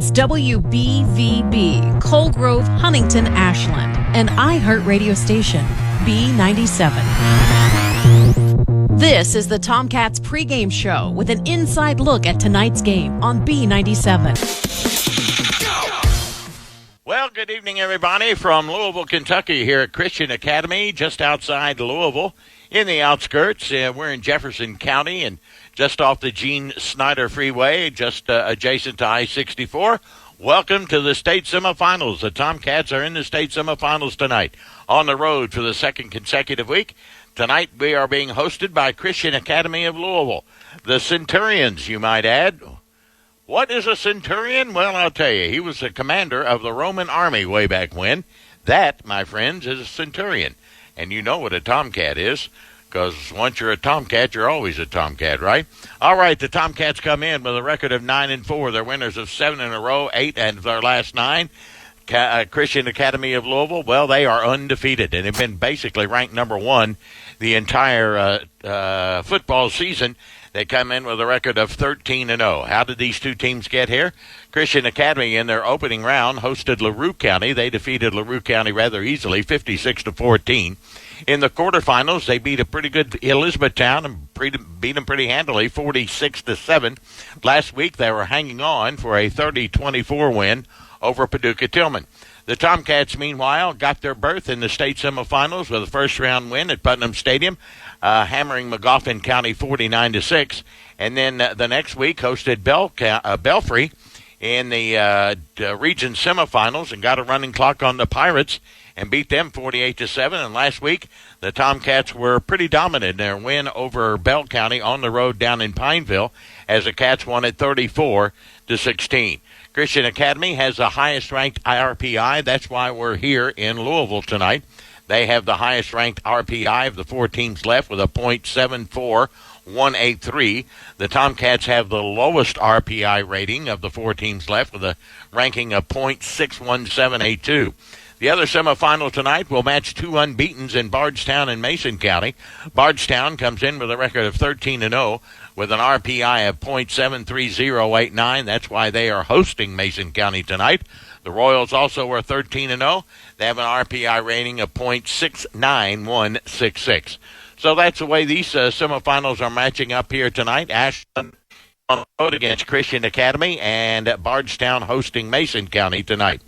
It's WBVB, Coal Grove, Huntington, Ashland, an iHeart radio station, B97. This is the Tomcats pregame show with an inside look at tonight's game on B97. Well, good evening, everybody, from Louisville, Kentucky, here at Christian Academy, just outside Louisville, in the outskirts. We're in Jefferson County and just off the Gene Snyder Freeway, just adjacent to I-64. Welcome to the state semifinals. The Tomcats are in the state semifinals tonight, on the road for the second consecutive week. Tonight we are being hosted by Christian Academy of Louisville. The Centurions, you might add. What is a centurion? Well, I'll tell you. He was the commander of the Roman army way back when. That, my friends, is a centurion. And you know what a tomcat is, because once you're a tomcat, you're always a tomcat, right? All right, the Tomcats come in with a record of 9-4. They're winners of 7 in a row, 8 of their last 9. Christian Academy of Louisville, well, they are undefeated and have been basically ranked number 1 the entire football season. They come in with a record of 13-0. How did these two teams get here? Christian Academy, in their opening round, hosted LaRue County. They defeated LaRue County rather easily, 56-14. In the quarterfinals, they beat a pretty good Elizabethtown and beat them pretty handily, 46-7. Last week, they were hanging on for a 30-24 win over Paducah Tillman. The Tomcats, meanwhile, got their berth in the state semifinals with a first-round win at Putnam Stadium, hammering Magoffin County 49-6. And then the next week hosted Belfry in the region semifinals and got a running clock on the Pirates and beat them 48-7. And last week, the Tomcats were pretty dominant in their win over Bell County on the road down in Pineville as the Cats won at 34-16. Christian Academy has the highest-ranked RPI. That's why we're here in Louisville tonight. They have the highest-ranked RPI of the 4 teams left with a .74183. The Tomcats have the lowest RPI rating of the 4 teams left with a ranking of .61782. The other semifinal tonight will match 2 unbeatens in Bardstown and Mason County. Bardstown comes in with a record of 13-0 with an RPI of .73089. That's why they are hosting Mason County tonight. The Royals also are 13-0. They have an RPI rating of .69166. So that's the way these semifinals are matching up here tonight. Ashland on the road against Christian Academy and Bardstown hosting Mason County tonight.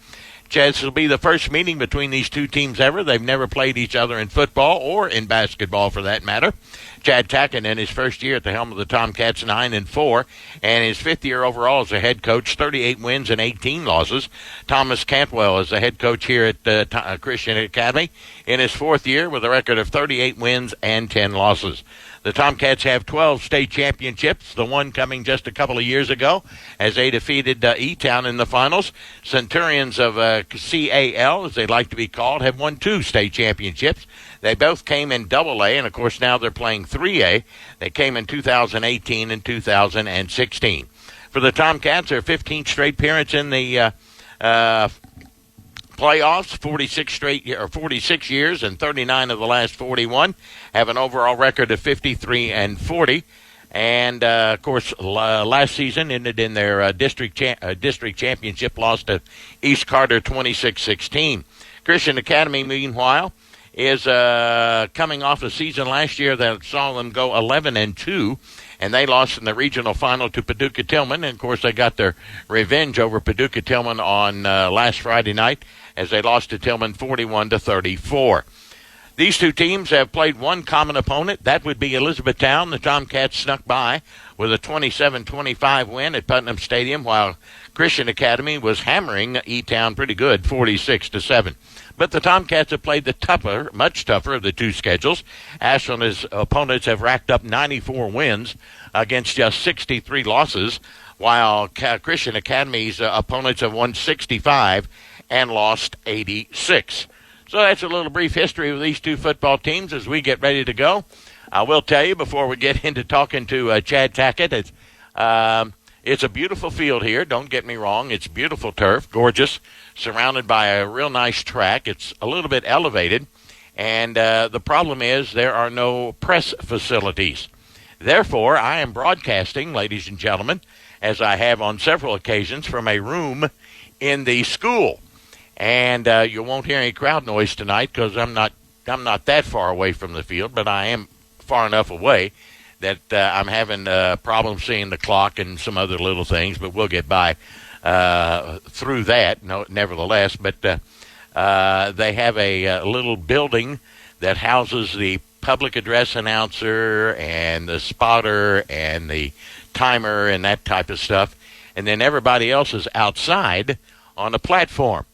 This will be the first meeting between these two teams ever. They've never played each other in football or in basketball, for that matter. Chad Tacken, in his first year at the helm of the Tomcats, 9-4, and his 5th year overall as a head coach, 38 wins and 18 losses. Thomas Cantwell is the head coach here at Christian Academy in his 4th year with a record of 38 wins and 10 losses. The Tomcats have 12 state championships, the one coming just a couple of years ago as they defeated E-Town in the finals. Centurions of CAL, as they like to be called, have won 2 state championships. They both came in AA, and, of course, now they're playing 3A. They came in 2018 and 2016. For the Tomcats, their 15th straight appearance in the playoffs, 46 years, and 39 of the last 41, have an overall record of 53-40. And, of course, last season ended in their district championship loss to East Carter 26-16. Christian Academy, meanwhile, is coming off a season last year that saw them go 11-2, and they lost in the regional final to Paducah Tillman. And, of course, they got their revenge over Paducah Tillman on last Friday night as they lost to Tillman 41-34. These two teams have played one common opponent. That would be Elizabethtown. The Tomcats snuck by with a 27-25 win at Putnam Stadium, while Christian Academy was hammering E-Town pretty good, 46-7. But the Tomcats have played the much tougher of the two schedules. Ashland's opponents have racked up 94 wins against just 63 losses, while Christian Academy's opponents have won 65 and lost 86. So that's a little brief history of these two football teams as we get ready to go. I will tell you before we get into talking to Chad Tackett, it's a beautiful field here. Don't get me wrong. It's beautiful turf, gorgeous, surrounded by a real nice track. It's a little bit elevated, and the problem is there are no press facilities. Therefore, I am broadcasting, ladies and gentlemen, as I have on several occasions, from a room in the school. And you won't hear any crowd noise tonight because I'm not that far away from the field, but I am far enough away that I'm having problems seeing the clock and some other little things, but we'll get by through that, nevertheless. But they have a little building that houses the public address announcer and the spotter and the timer and that type of stuff, and then everybody else is outside on the platform.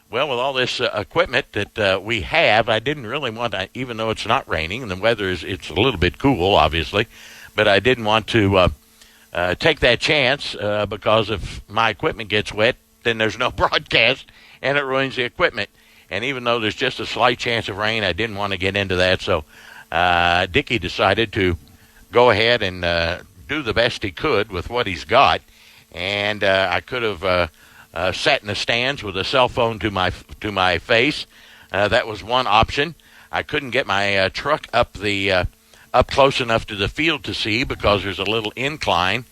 Well, with all this equipment that we have, I didn't really want to, even though it's not raining and the weather it's a little bit cool, obviously, but I didn't want to take that chance because if my equipment gets wet, then there's no broadcast and it ruins the equipment. And even though there's just a slight chance of rain, I didn't want to get into that. So Dickie decided to go ahead and do the best he could with what he's got. And I could have sat in the stands with a cell phone to my face. That was one option. I couldn't get my truck up close enough to the field to see because there's a little incline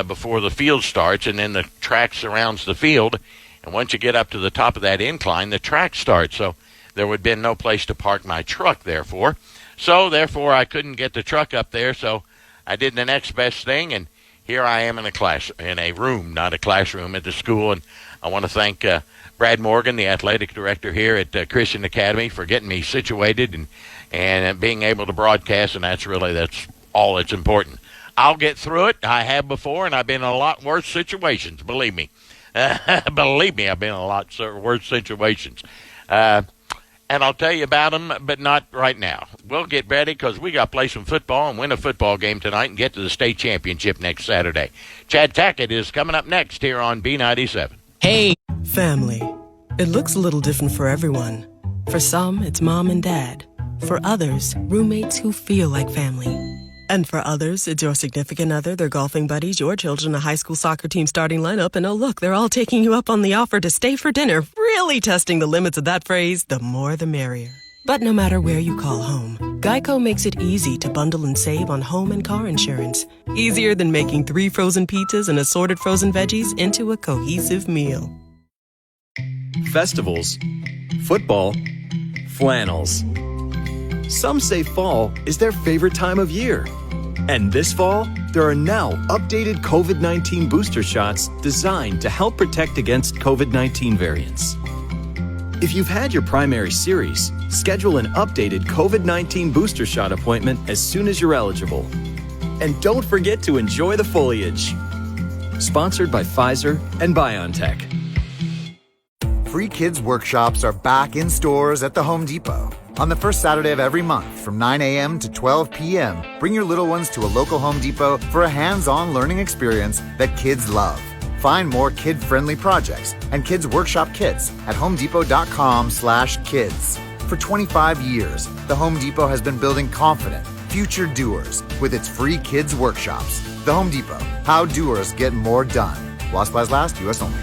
before the field starts, and then the track surrounds the field. And once you get up to the top of that incline, the track starts. So there would have been no place to park my truck, therefore. Therefore, I couldn't get the truck up there. So I did the next best thing, and here I am in a room, not a classroom, at the school. And I want to thank Brad Morgan, the athletic director here at Christian Academy, for getting me situated and being able to broadcast. And that's all that's important. I'll get through it. I have before, and I've been in a lot worse situations, believe me. Believe me, I've been in a lot worse situations. And I'll tell you about them, but not right now. We'll get ready because we got to play some football and win a football game tonight and get to the state championship next Saturday. Chad Tackett is coming up next here on B97. Hey! Family. It looks a little different for everyone. For some, it's mom and dad. For others, roommates who feel like family. And for others, it's your significant other, their golfing buddies, your children, a high school soccer team starting lineup, and oh look, they're all taking you up on the offer to stay for dinner, really testing the limits of that phrase, the more the merrier. But no matter where you call home, Geico makes it easy to bundle and save on home and car insurance. Easier than making 3 frozen pizzas and assorted frozen veggies into a cohesive meal. Festivals, football, flannels. Some say fall is their favorite time of year. And this fall, there are now updated COVID-19 booster shots designed to help protect against COVID-19 variants. If you've had your primary series, schedule an updated COVID-19 booster shot appointment as soon as you're eligible. And don't forget to enjoy the foliage. Sponsored by Pfizer and BioNTech. Free Kids Workshops are back in stores at the Home Depot. On the first Saturday of every month from 9 a.m. to 12 p.m., bring your little ones to a local Home Depot for a hands-on learning experience that kids love. Find more kid-friendly projects and kids workshop kits at homedepot.com/kids. For 25 years, the Home Depot has been building confident, future doers with its free kids workshops. The Home Depot, how doers get more done. While supplies last, U.S. only.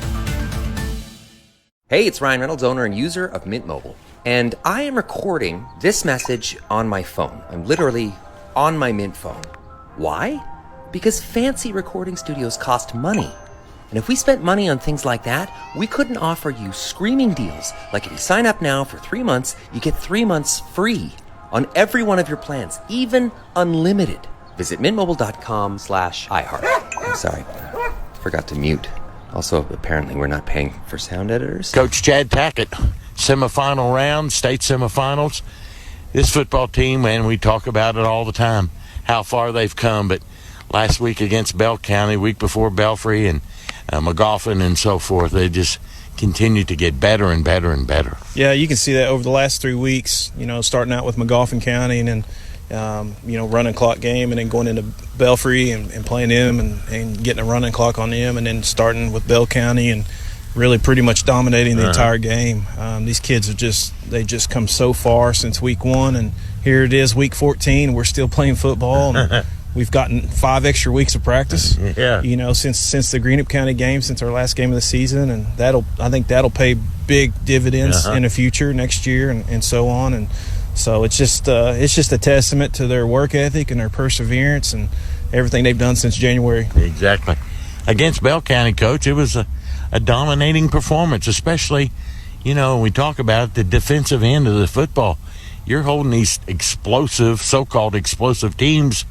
Hey, it's Ryan Reynolds, owner and user of Mint Mobile. And I am recording this message on my phone. I'm literally on my Mint phone. Why? Because fancy recording studios cost money. And if we spent money on things like that, we couldn't offer you screaming deals. Like if you sign up now for 3 months, you get 3 months free on every one of your plans, even unlimited. Visit mintmobile.com/iHeart. I'm sorry, forgot to mute. Also, apparently we're not paying for sound editors. Coach Chad Tackett, semifinal round, state semifinals. This football team, man, we talk about it all the time, how far they've come. But last week against Bell County, week before Belfry and McGoffin and so forth, they just continue to get better and better and better. Yeah, you can see that over the last 3 weeks, starting out with McGoffin County and then, running clock game and then going into Belfry and playing them and getting a running clock on them and then starting with Bell County and really pretty much dominating the entire game. These kids they just come so far since week 1, and here it is, week 14. We're still playing football, and we've gotten 5 extra weeks of practice. Yeah, since the Greenup County game, since our last game of the season, and I think that'll pay big dividends in the future next year and so on. And so it's just a testament to their work ethic and their perseverance and everything they've done since January. Exactly. against Bell County, Coach, it was a dominating performance, especially, when we talk about the defensive end of the football. You're holding these so-called explosive teams,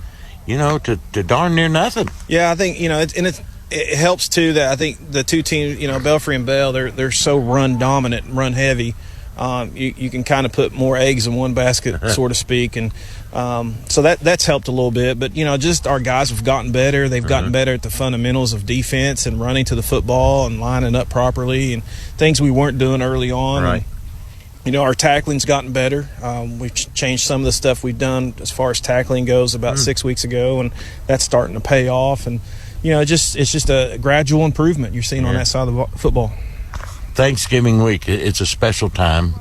to darn near nothing. Yeah, I think, it helps, too, that I think the two teams, Belfry and Bell, they're so run dominant and run heavy. You can kind of put more eggs in one basket, so to speak, and so that's helped a little bit. But just our guys have gotten better. They've gotten better at the fundamentals of defense and running to the football and lining up properly and things we weren't doing early on. Right. And, our tackling's gotten better. We've changed some of the stuff we've done as far as tackling goes about 6 weeks ago, and that's starting to pay off. And it's just a gradual improvement you're seeing on that side of the football. Thanksgiving week, it's a special time,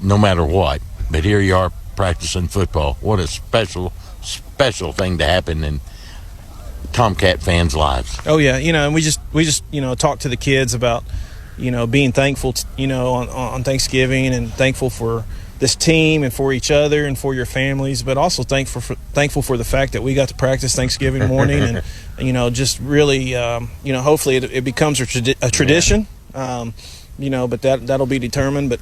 no matter what. But here you are practicing football. What a special thing to happen in Tomcat fans' lives. Oh yeah, and we just talk to the kids about being thankful, on Thanksgiving, and thankful for this team and for each other and for your families, but also thankful for the fact that we got to practice Thanksgiving morning and just really hopefully it becomes a tradition. But that'll be determined. But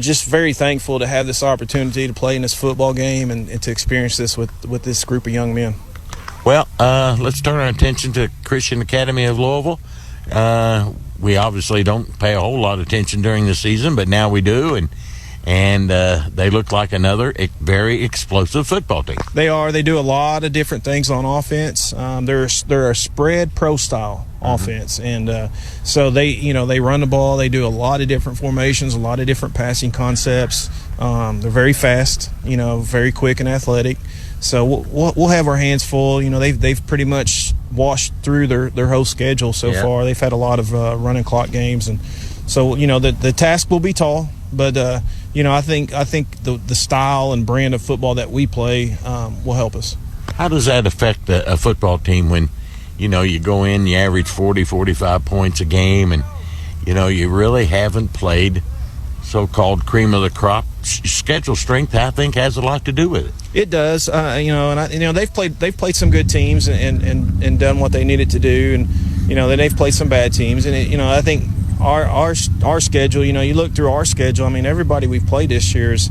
just very thankful to have this opportunity to play in this football game and to experience this with this group of young men. Well, let's turn our attention to Christian Academy of Louisville. We obviously don't pay a whole lot of attention during the season, but now we do, and they look like another very explosive football team. They are. They do a lot of different things on offense. They're a spread pro style offense, and so they run the ball. They do a lot of different formations, a lot of different passing concepts. They're very fast, very quick and athletic. So we'll have our hands full. They've pretty much washed through their whole schedule so far. They've had a lot of running clock games, and so the task will be tall. But I think the style and brand of football that we play will help us. How does that affect a football team when you go in, you average 40, 45 points a game, and you really haven't played so-called cream of the crop? Schedule strength, I think, has a lot to do with it. It does, they've played some good teams and done what they needed to do, and then they've played some bad teams, and I think our schedule. You look through our schedule. I mean, everybody we've played this year is,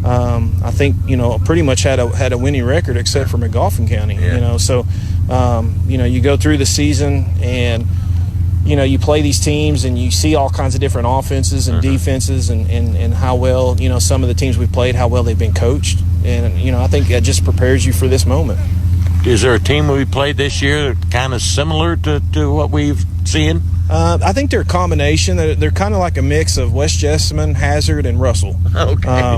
I think, pretty much had a winning record except for McGoffin County. So you go through the season and you play these teams and you see all kinds of different offenses and defenses and how well, some of the teams we've played, how well they've been coached. And, I think that just prepares you for this moment. Is there a team we played this year kind of similar to what we've seen? I think they're a combination. They're kind of like a mix of West Jessamine, Hazard, and Russell. Okay. I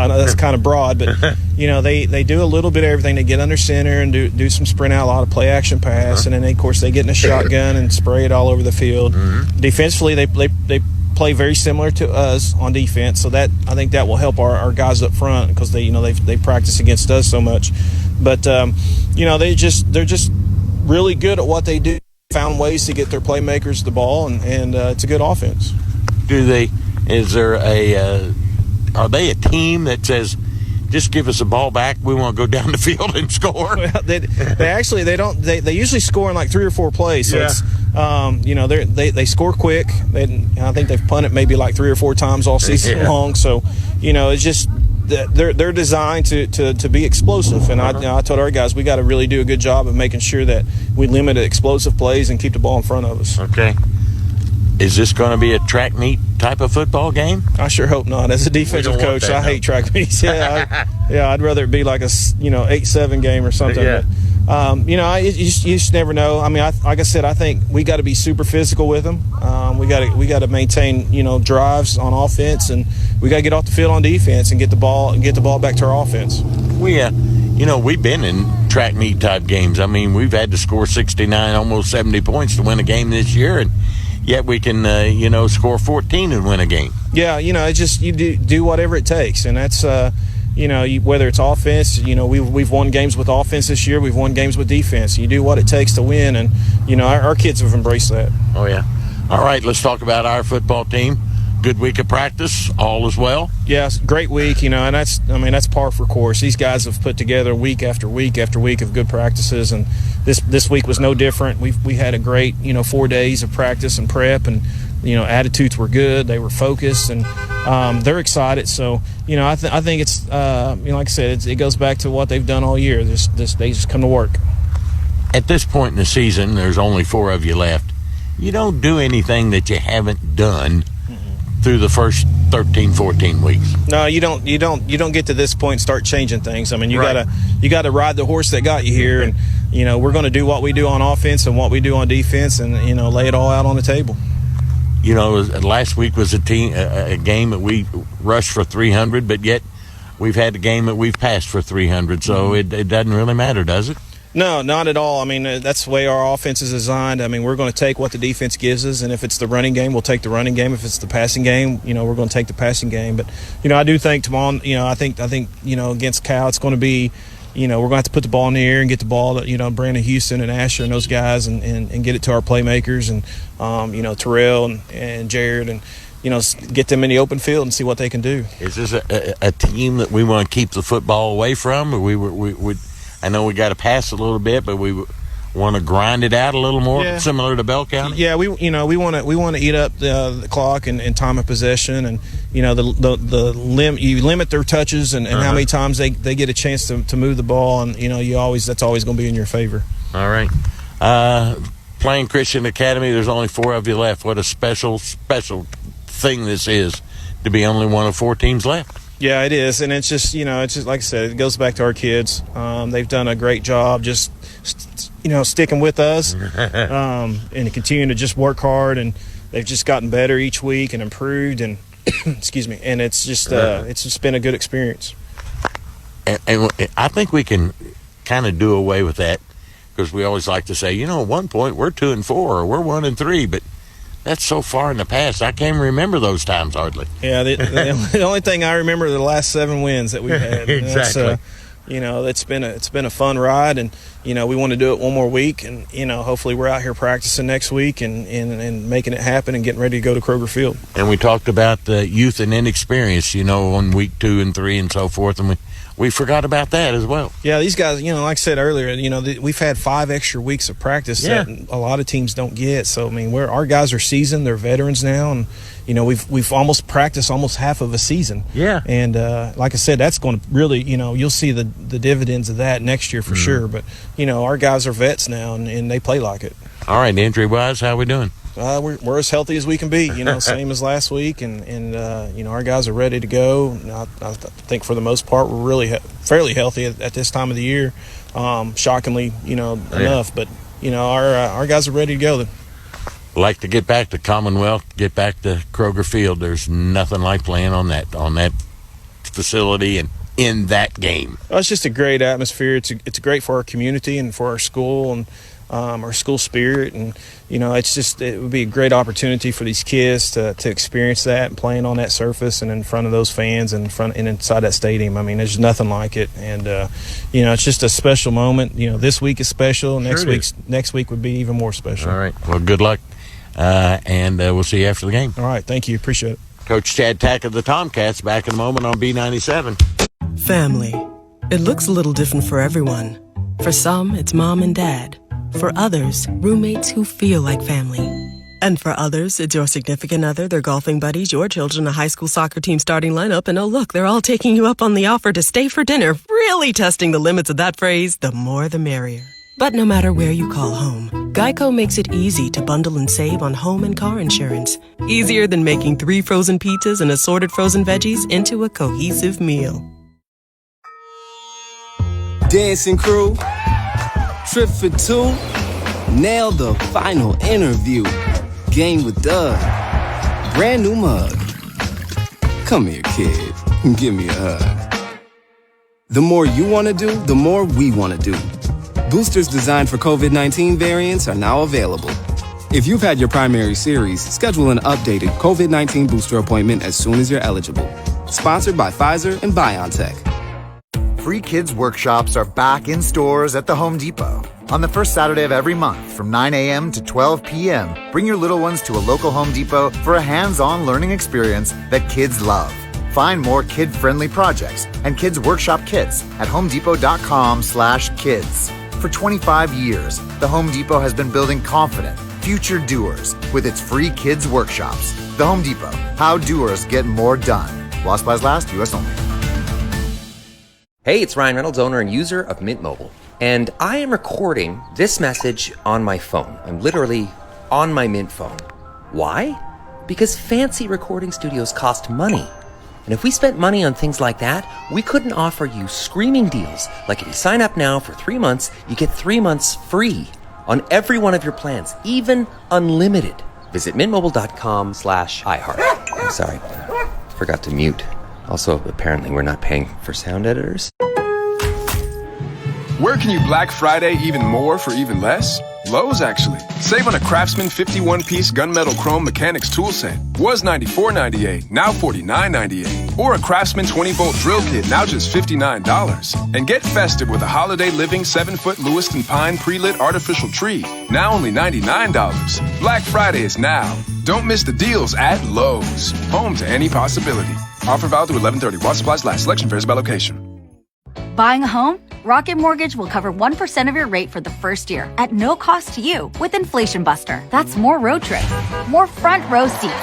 know that's kind of broad, but, they do a little bit of everything. They get under center and do some sprint out, a lot of play-action pass, and then, of course, they get in a shotgun and spray it all over the field. Defensively, they play very similar to us on defense, so that I think that will help our guys up front because they practice against us so much. But, they're just really good at what they do. Found ways to get their playmakers the ball, and it's a good offense. Are they a team that says, just give us a ball back, we want to go down the field and score? Well, they usually score in like 3 or 4 plays. So it's, they score quick. I think they've punted maybe like 3 or 4 times all season long. So, it's just they're designed to be explosive. And I told our guys we got to really do a good job of making sure that we limit explosive plays and keep the ball in front of us. Okay. Is this going to be a track meet type of football game? I sure hope not. As a defensive coach, I hate track meets. I'd rather it be like a 8-7 game or something. Yeah. But, you just never know. I mean, like I said, I think we got to be super physical with them. We got to maintain drives on offense, and we got to get off the field on defense and get the ball back to our offense. We've been in track meet type games. I mean, we've had to score 69, almost 70 points to win a game this year, and yet we can, score 14 and win a game. Yeah, it's just you do whatever it takes, and that's, whether it's offense. We've won games with offense this year. We've won games with defense. You do what it takes to win, and our kids have embraced that. Oh yeah. All right, let's talk about our football team. Good week of practice, all as well. Yes, great week, and that's par for course. These guys have put together week after week after week of good practices, and this week was no different. We had a great 4 days of practice and prep, and attitudes were good. They were focused, and they're excited. So I think it's like I said, it goes back to what they've done all year. They just come to work. At this point in the season, there's only 4 of you left. You don't do anything that you haven't done through the first 13, 14 weeks. No, you don't get to this point and start changing things. I mean, you gotta ride the horse that got you here, and we're going to do what we do on offense and what we do on defense, and lay it all out on the table. Last week was a game that we rushed for 300, but yet we've had a game that we've passed for 300, so it doesn't really matter, does it? No, not at all. I mean, that's the way our offense is designed. I mean, we're going to take what the defense gives us, and if it's the running game, we'll take the running game. If it's the passing game, we're going to take the passing game. But, I do think tomorrow, I think against Cal, it's going to be, we're going to have to put the ball in the air and get the ball to, Brandon Houston and Asher and those guys and get it to our playmakers and, Terrell and Jared and, get them in the open field and see what they can do. Is this a team that we want to keep the football away from, or we would I know we got to pass a little bit, but we want to grind it out a little more, similar to Bell County. Yeah, we want to eat up the clock and time of possession, and you limit their touches and how many times they get a chance to move the ball, and that's always going to be in your favor. All right. Playing Christian Academy, there's only 4 of you left. What a special thing this is to be only one of 4 teams left. Yeah, it is, and it's just like I said, it goes back to our kids. They've done a great job just sticking with us and continuing to just work hard, and they've just gotten better each week and improved, and excuse me, and it's just been a good experience. And I think we can kind of do away with that, because we always like to say, at one point we're 2-4 or we're 1-3, but that's so far in the past. I can't remember those times hardly. Yeah, the only thing I remember are the last 7 wins that we've had. Exactly. It's been a fun ride, and we want to do it one more week, and hopefully we're out here practicing next week and making it happen and getting ready to go to Kroger Field. And we talked about the youth and inexperience, on week 2 and 3 and so forth, and we forgot about that as well. Yeah, these guys, like I said earlier, we've had 5 extra weeks of practice that a lot of teams don't get. So I mean, our guys are seasoned; they're veterans now, and we've almost practiced half of a season. Yeah, and like I said, that's going to really, you'll see the dividends of that next year for sure. But our guys are vets now, and they play like it. All right, injury wise, how we doing? We're as healthy as we can be, same as last week, and our guys are ready to go. I think for the most part we're really fairly healthy at this time of the year, shockingly, enough. But our guys are ready to go. Like to get back to Commonwealth, get back to Kroger Field. There's nothing like playing on that facility and in that game. It's just a great atmosphere. It's great for our community and for our school and our school spirit, and it would be a great opportunity for these kids to experience that and playing on that surface and in front of those fans and inside that stadium. I mean, there's nothing like it, and it's just a special moment. This week is special. Next week would be even more special. All right. Well, good luck, and we'll see you after the game. All right. Thank you. Appreciate it. Coach Chad Tack of the Tomcats back in a moment on B97. Family. It looks a little different for everyone. For some, it's mom and dad. For others, roommates who feel like family. And for others, it's your significant other, their golfing buddies, your children, a high school soccer team starting lineup, and oh look, they're all taking you up on the offer to stay for dinner, really testing the limits of that phrase, the more the merrier. But no matter where you call home, Geico makes it easy to bundle and save on home and car insurance. Easier than making 3 frozen pizzas and assorted frozen veggies into a cohesive meal. Dancing crew, trip for 2, nail the final interview. Game with Doug, brand new mug. Come here, kid, give me a hug. The more you want to do, the more we want to do. Boosters designed for COVID-19 variants are now available. If you've had your primary series, schedule an updated COVID-19 booster appointment as soon as you're eligible. Sponsored by Pfizer and BioNTech. Free Kids Workshops are back in stores at the Home Depot. On the first Saturday of every month from 9 a.m. to 12 p.m., bring your little ones to a local Home Depot for a hands-on learning experience that kids love. Find more kid-friendly projects and kids workshop kits at homedepot.com/kids. For 25 years, the Home Depot has been building confident, future doers with its free kids workshops. The Home Depot, how doers get more done. While supplies last, U.S. only. Hey, it's Ryan Reynolds, owner and user of Mint Mobile. And I am recording this message on my phone. I'm literally on my Mint phone. Why? Because fancy recording studios cost money. And if we spent money on things like that, we couldn't offer you screaming deals. Like if you sign up now for 3 months, you get 3 months free on every one of your plans, even unlimited. Visit mintmobile.com/iHeart. I'm sorry, forgot to mute. Also, apparently we're not paying for sound editors. Where can you Black Friday even more for even less? Lowe's, actually. Save on a Craftsman 51-piece gunmetal chrome mechanics tool set. Was $94.98, now $49.98. Or a Craftsman 20-volt drill kit, now just $59. And get festive with a Holiday Living 7-foot Lewiston pine pre-lit artificial tree, now only $99. Black Friday is now. Don't miss the deals at Lowe's. Home to any possibility. Offer valid through 11/30. While supplies last. Selection varies by location. Buying a home? Rocket Mortgage will cover 1% of your rate for the first year at no cost to you with Inflation Buster. That's more road trips, more front row seats.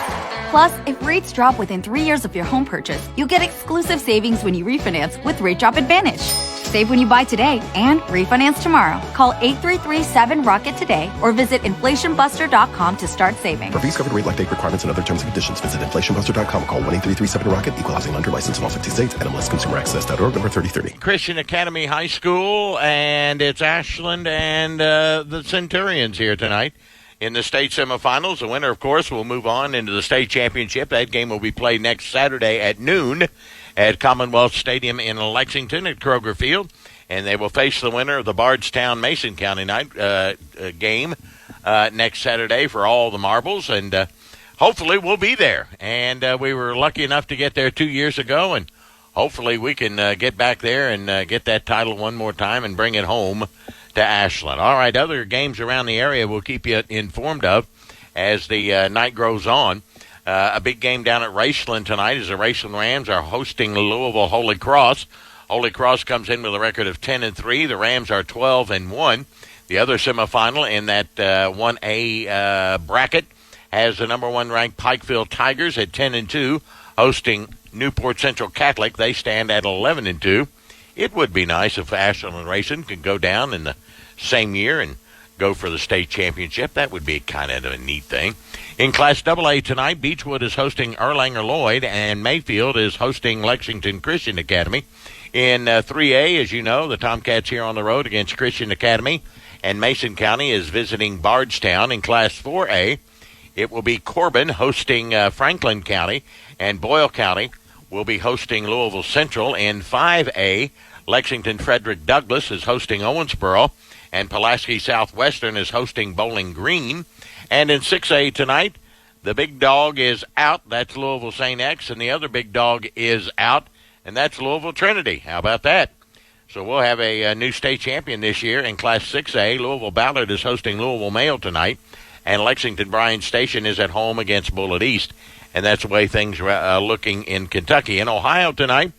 Plus, if rates drop within 3 years of your home purchase, you get exclusive savings when you refinance with Rate Drop Advantage. Save when you buy today and refinance tomorrow. Call 833-7-ROCKET today or visit inflationbuster.com to start saving. For fees covered, rate, life date requirements, and other terms and conditions, visit inflationbuster.com. Call 1-833-7-ROCKET. Equal housing lender license in all 50 states. NMLSconsumeraccess.org, number 3030. Christian Academy High School, and it's Ashland and the Centurions here tonight. In the state semifinals, the winner, of course, will move on into the state championship. That game will be played next Saturday at noon at Commonwealth Stadium in Lexington at Kroger Field, and they will face the winner of the Bardstown-Mason County night game next Saturday for all the marbles, and hopefully we'll be there. And we were lucky enough to get there 2 years ago, and hopefully we can get back there and get that title one more time and bring it home to Ashland. All right, other games around the area we'll keep you informed of as the night grows on. A big game down at Raceland tonight as the Raceland Rams are hosting Louisville Holy Cross. Holy Cross comes in with a record of 10-3. The Rams are 12-1. The other semifinal in that 1A bracket has the number one ranked Pikeville Tigers at 10-2, hosting Newport Central Catholic. They stand at 11-2. It would be nice if Ashland and Racing could go down in the same year and go for the state championship. That would be kind of a neat thing. In Class AA tonight, Beechwood is hosting Erlanger Lloyd, and Mayfield is hosting Lexington Christian Academy. In 3A, as you know, the Tomcats here on the road against Christian Academy, and Mason County is visiting Bardstown. In Class 4A, it will be Corbin hosting Franklin County, and Boyle County will be hosting Louisville Central. In 5A, Lexington Frederick Douglass is hosting Owensboro, and Pulaski Southwestern is hosting Bowling Green. And in 6A tonight, the big dog is out. That's Louisville St. X, and the other big dog is out, and that's Louisville Trinity. How about that? So we'll have a new state champion this year in Class 6A. Louisville Ballard is hosting Louisville Mail tonight, and Lexington Bryan Station is at home against Bullitt East, and that's the way things are looking in Kentucky. In Ohio tonight,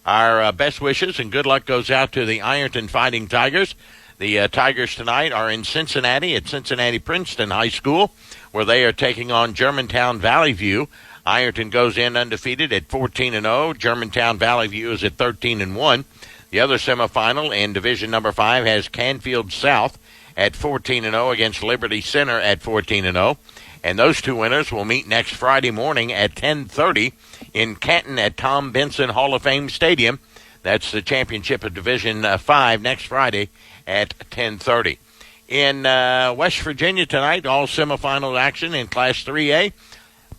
our best wishes and good luck goes out to the Ironton Fighting Tigers. The Tigers tonight are in Cincinnati at Cincinnati Princeton High School, where they are taking on Germantown Valley View. Ironton goes in undefeated at 14-0. Germantown Valley View is at 13-1. The other semifinal in Division Number 5 has Canfield South at 14-0 against Liberty Center at 14-0. And those two winners will meet next Friday morning at 10:30 in Canton at Tom Benson Hall of Fame Stadium. That's the championship of Division 5 next Friday at 10:30. In West Virginia tonight, all semifinal action in Class 3A.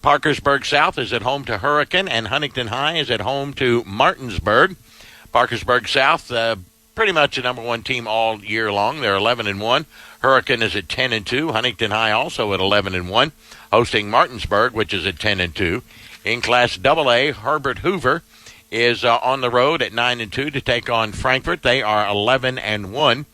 Parkersburg South is at home to Hurricane, and Huntington High is at home to Martinsburg. Parkersburg South, pretty much the number one team all year long. They're 11-1. Hurricane is at 10-2. Huntington High also at 11-1, hosting Martinsburg, which is at 10-2. In Class AA, Herbert Hoover is on the road at 9-2 to take on Frankfort. They are 11-1.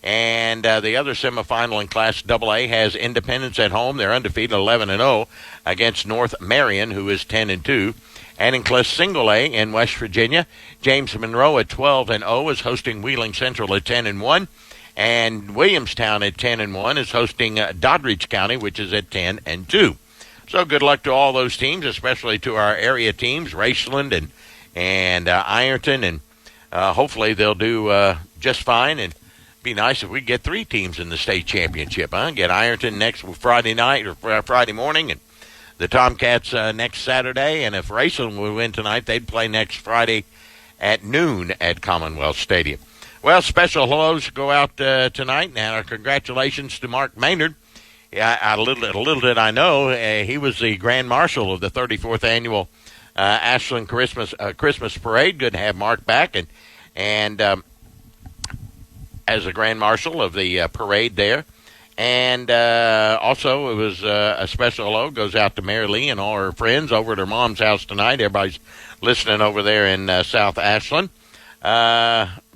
And the other semifinal in Class AA has Independence at home. They're undefeated, 11-0 against North Marion, who is 10-2. And in Class Single A in West Virginia, James Monroe at 12-0 is hosting Wheeling Central at 10-1. And Williamstown at 10-1 is hosting Doddridge County, which is at 10-2. So good luck to all those teams, especially to our area teams, Ashland and Ironton, and hopefully they'll do just fine. And be nice if we get 3 teams in the state championship. Get Ironton next Friday night or Friday morning, and the Tomcats next Saturday. And if Ashland would win tonight, they'd play next Friday at noon at Commonwealth Stadium. Well, special hellos go out tonight, and our congratulations to Mark Maynard. Yeah, little did I know, he was the Grand Marshal of the 34th annual Ashland Christmas Parade. Good to have Mark back, and as a Grand Marshal of the parade there. And also, it was a special hello goes out to Mary Lee and all her friends over at her mom's house tonight. Everybody's listening over there in South Ashland.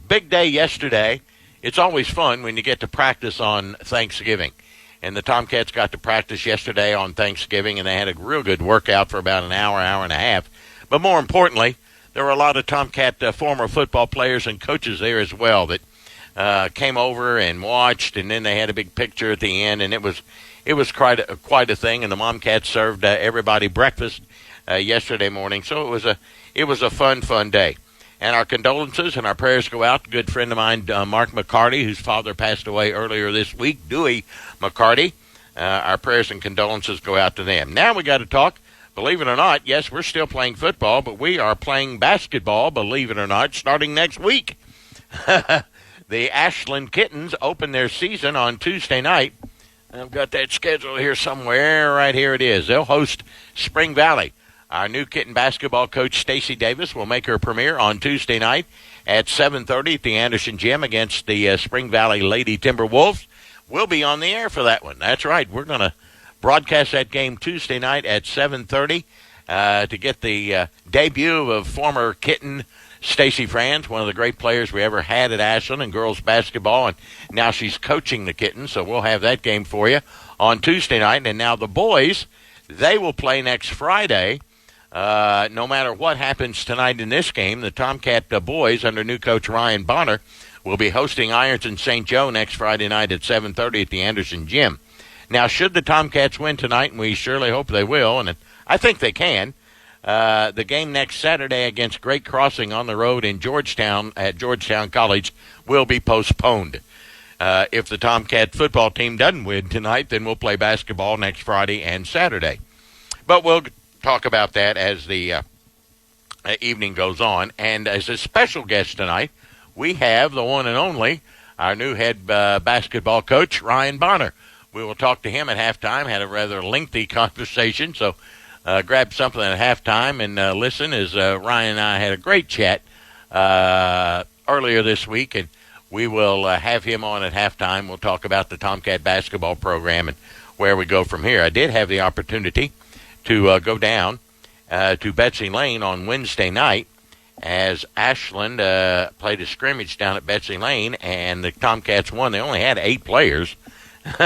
Big day yesterday. It's always fun when you get to practice on Thanksgiving. And the Tomcats got to practice yesterday on Thanksgiving, and they had a real good workout for about an hour and a half. But more importantly, there were a lot of Tomcat former football players and coaches there as well that came over and watched, and then they had a big picture at the end, and it was quite a thing. And the Momcats served everybody breakfast yesterday morning, so it was a fun day. And our condolences and our prayers go out to a good friend of mine, Mark McCarty, whose father passed away earlier this week, Dewey McCarty. Our prayers and condolences go out to them. Now we got to talk. Believe it or not, yes, we're still playing football, but we are playing basketball, believe it or not, starting next week. The Ashland Kittens open their season on Tuesday night. I've got that schedule here somewhere. Right here it is. They'll host Spring Valley. Our new Kitten basketball coach, Stacy Davis, will make her premiere on Tuesday night at 7:30 at the Anderson Gym against the Spring Valley Lady Timberwolves. We'll be on the air for that one. That's right. We're going to broadcast that game Tuesday night at 7:30 to get the debut of former Kitten Stacy Franz, one of the great players we ever had at Ashland in girls basketball, and now she's coaching the Kittens, so we'll have that game for you on Tuesday night. And now the boys, they will play next Friday. No matter what happens tonight in this game, the Tomcat boys under new coach Ryan Bonner will be hosting Ironton St. Joe next Friday night at 7:30 at the Anderson Gym. Now, should the Tomcats win tonight, and we surely hope they will, and I think they can, the game next Saturday against Great Crossing on the road in Georgetown at Georgetown College will be postponed. If the Tomcat football team doesn't win tonight, then we'll play basketball next Friday and Saturday. But we'll talk about that as the evening goes on. And as a special guest tonight, we have the one and only, our new head basketball coach, Ryan Bonner. We will talk to him at halftime. Had a rather lengthy conversation, so grab something at halftime and listen as Ryan and I had a great chat earlier this week, and we will have him on at halftime. We'll talk about the Tomcat basketball program and where we go from here. I did have the opportunity to go down to Betsy Lane on Wednesday night as Ashland played a scrimmage down at Betsy Lane, and the Tomcats won. They only had 8 players,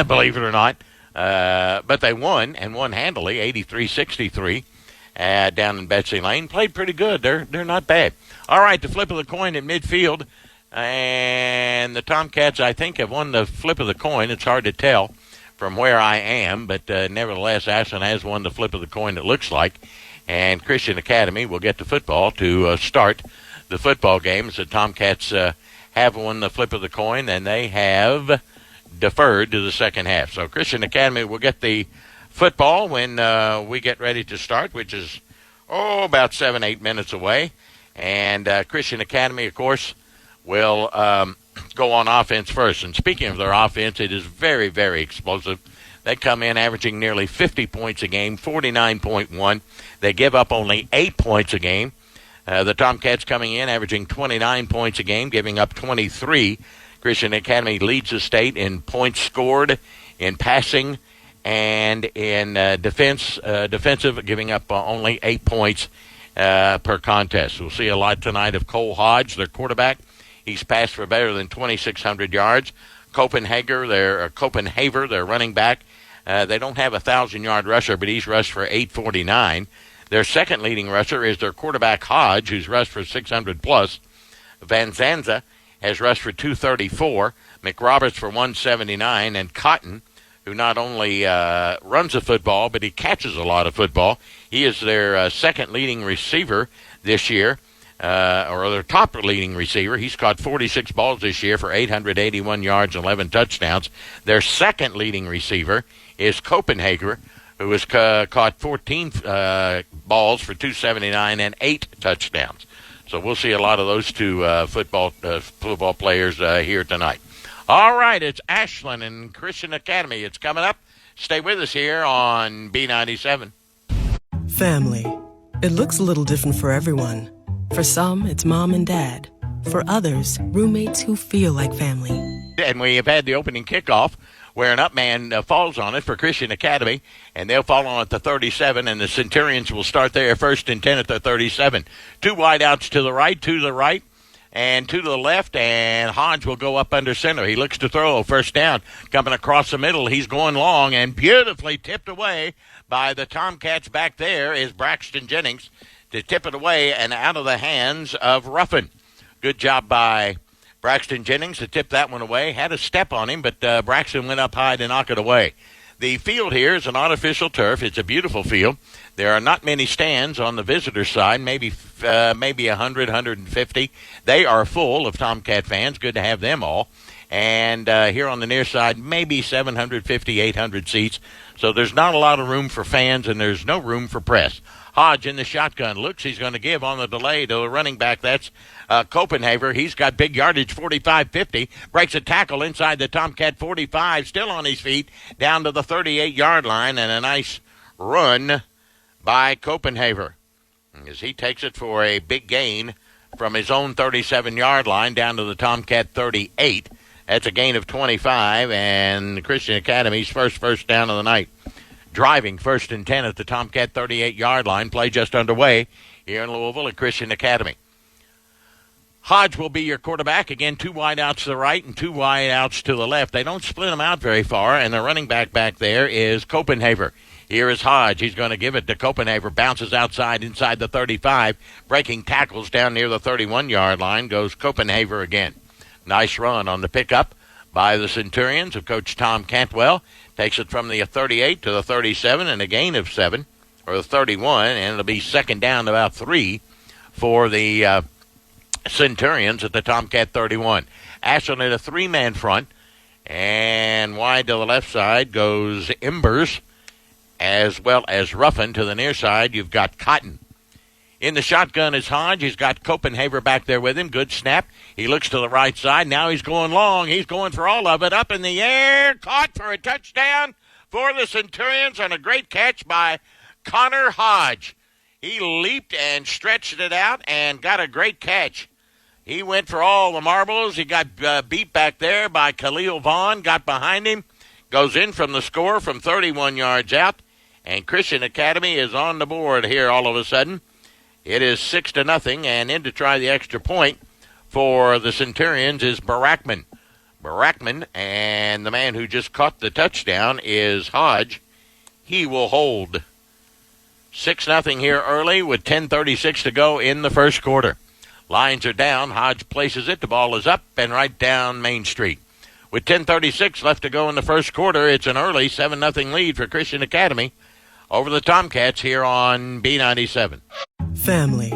believe it or not, but they won, and won handily, 83-63, down in Betsy Lane. Played pretty good. They're not bad. All right, the flip of the coin in midfield, and the Tomcats, I think, have won the flip of the coin. It's hard to tell from where I am, but nevertheless, Ashland has won the flip of the coin, it looks like, and Christian Academy will get the football to start the football games. The Tomcats have won the flip of the coin, and they have deferred to the second half. So Christian Academy will get the football when we get ready to start, which is about 7-8 minutes away, and Christian Academy, of course, will go on offense first. And speaking of their offense, it is very, very explosive. They come in averaging nearly 50 points a game, 49.1. They give up only 8 points a game. The Tomcats coming in averaging 29 points a game, giving up 23. Christian Academy leads the state in points scored, in passing, and in defensive, giving up only 8 points per contest. We'll see a lot tonight of Cole Hodge, their quarterback. He's passed for better than 2,600 yards. Copenhaver, their running back. They don't have a 1,000-yard rusher, but he's rushed for 849. Their second leading rusher is their quarterback Hodge, who's rushed for 600+. Van Zanza has rushed for 234. McRoberts for 179. And Cotton, who not only runs the football, but he catches a lot of football. He is their second leading receiver this year, or their top leading receiver. He's caught 46 balls this year for 881 yards and 11 touchdowns. Their second leading receiver is Copenhagen, who has caught 14 balls for 279 and 8 touchdowns. So we'll see a lot of those two football players here tonight. All right, it's Ashland and Christian Academy. It's coming up. Stay with us here on B97. Family. It looks a little different for everyone. For some, it's mom and dad. For others, roommates who feel like family. And we have had the opening kickoff where an up man falls on it for Christian Academy, and they'll fall on at the 37, and the Centurions will start there first and 10 at the 37. Two wideouts to the right, and to the left, and Hodge will go up under center. He looks to throw, first down. Coming across the middle, he's going long, and beautifully tipped away by the Tomcats. Back there is Braxton Jennings to tip it away and out of the hands of Ruffin. Good job by Braxton Jennings to tip that one away. Had a step on him, but Braxton went up high to knock it away. The field here is an artificial turf. It's a beautiful field. There are not many stands on the visitor side, maybe 100, 150. They are full of Tomcat fans. Good to have them all. And here on the near side, maybe 750, 800 seats. So there's not a lot of room for fans, and there's no room for press. Hodge in the shotgun. Looks he's going to give on the delay to the running back. That's Copenhagen. He's got big yardage, 45-50. Breaks a tackle inside the Tomcat 45. Still on his feet down to the 38-yard line. And a nice run by Copenhagen as he takes it for a big gain from his own 37-yard line down to the Tomcat 38. That's a gain of 25. And Christian Academy's first down of the night. Driving first and 10 at the Tomcat 38-yard line. Play just underway here in Louisville at Christian Academy. Hodge will be your quarterback. Again, two wideouts to the right and two wideouts to the left. They don't split them out very far, and the running back there is Copenhagen. Here is Hodge. He's going to give it to Copenhagen. Bounces outside inside the 35. Breaking tackles down near the 31-yard line goes Copenhagen again. Nice run on the pickup by the Centurions of Coach Tom Cantwell. Takes it from the 38 to the 37 and a gain of 7, or the 31, and it'll be second down to about 3 for the Centurions at the Tomcat 31. Ashland in a three-man front, and wide to the left side goes Embers, as well as Ruffin. To the near side, you've got Cotton. In the shotgun is Hodge. He's got Copenhagen back there with him. Good snap. He looks to the right side. Now he's going long. He's going for all of it. Up in the air. Caught for a touchdown for the Centurions, and a great catch by Connor Hodge. He leaped and stretched it out and got a great catch. He went for all the marbles. He got beat back there by Khalil Vaughn. Got behind him. Goes in from the score from 31 yards out. And Christian Academy is on the board here all of a sudden. It is 6-0, and in to try the extra point for the Centurions is Barakman. And the man who just caught the touchdown is Hodge. He will hold. 6-0 here early with 10:36 to go in the first quarter. Lines are down. Hodge places it. The ball is up and right down Main Street. With 10:36 left to go in the first quarter, it's an early 7-0 lead for Christian Academy over the Tomcats here on B97. Family.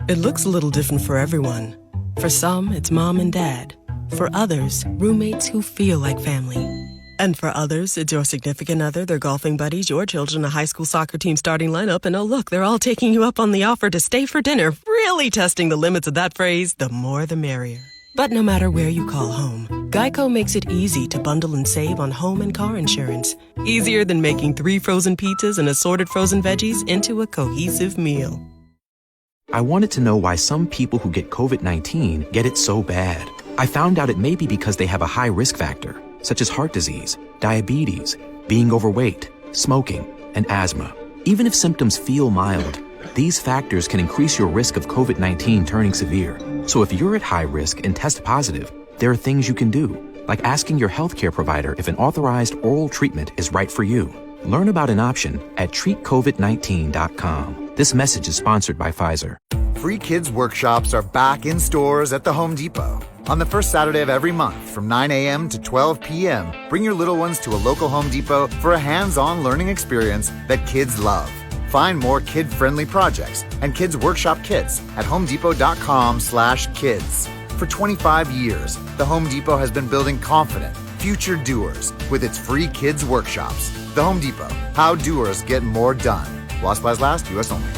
It looks a little different for everyone. For some, it's mom and dad. For others, roommates who feel like family. And for others, it's your significant other, their golfing buddies, your children, a high school soccer team starting lineup, and oh look, they're all taking you up on the offer to stay for dinner, really testing the limits of that phrase, the more the merrier. But no matter where you call home, Geico makes it easy to bundle and save on home and car insurance. Easier than making 3 frozen pizzas and assorted frozen veggies into a cohesive meal. I wanted to know why some people who get COVID-19 get it so bad. I found out it may be because they have a high risk factor, such as heart disease, diabetes, being overweight, smoking, and asthma. Even if symptoms feel mild, these factors can increase your risk of COVID-19 turning severe. So if you're at high risk and test positive, there are things you can do, like asking your healthcare provider if an authorized oral treatment is right for you. Learn about an option at treatcovid19.com. This message is sponsored by Pfizer. Free Kids Workshops are back in stores at the Home Depot. On the first Saturday of every month from 9 a.m. to 12 p.m., bring your little ones to a local Home Depot for a hands-on learning experience that kids love. Find more kid-friendly projects and kids workshop kits at homedepot.com/kids. For 25 years, the Home Depot has been building confident, future doers with its free kids workshops. The Home Depot, how doers get more done. While supplies last, U.S. only.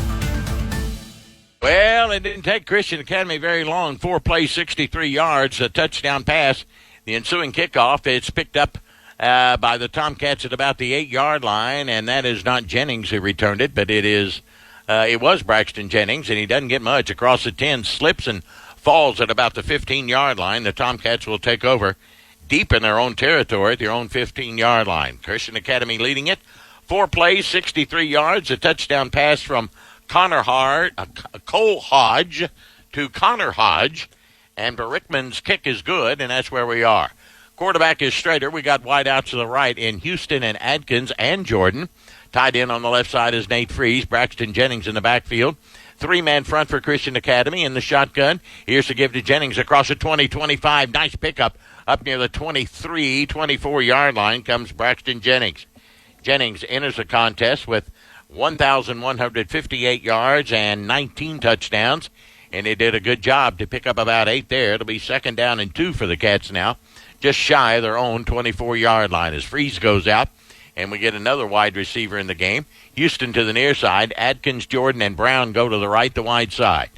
Well, it didn't take Christian Academy very long. 4 plays, 63 yards, a touchdown pass. The ensuing kickoff, it's picked up by the Tomcats at about the 8-yard line, and that is not Jennings who returned it, but it was Braxton Jennings, and he doesn't get much across the 10, slips and falls at about the 15-yard line. The Tomcats will take over deep in their own territory at their own 15-yard line. Christian Academy leading it. 4 plays, 63 yards, a touchdown pass from Cole Hodge to Connor Hodge, and Berickman's kick is good, and that's where we are. Quarterback is Strader. We got wide out to the right in Houston and Adkins and Jordan. Tied in on the left side is Nate Freeze. Braxton Jennings in the backfield. 3-man front for Christian Academy in the shotgun. Here's to give to Jennings across the 20-25. Nice pickup up near the 23, 24-yard line comes Braxton Jennings. Jennings enters the contest with 1,158 yards and 19 touchdowns, and he did a good job to pick up about 8 there. It'll be 2nd down and 2 for the Cats now, just shy of their own 24-yard line as Freeze goes out, and we get another wide receiver in the game. Houston to the near side. Adkins, Jordan, and Brown go to the right, the wide side.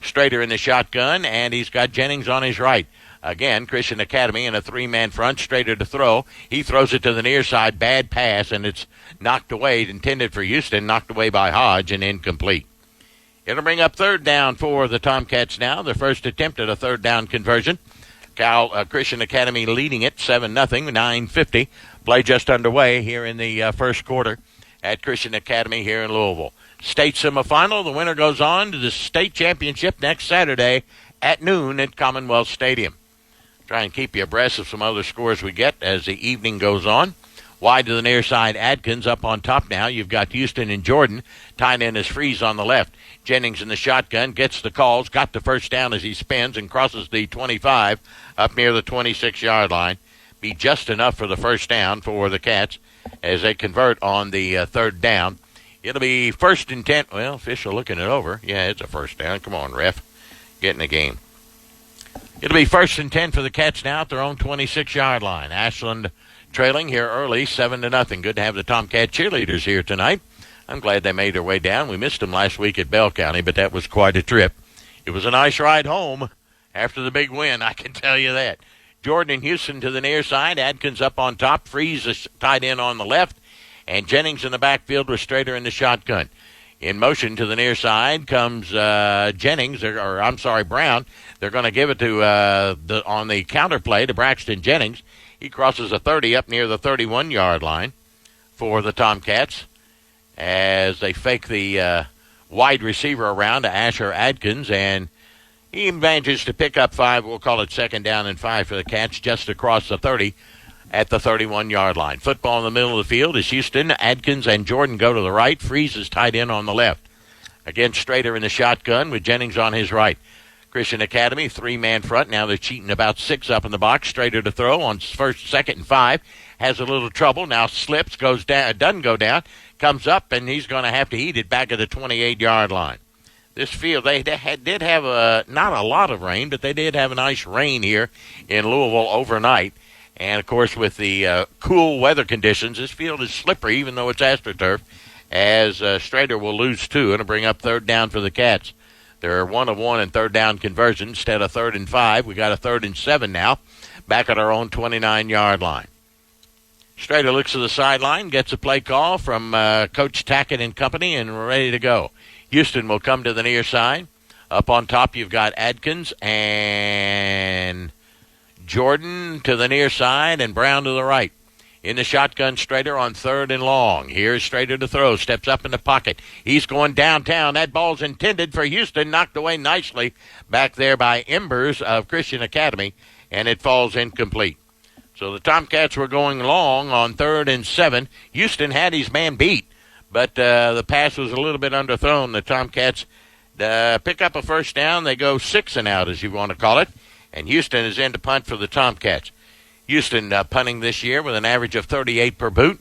Strader in the shotgun, and he's got Jennings on his right. Again, Christian Academy in a 3-man front, Strader to throw. He throws it to the near side, bad pass, and it's knocked away, intended for Houston, knocked away by Hodge and incomplete. It'll bring up 3rd down for the Tomcats now, their first attempt at a 3rd down conversion. Christian Academy leading it 7-0, 9:50. Play just underway here in the first quarter at Christian Academy here in Louisville. State semifinal, the winner goes on to the state championship next Saturday at noon at Commonwealth Stadium. Try and keep you abreast of some other scores we get as the evening goes on. Wide to the near side, Adkins up on top now. You've got Houston and Jordan tied in as Freeze on the left. Jennings in the shotgun, gets the calls, got the first down as he spins and crosses the 25 up near the 26-yard line. Be just enough for the first down for the Cats as they convert on the 3rd down. It'll be 1st and 10. Well, official looking it over. Yeah, it's a first down. Come on, ref. Get in the game. It'll be 1st and 10 for the Cats now at their own 26-yard line. Ashland trailing here early, 7-0. Good to have the Tomcat cheerleaders here tonight. I'm glad they made their way down. We missed them last week at Bell County, but that was quite a trip. It was a nice ride home after the big win, I can tell you that. Jordan and Houston to the near side. Adkins up on top. Freeze is tied in on the left. And Jennings in the backfield with Strader in the shotgun. In motion to the near side comes Jennings, Brown. They're going to give it to on the counter play to Braxton Jennings. He crosses a 30 up near the 31-yard line for the Tomcats as they fake the wide receiver around to Asher Adkins, and he manages to pick up 5. We'll call it 2nd down and 5 for the Cats just across the 30 at the 31-yard line. Football in the middle of the field is Houston. Adkins and Jordan go to the right. Freeze is tied in on the left. Again, Strader in the shotgun with Jennings on his right. Christian Academy, 3-man front. Now they're cheating about 6 up in the box. Strader to throw on 1st, 2nd, and 5. Has a little trouble. Now slips, goes down, doesn't go down. Comes up, and he's going to have to eat it back at the 28-yard line. This field, they did have not a lot of rain, but they did have a nice rain here in Louisville overnight. And, of course, with the cool weather conditions, this field is slippery, even though it's AstroTurf, as Strader will lose 2 and bring up 3rd down for the Cats. They're 1 of 1 in 3rd down conversion instead of 3rd and 5. We got a 3rd and 7 now, back at our own 29-yard line. Strader looks to the sideline, gets a play call from Coach Tackett and company, and we're ready to go. Houston will come to the near side. Up on top, you've got Adkins and Jordan to the near side and Brown to the right. In the shotgun, Strader on 3rd and long. Here's Strader to throw. Steps up in the pocket. He's going downtown. That ball's intended for Houston. Knocked away nicely back there by Embers of Christian Academy, and it falls incomplete. So the Tomcats were going long on 3rd and 7. Houston had his man beat, but the pass was a little bit underthrown. The Tomcats pick up a first down. They go 6 and out, as you want to call it. And Houston is in to punt for the Tomcats. Houston punting this year with an average of 38 per boot.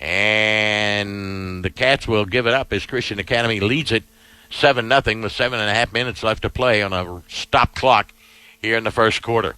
And the Cats will give it up as Christian Academy leads it 7-0 with 7.5 minutes left to play on a stop clock here in the first quarter.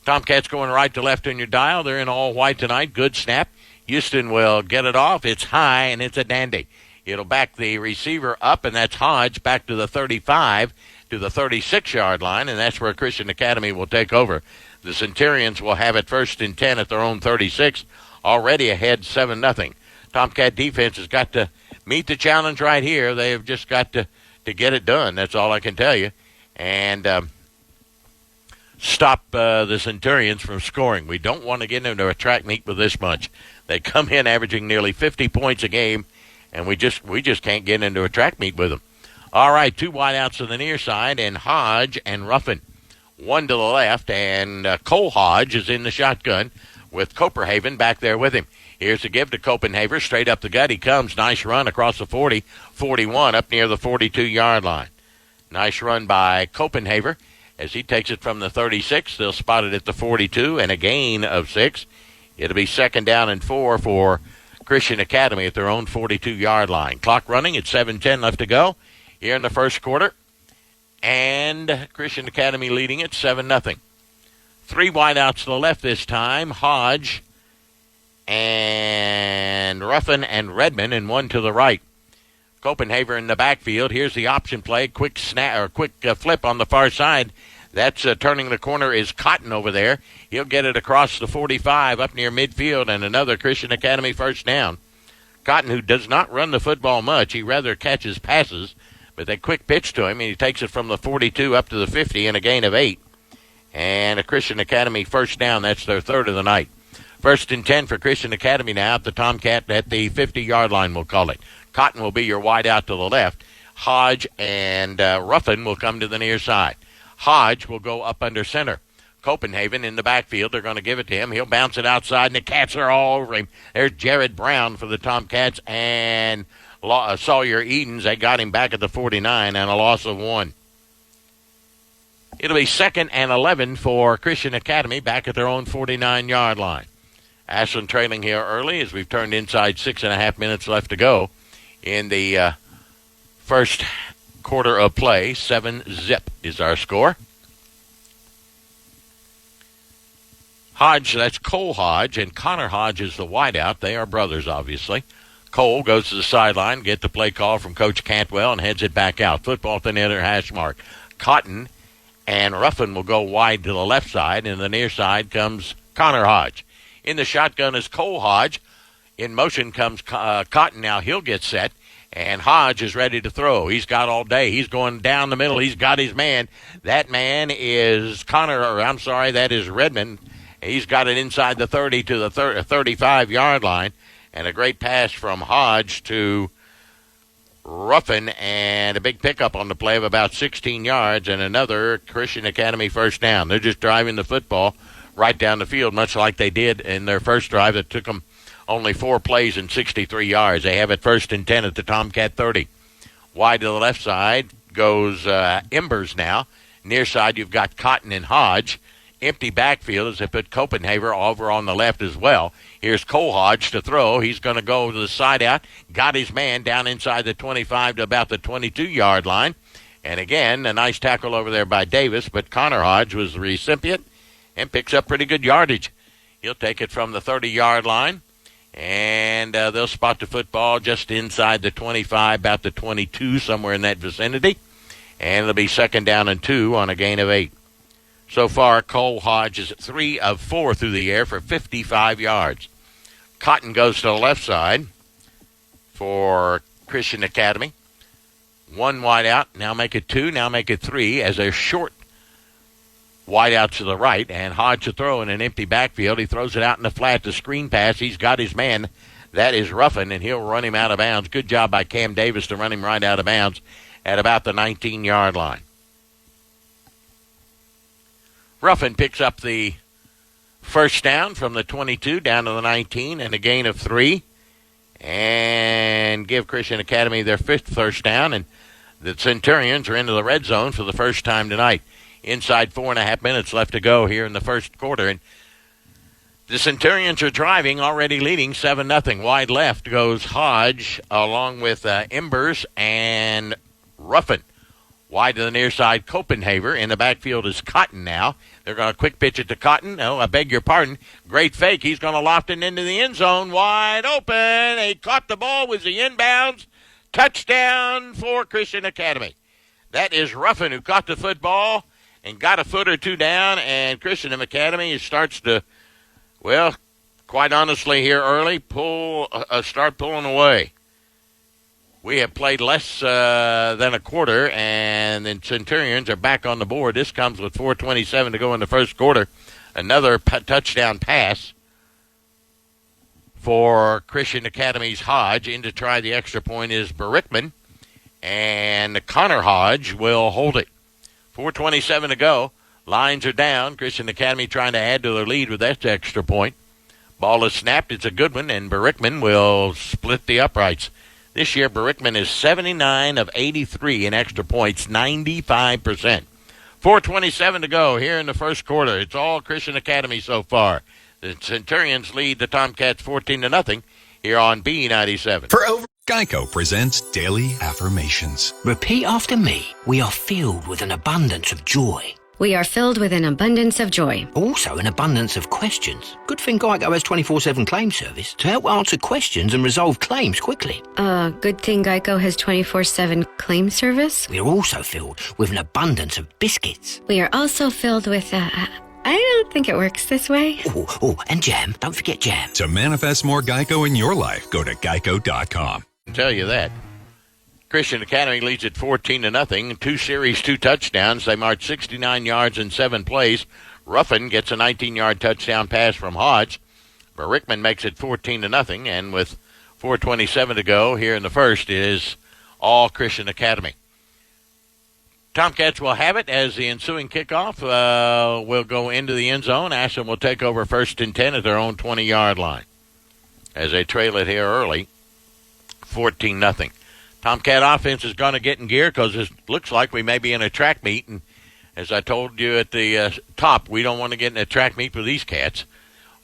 Tomcats going right to left on your dial. They're in all white tonight. Good snap. Houston will get it off. It's high, and it's a dandy. It'll back the receiver up, and that's Hodge back to the 35 to the 36-yard line, and that's where Christian Academy will take over. The Centurions will have it 1st and 10 at their own 36, already ahead 7-0. Tomcat defense has got to meet the challenge right here. They have just got to get it done. That's all I can tell you. And stop the Centurions from scoring. We don't want to get into a track meet with this bunch. They come in averaging nearly 50 points a game, and we just can't get into a track meet with them. All right, 2 wideouts to the near side, and Hodge and Ruffin. 1 to the left, and Cole Hodge is in the shotgun with Copenhagen back there with him. Here's the give to Copenhagen. Straight up the gut he comes. Nice run across the 40, 41, up near the 42-yard line. Nice run by Copenhagen as he takes it from the 36. They'll spot it at the 42 and a gain of 6. It'll be 2nd down and 4 for Christian Academy at their own 42-yard line. Clock running at 7:10 left to go here in the first quarter. And Christian Academy leading it 7-0. 3 wideouts to the left this time. Hodge and Ruffin and Redmond, and 1 to the right. Copenhagen in the backfield. Here's the option play. Quick flip on the far side. That's turning the corner is Cotton over there. He'll get it across the 45 up near midfield, and another Christian Academy first down. Cotton, who does not run the football much, he rather catches passes, but they quick pitch to him, and he takes it from the 42 up to the 50 and a gain of 8. And a Christian Academy first down. That's their 3rd of the night. 1st and 10 for Christian Academy now at the Tomcat at the 50-yard line, we'll call it. Cotton will be your wide out to the left. Hodge and Ruffin will come to the near side. Hodge will go up under center. Copenhagen in the backfield. They're going to give it to him. He'll bounce it outside, and the Cats are all over him. There's Jared Brown for the Tomcats and Sawyer Edens. They got him back at the 49 and a loss of 1. It'll be 2nd and 11 for Christian Academy back at their own 49-yard line. Ashland trailing here early as we've turned inside 6.5 minutes left to go in the first quarter of play. 7-0 is our score. Hodge, that's Cole Hodge, and Connor Hodge is the wideout. They are brothers, obviously. Cole goes to the sideline, get the play call from Coach Cantwell, and heads it back out. Football at the near hash mark. Cotton and Ruffin will go wide to the left side, and the near side comes Connor Hodge. In the shotgun is Cole Hodge. In motion comes Cotton. Now he'll get set, and Hodge is ready to throw. He's got all day. He's going down the middle. He's got his man. That man is that is Redmond. He's got it inside the 30 to the 35-yard line, and a great pass from Hodge to Ruffin, and a big pickup on the play of about 16 yards, and another Christian Academy first down. They're just driving the football right down the field, much like they did in their first drive that took them only 4 plays and 63 yards. They have it 1st and 10 at the Tomcat 30. Wide to the left side goes Embers now. Near side, you've got Cotton and Hodge. Empty backfield as they put Copenhagen over on the left as well. Here's Cole Hodge to throw. He's going to go to the side out. Got his man down inside the 25 to about the 22-yard line. And again, a nice tackle over there by Davis, but Connor Hodge was the recipient and picks up pretty good yardage. He'll take it from the 30-yard line, and they'll spot the football just inside the 25, about the 22, somewhere in that vicinity. And it'll be 2nd down and 2 on a gain of 8. So far, Cole Hodge is 3 of 4 through the air for 55 yards. Cotton goes to the left side for Christian Academy. 1 wide out, now make it 2, now make it 3 as a short wide out to the right, and Hodge to throw in an empty backfield. He throws it out in the flat, the screen pass. He's got his man. That is Ruffin, and he'll run him out of bounds. Good job by Cam Davis to run him right out of bounds at about the 19-yard line. Ruffin picks up the first down from the 22 down to the 19 and a gain of 3, and give Christian Academy their 5th first down, and the Centurions are into the red zone for the first time tonight. Inside 4.5 minutes left to go here in the first quarter. And the Centurions are driving, already leading 7-0. Wide left goes Hodge along with Embers and Ruffin. Wide to the near side, Copenhaver. In the backfield is Cotton now. They're going to quick pitch it to Cotton. Oh, I beg your pardon. Great fake. He's going to loft it into the end zone. Wide open. He caught the ball. Was the inbounds. Touchdown for Christian Academy. That is Ruffin who caught the football and got a foot or two down. And Christian Academy starts to, well, quite honestly here early, start pulling away. We have played less than a quarter, and the Centurions are back on the board. This comes with 4:27 to go in the first quarter. Another touchdown pass for Christian Academy's Hodge. In to try the extra point is Berickman, and Connor Hodge will hold it. 4:27 to go. Lines are down. Christian Academy trying to add to their lead with that extra point. Ball is snapped. It's a good one, and Berickman will split the uprights. This year, Berickman is 79 of 83 in extra points, 95%. 4:27 to go here in the first quarter. It's all Christian Academy so far. The Centurions lead the Tomcats 14-0 here on B97. Geico presents Daily Affirmations. Repeat after me. We are filled with an abundance of joy. We are filled with an abundance of joy. Also an abundance of questions. Good thing Geico has 24/7 claim service to help answer questions and resolve claims quickly. Good thing Geico has 24/7 claim service. We are also filled with an abundance of biscuits. We are also filled with, I don't think it works this way. Oh, and jam. Don't forget jam. To manifest more Geico in your life, go to geico.com. I'll tell you that. Christian Academy leads at 14-0. 2 series, 2 touchdowns. They march 69 yards in 7 plays. Ruffin gets a 19-yard touchdown pass from Hodge. Berickman makes it 14-0. And with 4:27 to go here in the first is all Christian Academy. Tomcats will have it as the ensuing kickoff will go into the end zone. Ashland will take over 1st and 10 at their own 20-yard line as they trail it here early, 14-0. Tomcat offense is going to get in gear because it looks like we may be in a track meet. And as I told you at the top, we don't want to get in a track meet with these cats.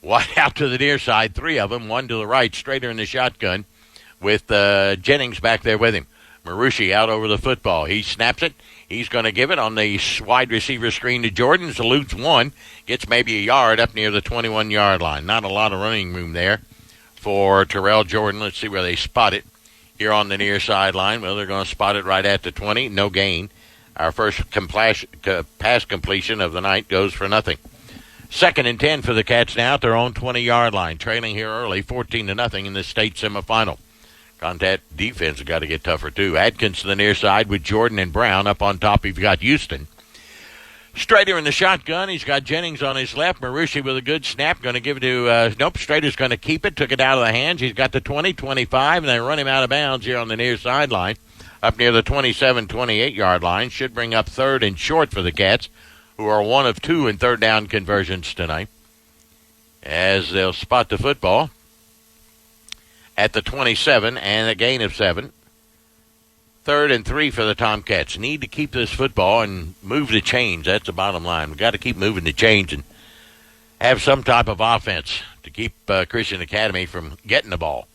Wide out to the near side, 3 of them, 1 to the right, straighter in the shotgun with Jennings back there with him. Marucci out over the football. He snaps it. He's going to give it on the wide receiver screen to Jordan. Salutes 1. Gets maybe a yard up near the 21-yard line. Not a lot of running room there for Terrell Jordan. Let's see where they spot it. Here on the near sideline, well, they're going to spot it right at the 20. No gain. Our first pass completion of the night goes for nothing. 2nd and 10 for the Cats now at their own 20-yard line. Trailing here early, 14-0 in the state semifinal. Contact defense has got to get tougher, too. Adkins to the near side with Jordan and Brown. Up on top, you've got Houston. Strader in the shotgun. He's got Jennings on his left. Marucci with a good snap. Going to give it to, Strader's going to keep it. Took it out of the hands. He's got the 20, 25, and they run him out of bounds here on the near sideline. Up near the 27, 28-yard line. Should bring up 3rd and short for the Cats, who are 1 of 2 in 3rd down conversions tonight. As they'll spot the football at the 27 and a gain of 7. 3rd and 3 for the Tomcats. Need to keep this football and move the chains. That's the bottom line. We've got to keep moving the chains and have some type of offense to keep Christian Academy from getting the ball.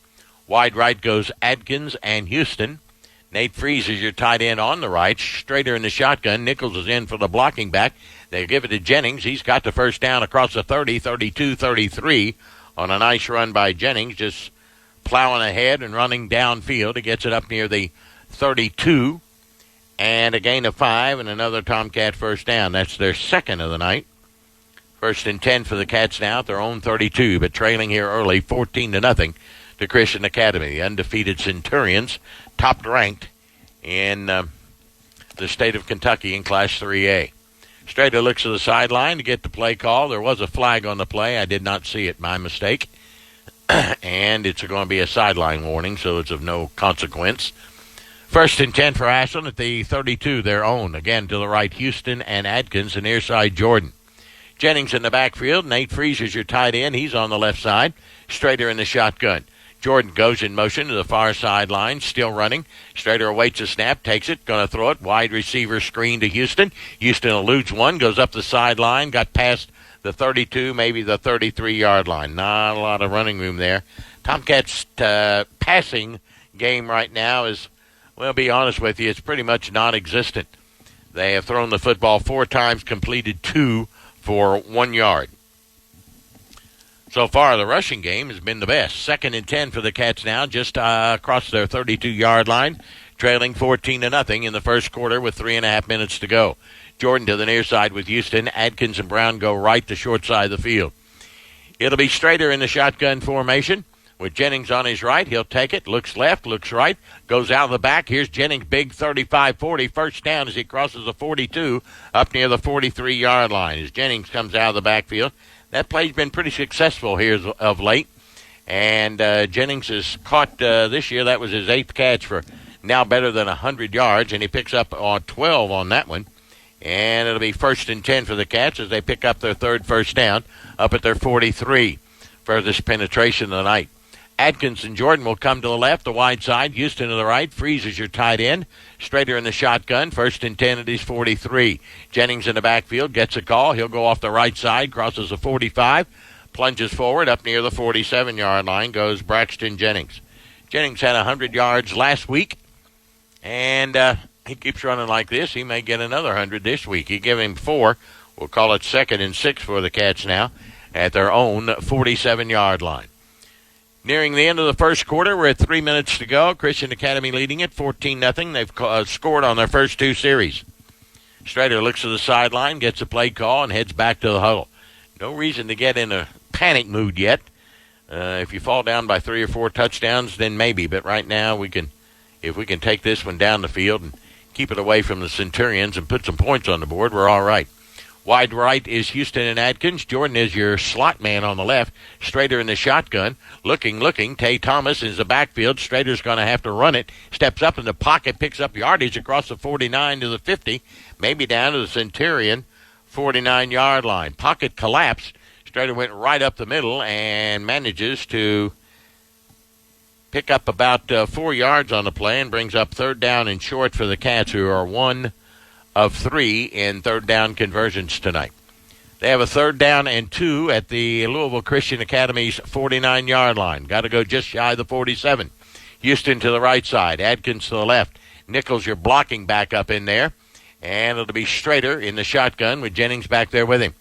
Wide right goes Adkins and Houston. Nate Freeze is your tight end on the right. Strader in the shotgun. Nichols is in for the blocking back. They give it to Jennings. He's got the first down across the 30, 32, 33 on a nice run by Jennings. Just plowing ahead and running downfield. He gets it up near the 32 and a gain of 5 and another Tomcat first down. That's their 2nd of the night. 1st and 10 for the Cats now at their own 32, but trailing here early 14-0 to Christian Academy. The undefeated Centurions, top ranked in the state of Kentucky in Class 3A. Strader looks to the sideline to get the play call. There was a flag on the play. I did not see it. My mistake. And it's going to be a sideline warning, so it's of no consequence. 1st and 10 for Ashland at the 32, their own. Again, to the right, Houston and Adkins, and near side, Jordan. Jennings in the backfield. Nate Freeze is your tight end. He's on the left side. Strader in the shotgun. Jordan goes in motion to the far sideline, still running. Strader awaits a snap, takes it, going to throw it. Wide receiver screen to Houston. Houston eludes one, goes up the sideline, got past the 32, maybe the 33-yard line. Not a lot of running room there. Tomcats' passing game right now is, well, be honest with you, it's pretty much non-existent. They have thrown the football 4 times, completed 2 for 1 yard. So far, the rushing game has been the best. 2nd and 10 for the Cats now, just across their 32-yard line, trailing 14-0 in the first quarter with 3.5 minutes to go. Jordan to the near side with Houston. Adkins and Brown go right to short side of the field. It'll be Strader in the shotgun formation with Jennings on his right. He'll take it, looks left, looks right, goes out of the back. Here's Jennings, big 35-40, first down as he crosses the 42 up near the 43-yard line. As Jennings comes out of the backfield, that play's been pretty successful here of late. And Jennings has caught this year, that was his 8th catch for now better than 100 yards, and he picks up on 12 on that one. And it'll be 1st and 10 for the Cats as they pick up their 3rd first down up at their 43. Furthest penetration of the night. Adkins and Jordan will come to the left, the wide side. Houston to the right. Freezes your tight end. Strader in the shotgun. 1st and 10 at his 43. Jennings in the backfield. Gets a call. He'll go off the right side. Crosses the 45. Plunges forward up near the 47-yard line. Goes Braxton Jennings. Jennings had 100 yards last week. And he keeps running like this. He may get another 100 this week. He gave him 4. We'll call it 2nd and 6 for the Cats now at their own 47-yard line. Nearing the end of the first quarter, we're at 3 minutes to go. Christian Academy leading it 14-0. They've scored on their first 2 series. Strader looks to the sideline, gets a play call, and heads back to the huddle. No reason to get in a panic mood yet. If you fall down by 3 or 4 touchdowns, then maybe. But right now, if we can take this one down the field and keep it away from the Centurions and put some points on the board, we're all right. Wide right is Houston and Adkins. Jordan is your slot man on the left. Strader in the shotgun. Looking. Tay Thomas is the backfield. Strader's going to have to run it. Steps up in the pocket, picks up yardage across the 49 to the 50, maybe down to the Centurion 49-yard line. Pocket collapsed. Strader went right up the middle and manages to pick up about 4 yards on the play and brings up 3rd down and short for the Cats, who are 1 of 3 in 3rd down conversions tonight. They have a 3rd down and 2 at the Louisville Christian Academy's 49-yard line. Got to go just shy of the 47. Houston to the right side. Adkins to the left. Nichols, your blocking back up in there. And it'll be Strader in the shotgun with Jennings back there with him.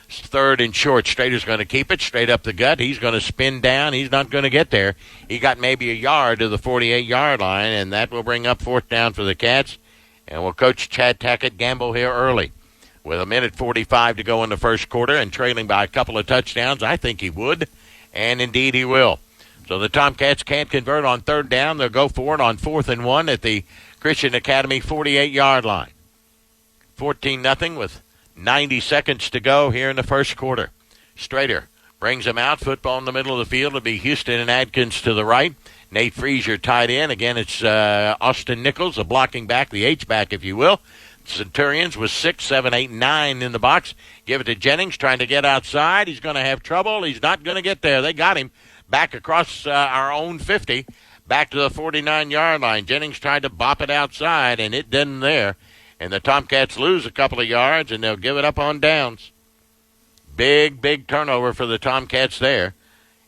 3rd and short. Strader's going to keep it straight up the gut. He's going to spin down. He's not going to get there. He got maybe a yard to the 48-yard line, and that will bring up 4th down for the Cats. And will Coach Chad Tackett gamble here early? With 1:45 to go in the first quarter and trailing by a couple of touchdowns, I think he would, and indeed he will. So the Tomcats can't convert on 3rd down. They'll go for it on 4th and 1 at the Christian Academy 48-yard line. 14-0 with 90 seconds to go here in the first quarter. Strader brings him out. Football in the middle of the field. It'll be Houston and Adkins to the right. Nate Freezer tied in. Again, it's Austin Nichols, the blocking back, the H-back, if you will. Centurions with 6, 7, 8, 9 in the box. Give it to Jennings, trying to get outside. He's going to have trouble. He's not going to get there. They got him back across our own 50, back to the 49-yard line. Jennings tried to bop it outside, and it didn't there. And the Tomcats lose a couple of yards, and they'll give it up on downs. Big turnover for the Tomcats there.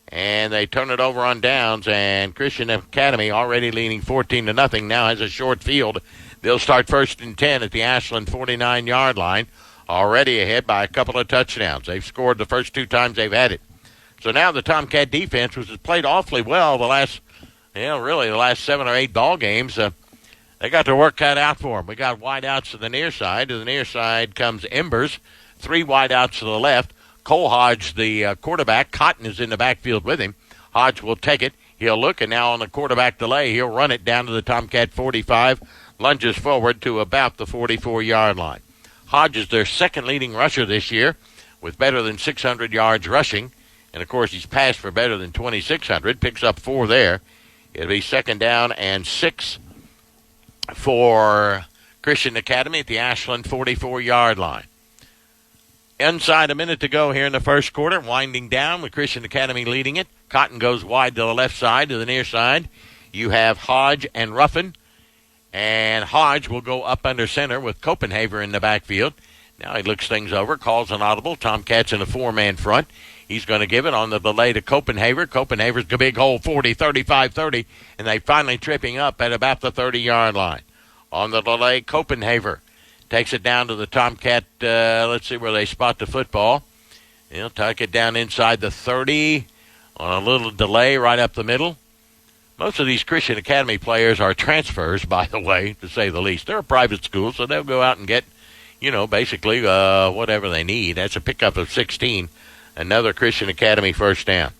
And they turn it over on downs, and Christian Academy, already leading 14-0, now has a short field. They'll start 1st and 10 at the Ashland 49-yard line, already ahead by a couple of touchdowns. They've scored the first 2 times they've had it. So now the Tomcat defense, which has played awfully well the last 7 or 8 ball games, they got their work cut out for them. We got wideouts to the near side. To the near side comes Embers, 3 wideouts to the left. Cole Hodge, the quarterback. Cotton is in the backfield with him. Hodge will take it. He'll look, and now on the quarterback delay, he'll run it down to the Tomcat 45, lunges forward to about the 44-yard line. Hodge is their 2nd leading rusher this year with better than 600 yards rushing. And, of course, he's passed for better than 2,600, picks up 4 there. It'll be 2nd down and 6 for Christian Academy at the Ashland 44-yard line. Inside a minute to go here in the first quarter, winding down with Christian Academy leading it Cotton goes wide to the left side, to the near side. You have Hodge and Ruffin. And Hodge will go up under center with Copenhaver in the backfield. Now he looks things over, calls an audible. Tomcats in a four-man front. He's going to give it on the delay to Copenhaver. Copenhaver's a big hole, 40, 35, 30. And they finally tripping up at about the 30-yard line. On the delay, Copenhaver takes it down to the Tomcat. Let's see where they spot the football. He'll tuck it down inside the 30 on a little delay right up the middle. Most of these Christian Academy players are transfers, by the way, to say the least. They're a private school, so they'll go out and get, basically whatever they need. That's a pickup of 16. Another Christian Academy first down.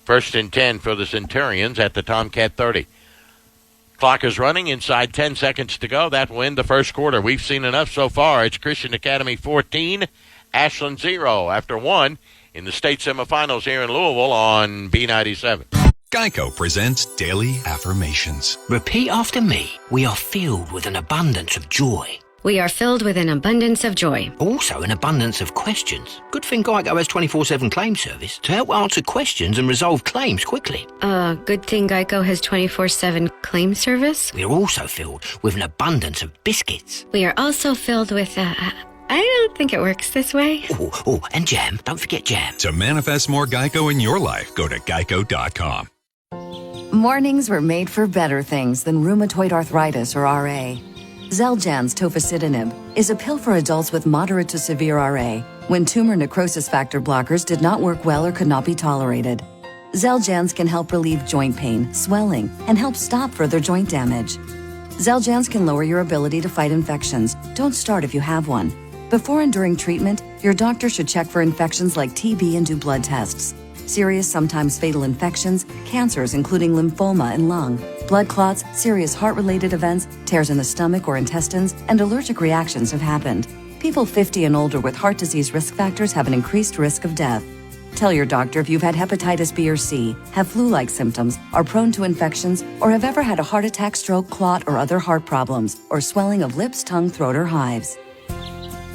1st and 10 for the Centurions at the Tomcat 30. Clock is running inside 10 seconds to go. That will end the first quarter. We've seen enough so far. It's Christian Academy 14, Ashland 0 after 1 in the state semifinals here in Louisville on B97. Geico presents Daily Affirmations. Repeat after me. We are filled with an abundance of joy. We are filled with an abundance of joy. Also an abundance of questions. Good thing Geico has 24/7 claim service to help answer questions and resolve claims quickly. Good thing Geico has 24/7 claim service. We are also filled with an abundance of biscuits. We are also filled with, I don't think it works this way. Oh, and jam. Don't forget jam. To manifest more Geico in your life, go to geico.com. Mornings were made for better things than rheumatoid arthritis or RA. Xeljanz tofacitinib is a pill for adults with moderate to severe RA when tumor necrosis factor blockers did not work well or could not be tolerated. Xeljanz can help relieve joint pain, swelling, and help stop further joint damage. Xeljanz can lower your ability to fight infections. Don't start if you have one. Before and during treatment, your doctor should check for infections like TB and do blood tests. Serious, sometimes fatal infections, cancers including lymphoma and lung, blood clots, serious heart-related events, tears in the stomach or intestines, and allergic reactions have happened. People 50 and older with heart disease risk factors have an increased risk of death. Tell your doctor if you've had hepatitis B or C, have flu-like symptoms, are prone to infections, or have ever had a heart attack, stroke, clot, or other heart problems, or swelling of lips, tongue, throat, or hives.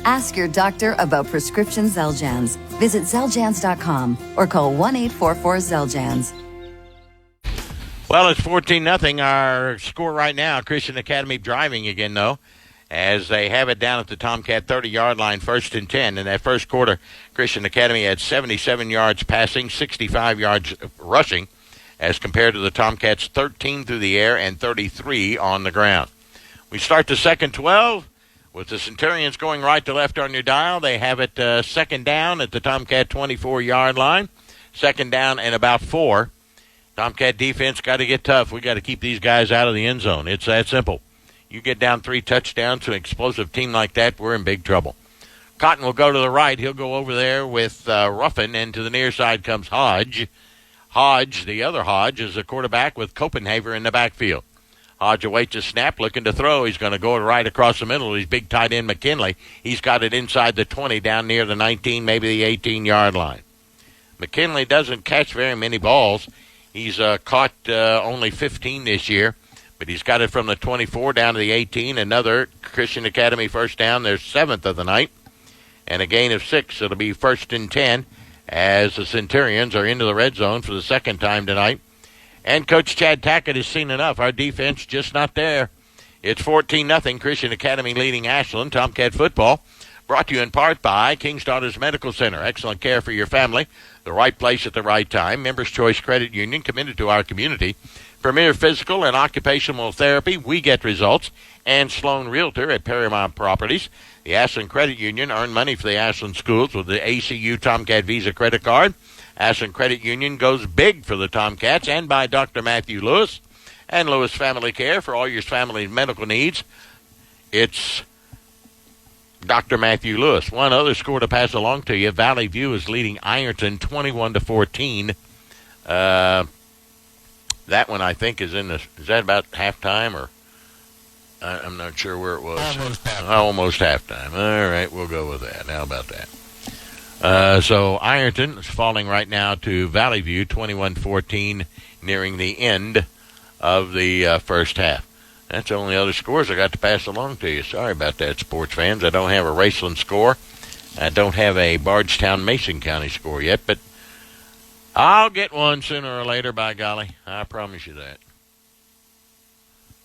Ask your doctor about prescription Xeljanz. Visit Xeljanz.com or call 1-844-XELJANZ. Well, it's 14-0. Our score right now, Christian Academy driving again, though, as they have it down at the Tomcat 30-yard line, 1st and 10. In that first quarter, Christian Academy had 77 yards passing, 65 yards rushing, as compared to the Tomcats 13 through the air and 33 on the ground. We start the second 12. With the Centurions going right to left on your dial, they have it second down at the Tomcat 24-yard line. Second down and about 4. Tomcat defense got to get tough. We got to keep these guys out of the end zone. It's that simple. You get down 3 touchdowns to an explosive team like that, we're in big trouble. Cotton will go to the right. He'll go over there with Ruffin, and to the near side comes Hodge. Hodge, the other Hodge, is a quarterback with Copenhaver in the backfield. Hodge awaits a snap, looking to throw. He's going to go right across the middle. He's big tight end McKinley. He's got it inside the 20, down near the 19, maybe the 18-yard line. McKinley doesn't catch very many balls. He's caught only 15 this year, but he's got it from the 24 down to the 18. Another Christian Academy first down, their 7th of the night, and a gain of 6. It'll be 1st and 10 as the Centurions are into the red zone for the second time tonight. And Coach Chad Tackett has seen enough. Our defense just not there. It's 14-0, Christian Academy leading Ashland. Tomcat football brought to you in part by King's Daughters Medical Center. Excellent care for your family. The right place at the right time. Members Choice Credit Union, committed to our community. Premier Physical and Occupational Therapy, we get results. And Sloan Realtor at Paramount Properties. The Ashland Credit Union earned money for the Ashland schools with the ACU Tomcat Visa credit card. Ashland Credit Union goes big for the Tomcats, and by Dr. Matthew Lewis and Lewis Family Care for all your family medical needs. It's Dr. Matthew Lewis. One other score to pass along to you. Valley View is leading Ironton 21-14. That one, I think, is that about halftime, or I'm not sure where it was. Almost halftime. All right, we'll go with that. How about that? So Ironton is falling right now to Valley View, 21-14, nearing the end of the first half. That's the only other scores I got to pass along to you. Sorry about that, sports fans. I don't have a Raceland score. I don't have a Bardstown-Mason County score yet, but I'll get one sooner or later, by golly. I promise you that.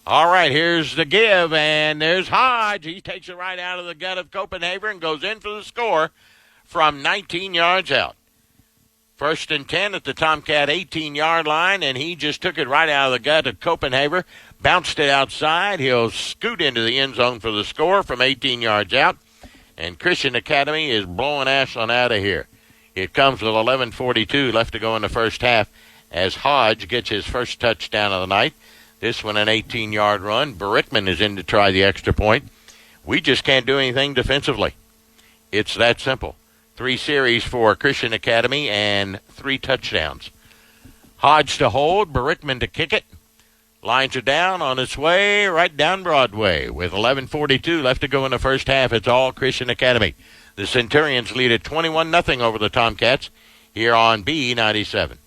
All right, here's the give, and there's Hodge. He takes it right out of the gut of Copenhagen and goes in for the score from 19 yards out. 1st and 10 at the Tomcat 18-yard line, and he just took it right out of the gut of Copenhagen, bounced it outside. He'll scoot into the end zone for the score from 18 yards out, and Christian Academy is blowing Ashland out of here. It comes with 11:42 left to go in the first half as Hodge gets his first touchdown of the night. This one an 18-yard run. Berickman is in to try the extra point. We just can't do anything defensively. It's that simple. 3 series for Christian Academy and 3 touchdowns. Hodge to hold, Berickman to kick it. Lines are down on its way right down Broadway. With 11:42 left to go in the first half, it's all Christian Academy. The Centurions lead at 21-0 over the Tomcats here on B97.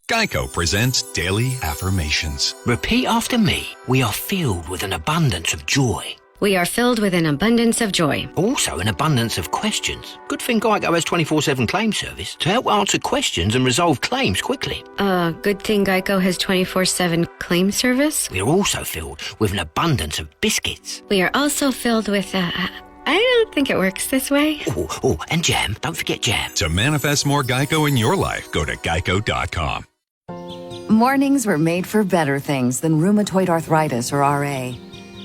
Geico presents Daily Affirmations. Repeat after me. We are filled with an abundance of joy. We are filled with an abundance of joy. Also an abundance of questions. Good thing Geico has 24/7 claim service to help answer questions and resolve claims quickly. Good thing Geico has 24/7 claim service. We are also filled with an abundance of biscuits. We are also filled with, I don't think it works this way. Oh, and jam. Don't forget jam. To manifest more Geico in your life, go to geico.com. Mornings were made for better things than rheumatoid arthritis or RA.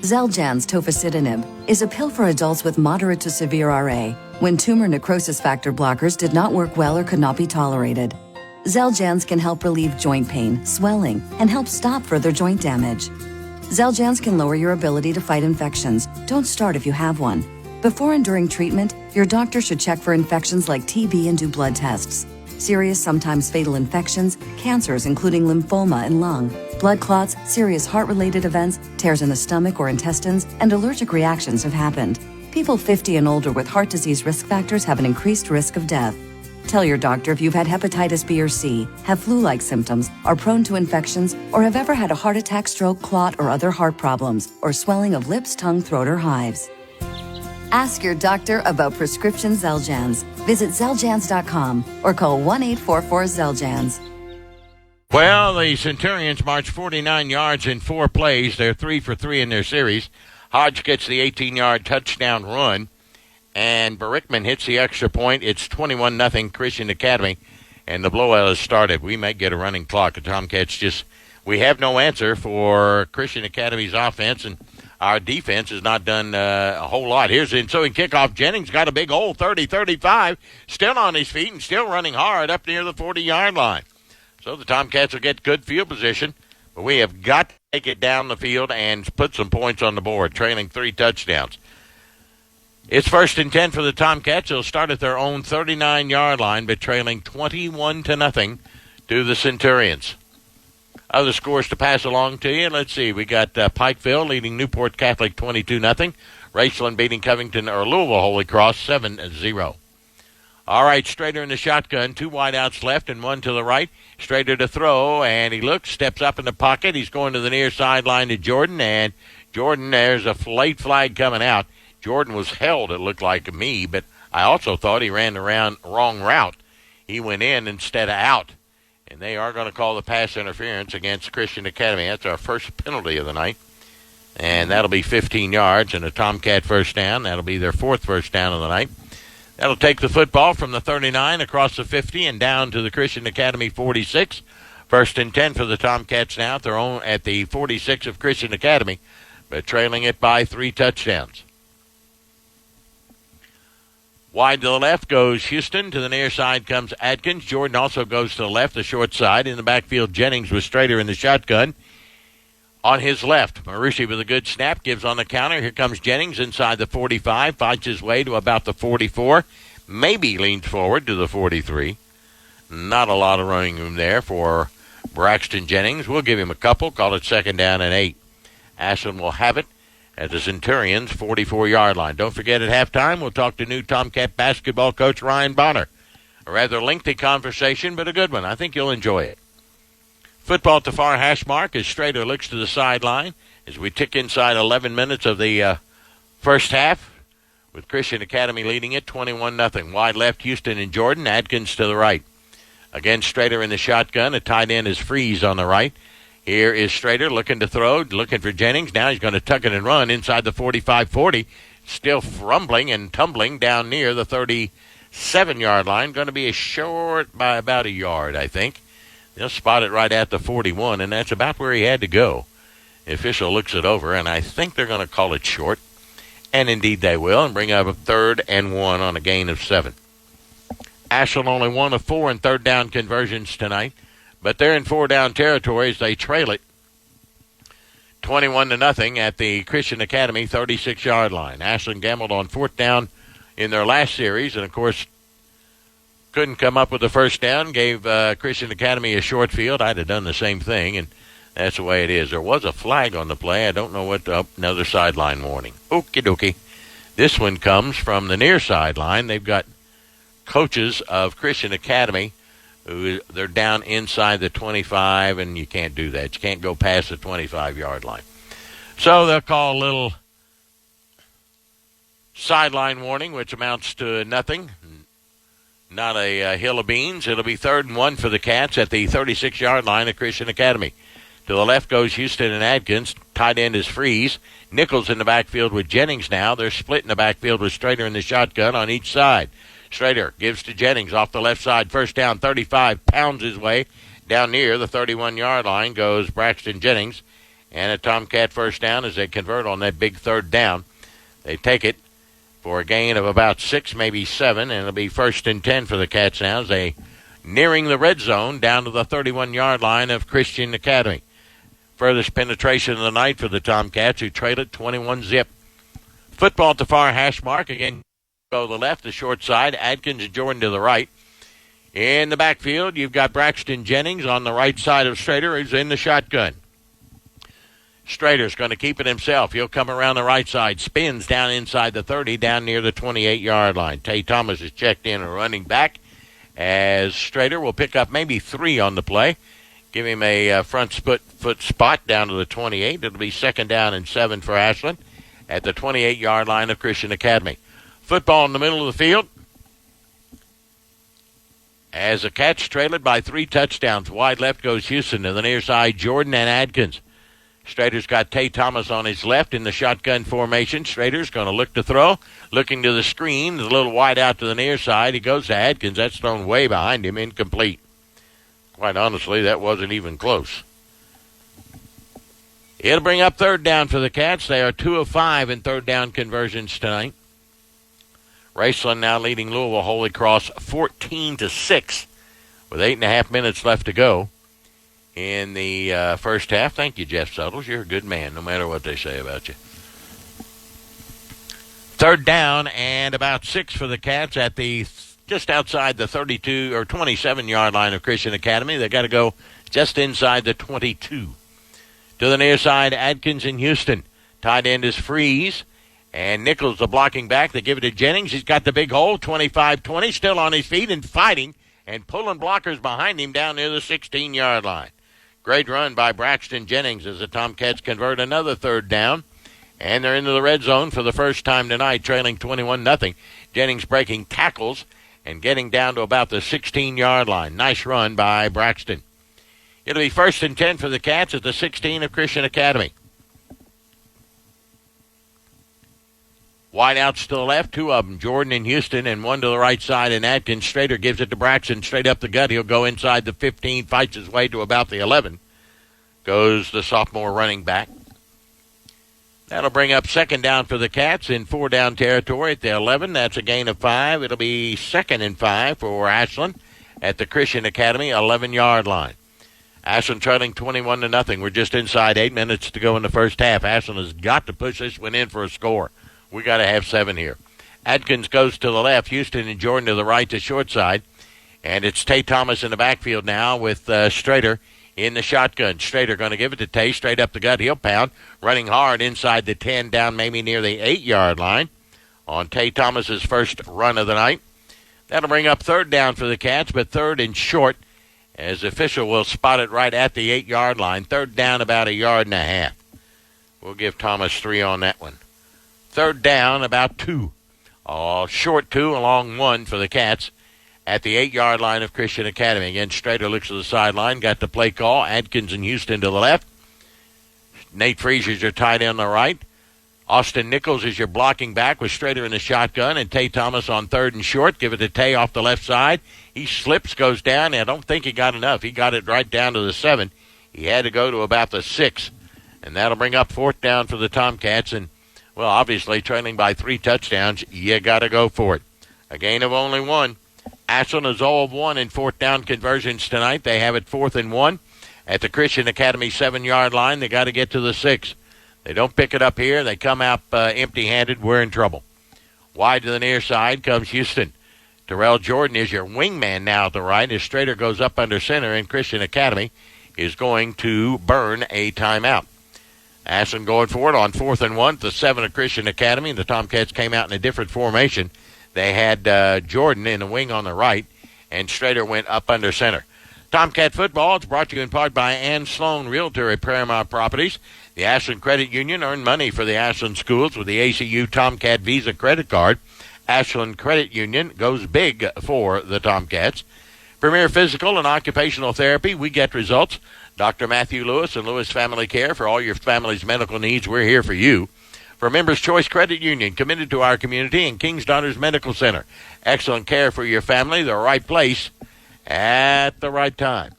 Xeljanz tofacitinib is a pill for adults with moderate to severe RA when tumor necrosis factor blockers did not work well or could not be tolerated. Xeljanz can help relieve joint pain, swelling, and help stop further joint damage. Xeljanz can lower your ability to fight infections. Don't start if you have one. Before and during treatment, your doctor should check for infections like TB and do blood tests. Serious, sometimes fatal infections, cancers including lymphoma and lung, blood clots, serious heart-related events, tears in the stomach or intestines, and allergic reactions have happened. People 50 and older with heart disease risk factors have an increased risk of death. Tell your doctor if you've had hepatitis B or C, have flu-like symptoms, are prone to infections, or have ever had a heart attack, stroke, clot, or other heart problems, or swelling of lips, tongue, throat, or hives. Ask your doctor about prescription Xeljanz. Visit Xeljanz.com or call 1-844-XELJANZ. Well, the Centurions march 49 yards in 4 plays. They're 3 for 3 in their series. Hodge gets the 18-yard touchdown run, and Berickman hits the extra point. It's 21-0 Christian Academy, and the blowout has started. We may get a running clock. The Tomcats we have no answer for Christian Academy's offense, and our defense has not done a whole lot. Here's the ensuing kickoff. Jennings got a big hole, 30-35, still on his feet and still running hard up near the 40-yard line. So the Tomcats will get good field position, but we have got to take it down the field and put some points on the board, trailing 3 touchdowns. It's 1st and 10 for the Tomcats. They'll start at their own 39-yard line, but trailing 21-0 to the Centurions. Other scores to pass along to you. Let's see. We got Pikeville leading Newport Catholic 22-0. Raceland beating Louisville Holy Cross 7-0. All right, Strader in the shotgun. 2 wideouts left and 1 to the right. Strader to throw, and he looks, steps up in the pocket. He's going to the near sideline to Jordan, and Jordan, there's a late flag coming out. Jordan was held, it looked like to me, but I also thought he ran the wrong route. He went in instead of out. And they are going to call the pass interference against Christian Academy. That's our first penalty of the night. And that'll be 15 yards and a Tomcat first down. That'll be their 4th first down of the night. That'll take the football from the 39 across the 50 and down to the Christian Academy 46. 1st and 10 for the Tomcats now at the 46 of Christian Academy, but trailing it by 3 touchdowns. Wide to the left goes Houston. To the near side comes Adkins. Jordan also goes to the left, the short side. In the backfield, Jennings with Strader in the shotgun. On his left, Marucci with a good snap, gives on the counter. Here comes Jennings inside the 45, finds his way to about the 44. Maybe leans forward to the 43. Not a lot of running room there for Braxton Jennings. We'll give him a couple. Call it 2nd down and 8. Ashland will have it at the Centurions' 44-yard line. Don't forget at halftime, we'll talk to new Tomcat basketball coach Ryan Bonner. A rather lengthy conversation, but a good one. I think you'll enjoy it. Football at the far hash mark as Strader looks to the sideline as we tick inside 11 minutes of the first half with Christian Academy leading it 21-0. Wide left, Houston and Jordan. Adkins to the right. Again, Strader in the shotgun. A tight end is Freeze on the right. Here is Strader looking to throw, looking for Jennings. Now he's going to tuck it and run inside the 45-40. Still rumbling and tumbling down near the 37-yard line. Going to be a short by about a yard, I think. They'll spot it right at the 41, and that's about where he had to go. The official looks it over, and I think they're going to call it short. And indeed they will, and bring up a 3rd and 1 on a gain of 7. Ashland only 1 of 4 in third down conversions tonight, but they're in 4-down territory as they trail it 21-0 at the Christian Academy 36-yard line. Ashland gambled on 4th down in their last series, and of course couldn't come up with the first down, gave Christian Academy a short field. I'd have done the same thing, and that's the way it is. There was a flag on the play. I don't know what, another sideline warning. Okie dokie. This one comes from the near sideline. They've got coaches of Christian Academy who they're down inside the 25, and you can't do that. You can't go past the 25-yard line. So they'll call a little sideline warning, which amounts to nothing. Not a hill of beans. It'll be 3rd and 1 for the Cats at the 36-yard line of Christian Academy. To the left goes Houston and Adkins. Tight end is Freeze. Nichols in the backfield with Jennings now. They're split in the backfield with Strader in the shotgun on each side. Strader gives to Jennings off the left side. First down, 35, pounds his way. Down near the 31-yard line goes Braxton Jennings. And a Tomcat first down as they convert on that big 3rd down. They take it for a gain of about 6, maybe 7, and it'll be 1st and 10 for the Cats now as they nearing the red zone down to the 31-yard line of Christian Academy. Furthest penetration of the night for the Tomcats, who trail it 21-zip. Football at the far hash mark. Again, go to the left, the short side. Adkins and Jordan to the right. In the backfield, you've got Braxton Jennings on the right side of Strader, who's in the shotgun. Strader's going to keep it himself. He'll come around the right side, spins down inside the 30, down near the 28-yard line. Tay Thomas is checked in and running back as Strader will pick up maybe 3 on the play. Give him a front foot spot down to the 28. It'll be 2nd down and 7 for Ashland at the 28-yard line of Christian Academy. Football in the middle of the field as the Cats trail it by 3 touchdowns. Wide left goes Houston. To the near side, Jordan and Adkins. Strader's got Tay Thomas on his left in the shotgun formation. Strader's going to look to throw. Looking to the screen. A little wide out to the near side. He goes to Adkins. That's thrown way behind him. Incomplete. Quite honestly, that wasn't even close. It'll bring up 3rd down for the Cats. They are 2 of 5 in 3rd down conversions tonight. Raceland now leading Louisville Holy Cross 14-6 with 8.5 minutes left to go in the first half. Thank you, Jeff Suttles. You're a good man, no matter what they say about you. 3rd down and about 6 for the Cats at the just outside the 32 or 27-yard line of Christian Academy. They got to go just inside the 22. To the near side, Adkins and Houston. Tight end is Freeze. And Nichols, the blocking back. They give it to Jennings. He's got the big hole, 25-20, still on his feet and fighting and pulling blockers behind him down near the 16-yard line. Great run by Braxton Jennings as the Tomcats convert another 3rd down. And they're into the red zone for the first time tonight, trailing 21-0. Jennings breaking tackles and getting down to about the 16-yard line. Nice run by Braxton. It'll be 1st and 10 for the Cats at the 16 of Christian Academy. Wide outs to the left, 2 of them, Jordan and Houston, and 1 to the right side, and Atkins. Strader gives it to Braxton straight up the gut. He'll go inside the 15, fights his way to about the 11. Goes the sophomore running back. That'll bring up 2nd down for the Cats in 4-down territory at the 11. That's a gain of 5. It'll be 2nd and 5 for Ashland at the Christian Academy 11-yard line. Ashland trailing 21-0. We're just inside 8 minutes to go in the first half. Ashland has got to push this one in for a score. We got to have 7 here. Adkins goes to the left. Houston and Jordan to the right to short side. And it's Tay Thomas in the backfield now with Strader in the shotgun. Strader going to give it to Tay straight up the gut. He'll pound. Running hard inside the 10 down maybe near the 8-yard line on Tay Thomas's first run of the night. That'll bring up 3rd down for the Cats, but 3rd and short as the official will spot it right at the 8-yard line. 3rd down about 1.5 yards. We'll give Thomas 3 on that one. 3rd down about 2. Short 2, a long 1 for the Cats at the 8-yard line of Christian Academy. Again, Strader looks to the sideline, got the play call. Adkins and Houston to the left. Nate Frazier is your tight end on the right. Austin Nichols is your blocking back with Strader in the shotgun, and Tay Thomas on 3rd and short. Give it to Tay off the left side. He slips, goes down, and I don't think he got enough. He got it right down to the 7. He had to go to about the 6, and that'll bring up 4th down for the Tomcats. And, well, obviously trailing by 3 touchdowns, you got to go for it. A gain of only 1. Ashland is 0 of 1 in 4th down conversions tonight. They have it 4th and 1 at the Christian Academy 7-yard line. They got to get to the 6. They don't pick it up here. They come out empty-handed. We're in trouble. Wide to the near side comes Houston. Terrell Jordan is your wingman now at the right as Strader goes up under center, and Christian Academy is going to burn a timeout. Ashland going for it on 4th and 1 at the 7 of Christian Academy. The Tomcats came out in a different formation. They had Jordan in the wing on the right, and Strader went up under center. Tomcat football is brought to you in part by Ann Sloan Realtor at Paramount Properties. The Ashland Credit Union earned money for the Ashland schools with the ACU Tomcat Visa credit card. Ashland Credit Union goes big for the Tomcats. Premier Physical and Occupational Therapy, we get results. Dr. Matthew Lewis and Lewis Family Care, for all your family's medical needs, we're here for you. For Members Choice Credit Union, committed to our community, and King's Daughters Medical Center. Excellent care for your family, the right place at the right time.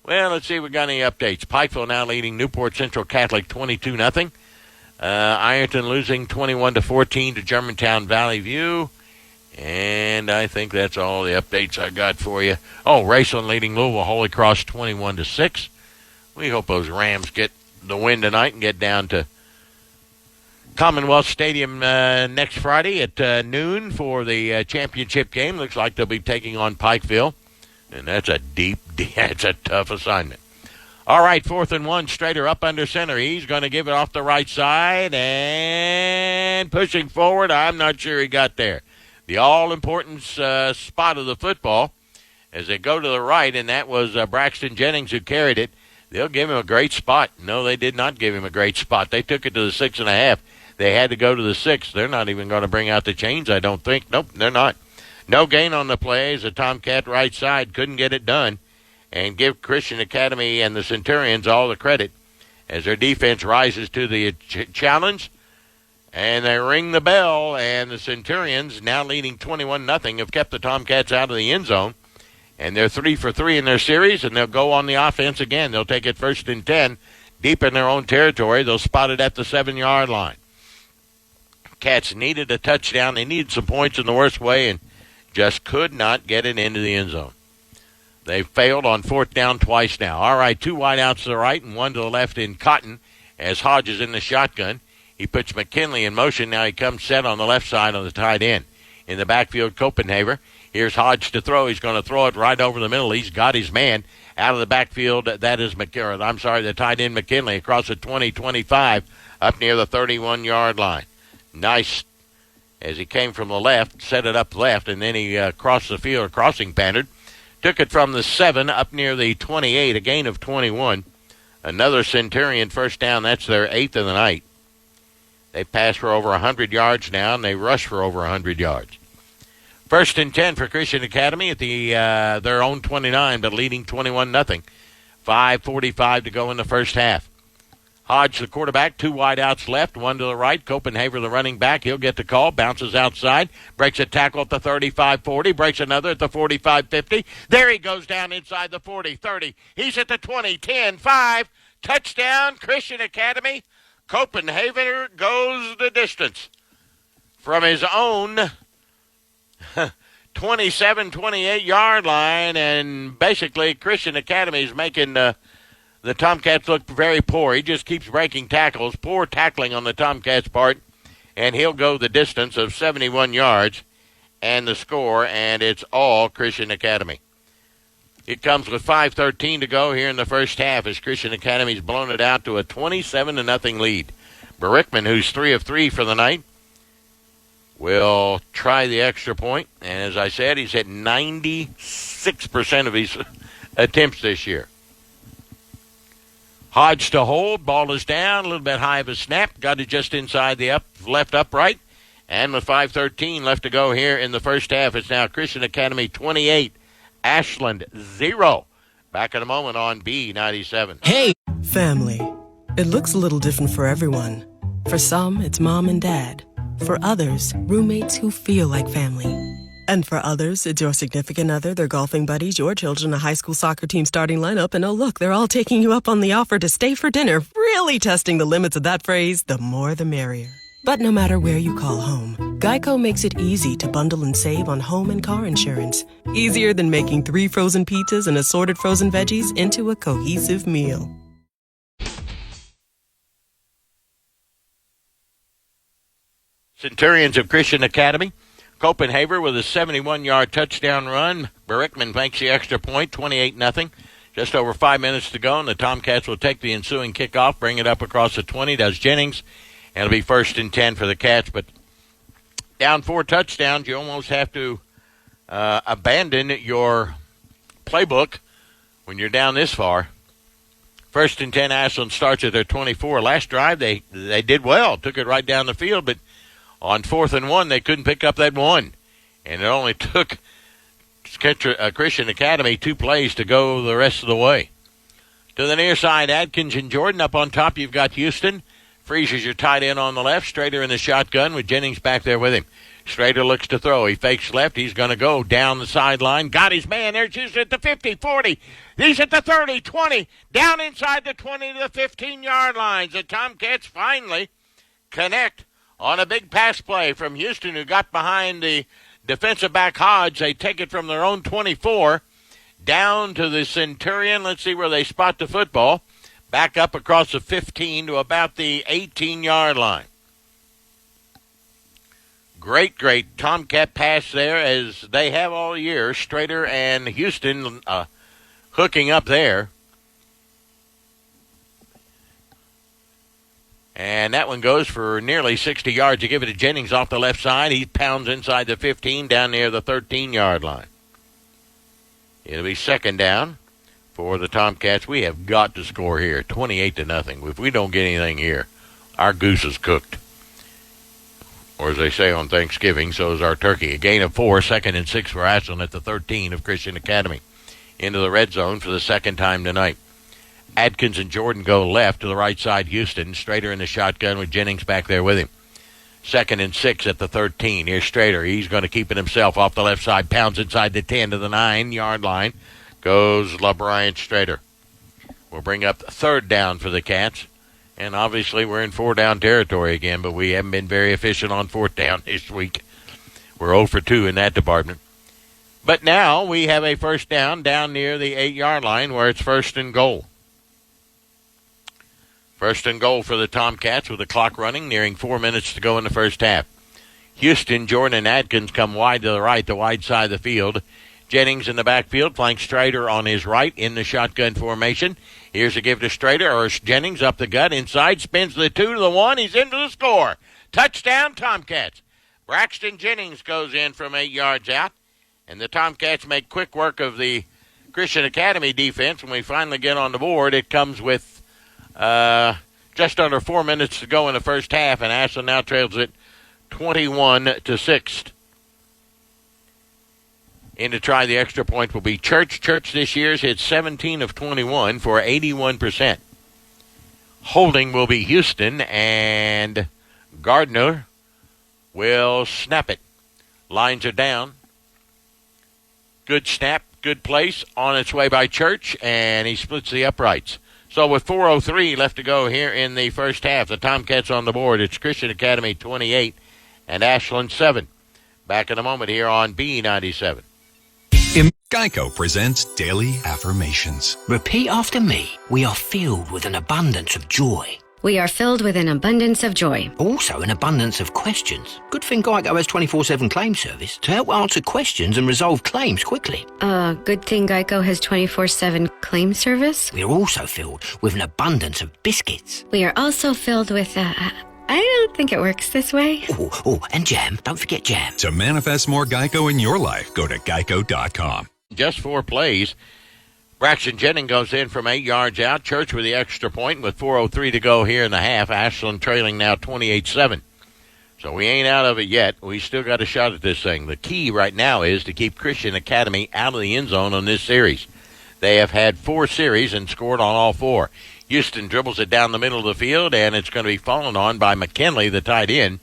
Well, let's see if we got any updates. Pikeville now leading Newport Central Catholic 22-0. Ironton losing 21-14 to Germantown Valley View. And I think that's all the updates I got for you. Oh, Raceland leading Louisville Holy Cross 21-6. We hope those Rams get the win tonight and get down to Commonwealth Stadium next Friday at noon for the championship game. Looks like they'll be taking on Pikeville. And that's that's a tough assignment. All right, 4th and 1, Strader up under center. He's going to give it off the right side and pushing forward. I'm not sure he got there. The all-important spot of the football as they go to the right, and that was Braxton Jennings who carried it. They'll give him a great spot. No, they did not give him a great spot. They took it to the 6.5. They had to go to the 6. They're not even going to bring out the chains, I don't think. Nope, they're not. No gain on the play as the Tomcat right side couldn't get it done, and give Christian Academy and the Centurions all the credit as their defense rises to the challenge, and they ring the bell, and the Centurions, now leading 21-0, have kept the Tomcats out of the end zone, and they're 3 for 3 in their series, and they'll go on the offense again. They'll take it 1st and 10 deep in their own territory. They'll spot it at the 7-yard line. Cats needed a touchdown. They needed some points in the worst way, and just could not get it into the end zone. They failed on 4th down twice now. All right, 2 wideouts to the right and 1 to the left in Cotton as Hodge is in the shotgun. He puts McKinley in motion. Now he comes set on the left side on the tight end. In the backfield, Copenhaver. Here's Hodge to throw. He's going to throw it right over the middle. He's got his man out of the backfield. That is the tight end McKinley across the 20-25 up near the 31-yard line. Nice as he came from the left, set it up left, and then he crossed the field, crossing pattern. Took it from the 7 up near the 28, a gain of 21. Another Centurion 1st down. That's their 8th of the night. They pass for over 100 yards now, and they rush for over 100 yards. 1st and 10 for Christian Academy at their own 29, but leading 21-0. 5:45 to go in the first half. Hodge, the quarterback, 2 wideouts left, 1 to the right. Copenhaver, the running back, he'll get the call, bounces outside, breaks a tackle at the 35-40, breaks another at the 45-50. There he goes down inside the 40-30. He's at the 20, 10, 5. Touchdown, Christian Academy. Copenhaver goes the distance from his own 27, 28-yard line, and basically Christian Academy is making the Tomcats look very poor. He just keeps breaking tackles. Poor tackling on the Tomcats' part. And he'll go the distance of 71 yards and the score, and it's all Christian Academy. It comes with 5:13 to go here in the first half as Christian Academy's blown it out to a 27-0 lead. Berickman, who's 3 of 3 for the night, will try the extra point. And as I said, he's hit 96% of his attempts this year. Hodge to hold. Ball is down. A little bit high of a snap. Got it just inside the left upright. And with 5:13 left to go here in the first half, it's now Christian Academy 28, Ashland 0. Back in a moment on B97. Hey! Family. It looks a little different for everyone. For some, it's mom and dad. For others, roommates who feel like family. And for others, it's your significant other, their golfing buddies, your children, a high school soccer team starting lineup, and oh look, they're all taking you up on the offer to stay for dinner, really testing the limits of that phrase, the more the merrier. But no matter where you call home, Geico makes it easy to bundle and save on home and car insurance. Easier than making 3 frozen pizzas and assorted frozen veggies into a cohesive meal. Centurions of Christian Academy. Copenhagen with a 71-yard touchdown run. Berickman makes the extra point, 28-0. Just over 5 minutes to go, and the Tomcats will take the ensuing kickoff, bring it up across the 20, does Jennings, and it'll be 1st and 10 for the Cats. But down 4 touchdowns, you almost have to abandon your playbook when you're down this far. 1st and 10, Ashland starts at their 24. Last drive, they did well, took it right down the field, but on 4th and 1, they couldn't pick up that one. And it only took Christian Academy 2 plays to go the rest of the way. To the near side, Adkins and Jordan. Up on top, you've got Houston. Freezes your tight end on the left. Strader in the shotgun with Jennings back there with him. Strader looks to throw. He fakes left. He's going to go down the sideline. Got his man. There's Houston at the 50, 40. He's at the 30, 20. Down inside the 20 to the 15-yard lines. The Tomcats finally connect on a big pass play from Houston, who got behind the defensive back Hodge. They take it from their own 24 down to the Centurion. Let's see where they spot the football. Back up across the 15 to about the 18-yard line. Great Tomcat pass there, as they have all year. Strader and Houston hooking up there. And that one goes for nearly 60 yards. You give it to Jennings off the left side. He pounds inside the 15 down near the 13-yard line. It'll be 2nd down for the Tomcats. We have got to score here, 28-0. If we don't get anything here, our goose is cooked. Or as they say on Thanksgiving, so is our turkey. A gain of 4, 2nd and 6 for Ashland at the 13 of Christian Academy. Into the red zone for the 2nd time tonight. Adkins and Jordan go left to the right side. Houston, Strader in the shotgun with Jennings back there with him. 2nd and 6 at the 13. Here's Strader. He's going to keep it himself off the left side. Pounds inside the 10 to the 9-yard line. Goes LeBryant Strader. We'll bring up 3rd down for the Cats. And obviously we're in 4-down territory again, but we haven't been very efficient on 4th down this week. We're 0 for 2 in that department. But now we have a 1st down near the 8-yard line where it's 1st and goal. 1st and goal for the Tomcats with the clock running, nearing 4 minutes to go in the first half. Houston, Jordan, and Adkins come wide to the right, the wide side of the field. Jennings in the backfield, flank Strader on his right in the shotgun formation. Here's a give to Strader, or Jennings up the gut, inside, spins the 2 to the 1. He's into the score. Touchdown, Tomcats. Braxton Jennings goes in from 8 yards out, and the Tomcats make quick work of the Christian Academy defense. When we finally get on the board, it comes with just under 4 minutes to go in the first half, and Ashland now trails it 21-6. In to try the extra point will be Church. Church this year's hit 17 of 21 for 81%. Holding will be Houston, and Gardner will snap it. Lines are down. Good snap, good place, on its way by Church, and he splits the uprights. So with 4:03 left to go here in the first half, the Tomcats on the board. It's Christian Academy 28 and Ashland 7. Back in a moment here on B97. Geico presents Daily Affirmations. Repeat after me. We are filled with an abundance of joy. We are filled with an abundance of joy. Also an abundance of questions. Good thing Geico has 24/7 claim service to help answer questions and resolve claims quickly. Good thing Geico has 24/7 claim service. We are also filled with an abundance of biscuits. We are also filled with, I don't think it works this way. Oh, and jam. Don't forget jam. To manifest more Geico in your life, go to geico.com. Just 4 plays. Braxton Jennings goes in from 8 yards out. Church with the extra point with 4:03 to go here in the half. Ashland trailing now 28-7. So we ain't out of it yet. We still got a shot at this thing. The key right now is to keep Christian Academy out of the end zone on this series. They have had 4 series and scored on all 4. Houston dribbles it down the middle of the field, and it's going to be fallen on by McKinley, the tight end,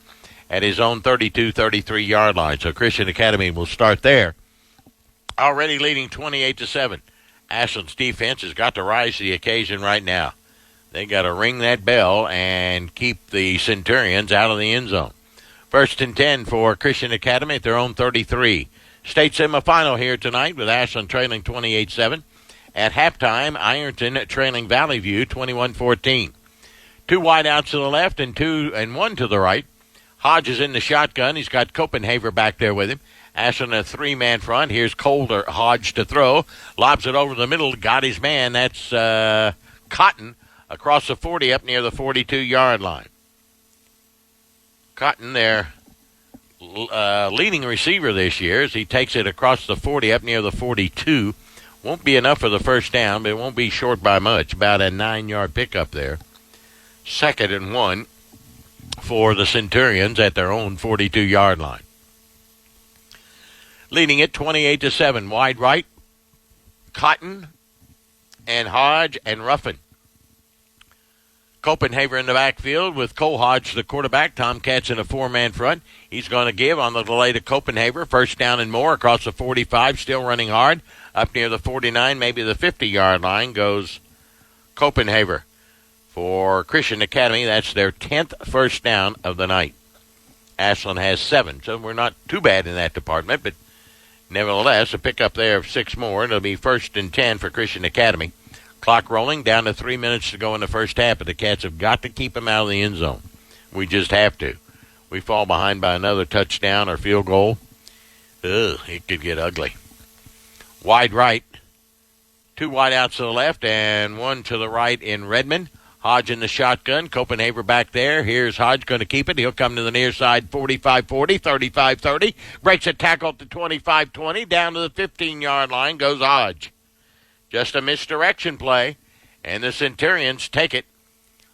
at his own 33-yard line. So Christian Academy will start there. Already leading 28-7. Ashland's defense has got to rise to the occasion right now. They got to ring that bell and keep the Centurions out of the end zone. 1st and 10 for Christian Academy at their own 33. State semifinal here tonight with Ashland trailing 28-7. At halftime, Ironton trailing Valley View 21-14. 2 wideouts to the left and 1 to the right. Hodge is in the shotgun. He's got Copenhagen back there with him. Ashland a 3-man front. Here's Colder Hodge to throw. Lobs it over the middle. Got his man. That's Cotton across the 40 up near the 42-yard line. Cotton, their leading receiver this year, as he takes it across the 40 up near the 42. Won't be enough for the first down, but it won't be short by much. About a 9-yard pickup there. 2nd and 1 for the Centurions at their own 42-yard line. Leading it 28-7. Wide right, Cotton and Hodge and Ruffin. Copenhagen in the backfield with Cole Hodge, the quarterback. Tomcats in a 4-man front. He's going to give on the delay to Copenhagen. First down and more across the 45, still running hard. Up near the 49, maybe the 50-yard line goes Copenhagen. For Christian Academy, that's their 10th first down of the night. Ashland has 7, so we're not too bad in that department, but nevertheless, a pickup there of 6 more. It'll be 1st and 10 for Christian Academy. Clock rolling, down to 3 minutes to go in the first half, but the Cats have got to keep them out of the end zone. We just have to. We fall behind by another touchdown or field goal. It could get ugly. Wide right, 2 wideouts to the left and 1 to the right in Redmond. Hodge in the shotgun. Copenhagen back there. Here's Hodge going to keep it. He'll come to the near side, 45-40, 35-30. Breaks a tackle at the 25-20. Down to the 15-yard line goes Hodge. Just a misdirection play, and the Centurions take it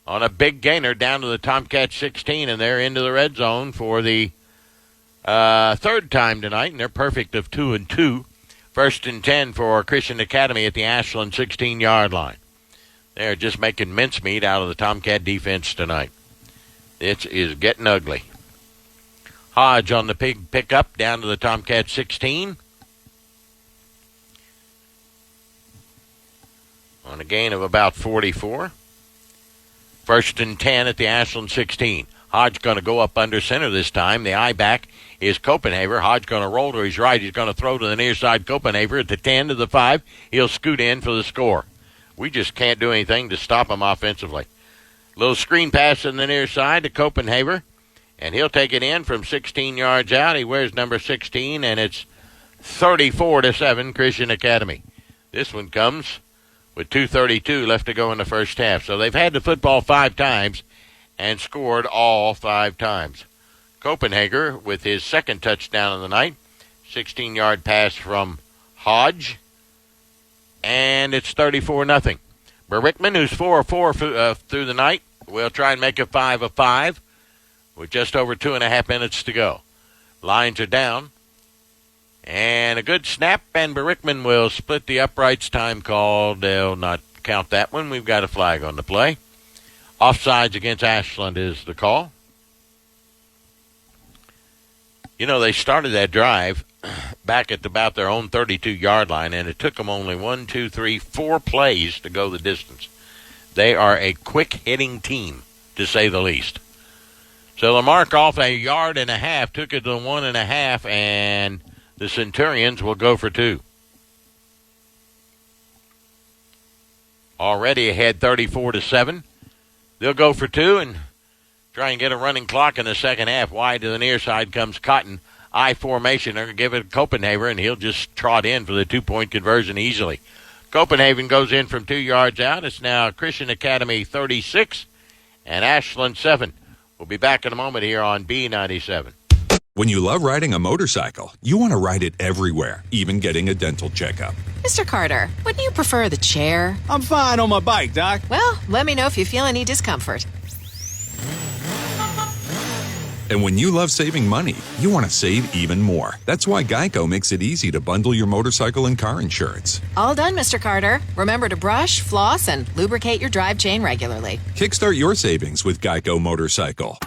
on a big gainer down to the Tomcats 16, and they're into the red zone for the 3rd time tonight, and they're perfect of 2 and 2. 1st and 10 for Christian Academy at the Ashland 16-yard line. They're just making mincemeat out of the Tomcat defense tonight. It is getting ugly. Hodge on the big pickup down to the Tomcat 16. On a gain of about 44. 1st and 10 at the Ashland 16. Hodge going to go up under center this time. The eye back is Copenhagen. Hodge going to roll to his right. He's going to throw to the near side. Copenhagen at the 10 to the 5. He'll scoot in for the score. We just can't do anything to stop him offensively. Little screen pass in the near side to Copenhagen, and he'll take it in from 16 yards out. He wears number 16, and it's 34-7 Christian Academy. This one comes with 2:32 left to go in the first half. So they've had the football 5 times and scored all 5 times. Copenhagen with his 2nd touchdown of the night, 16-yard pass from Hodge, and it's 34-0. Berickman, who's 4 of 4 through the night, will try and make it 5 of 5 with just over 2.5 minutes to go. Lines are down, and a good snap, and Berickman will split the uprights. Time called. They'll not count that one. We've got a flag on the play. Offsides against Ashland is the call. You know, they started that drive back at about their own 32-yard line, and it took them only 4 plays to go the distance. They are a quick-hitting team, to say the least. So the mark off 1.5 yards, took it to 1.5, and the Centurions will go for 2. Already ahead 34-7. They'll go for 2 and try and get a running clock in the second half. Wide to the near side comes Cotton. I formation. They're going to give it to Copenhagen, and he'll just trot in for the 2-point conversion easily. Copenhagen goes in from 2 yards out. It's now Christian Academy 36 and Ashland 7. We'll be back in a moment here on B97. When you love riding a motorcycle, you want to ride it everywhere, even getting a dental checkup. Mr. Carter, wouldn't you prefer the chair? I'm fine on my bike, Doc. Well, let me know if you feel any discomfort. And when you love saving money, you want to save even more. That's why Geico makes it easy to bundle your motorcycle and car insurance. All done, Mr. Carter. Remember to brush, floss, and lubricate your drive chain regularly. Kickstart your savings with Geico Motorcycle.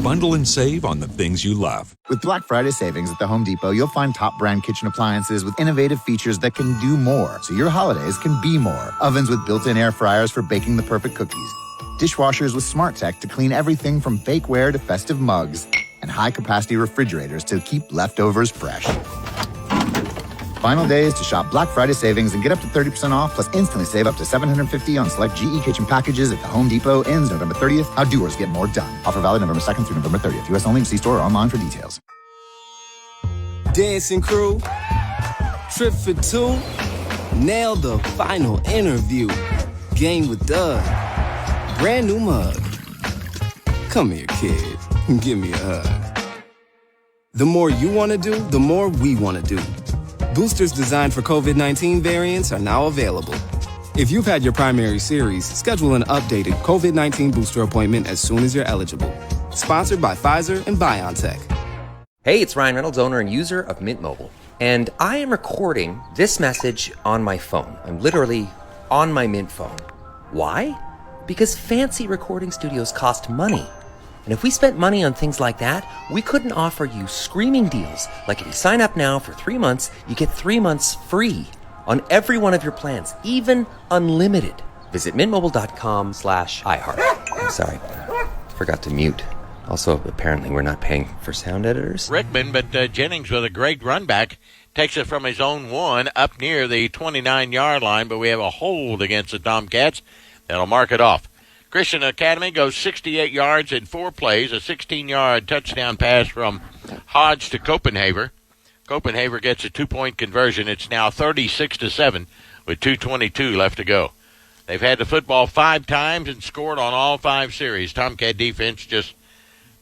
Bundle and save on the things you love. With Black Friday savings at the Home Depot, you'll find top brand kitchen appliances with innovative features that can do more, so your holidays can be more. Ovens with built-in air fryers for baking the perfect cookies. Dishwashers with smart tech to clean everything from bakeware to festive mugs. And high-capacity refrigerators to keep leftovers fresh. Final days to shop Black Friday savings and get up to 30% off, plus instantly save up to $750 on select GE kitchen packages at the Home Depot. Ends November 30th. How doers get more done. Offer valid November 2nd through November 30th. U.S. only. See store or online for details. Dancing crew, trip for two, nail the final interview. Game with Doug, brand new mug. Come here, kid. Give me a hug. The more you want to do, the more we want to do. Boosters designed for COVID-19 variants are now available. If you've had your primary series, schedule an updated COVID-19 booster appointment as soon as you're eligible. Sponsored by Pfizer and BioNTech. Hey, it's Ryan Reynolds, owner and user of Mint Mobile. And I am recording this message on my phone. I'm literally on my Mint phone. Why? Because fancy recording studios cost money. And if we spent money on things like that, we couldn't offer you screaming deals. Like if you sign up now for 3 months, you get 3 months free on every one of your plans, even unlimited. Visit mintmobile.com/iHeart. I'm sorry, forgot to mute. Also, apparently we're not paying for sound editors. Rickman, but Jennings with a great run back takes it from his own one up near the 29-yard line, but we have a hold against the Tomcats. That'll mark it off. Christian Academy goes 68 yards in 4 plays, a 16-yard touchdown pass from Hodge to Copenhaver. Copenhaver gets a 2-point conversion. It's now 36-7 with 2:22 left to go. They've had the football 5 times and scored on all 5 series. Tomcat defense just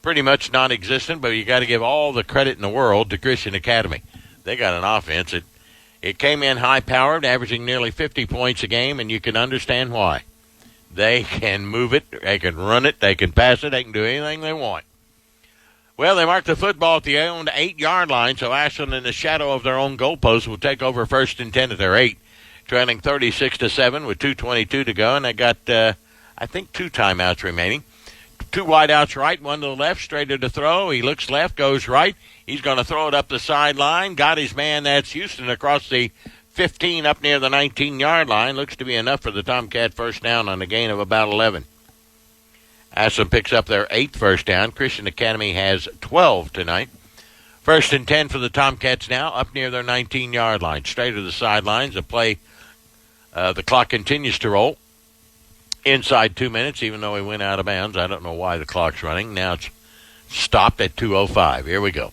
pretty much non-existent, but you got to give all the credit in the world to Christian Academy. They got an offense. It came in high-powered, averaging nearly 50 points a game, and you can understand why. They can move it, they can run it, they can pass it, they can do anything they want. Well, they marked the football at the own 8-yard line, so Ashland, in the shadow of their own goalpost, will take over 1st and 10 at their 8, trailing 36-7 with 2:22 to go, and they got, I think, 2 timeouts remaining. 2 wideouts right, 1 to the left, straight to the throw. He looks left, goes right. He's going to throw it up the sideline. Got his man, that's Houston, across the 15 up near the 19-yard line. Looks to be enough for the Tomcat first down on a gain of about 11. Ashland picks up their 8th first down. Christian Academy has 12 tonight. 1st and 10 for the Tomcats now, up near their 19-yard line. Straight to the sidelines. The play, the clock continues to roll. Inside 2 minutes, even though he went out of bounds. I don't know why the clock's running. Now it's stopped at 2:05. Here we go.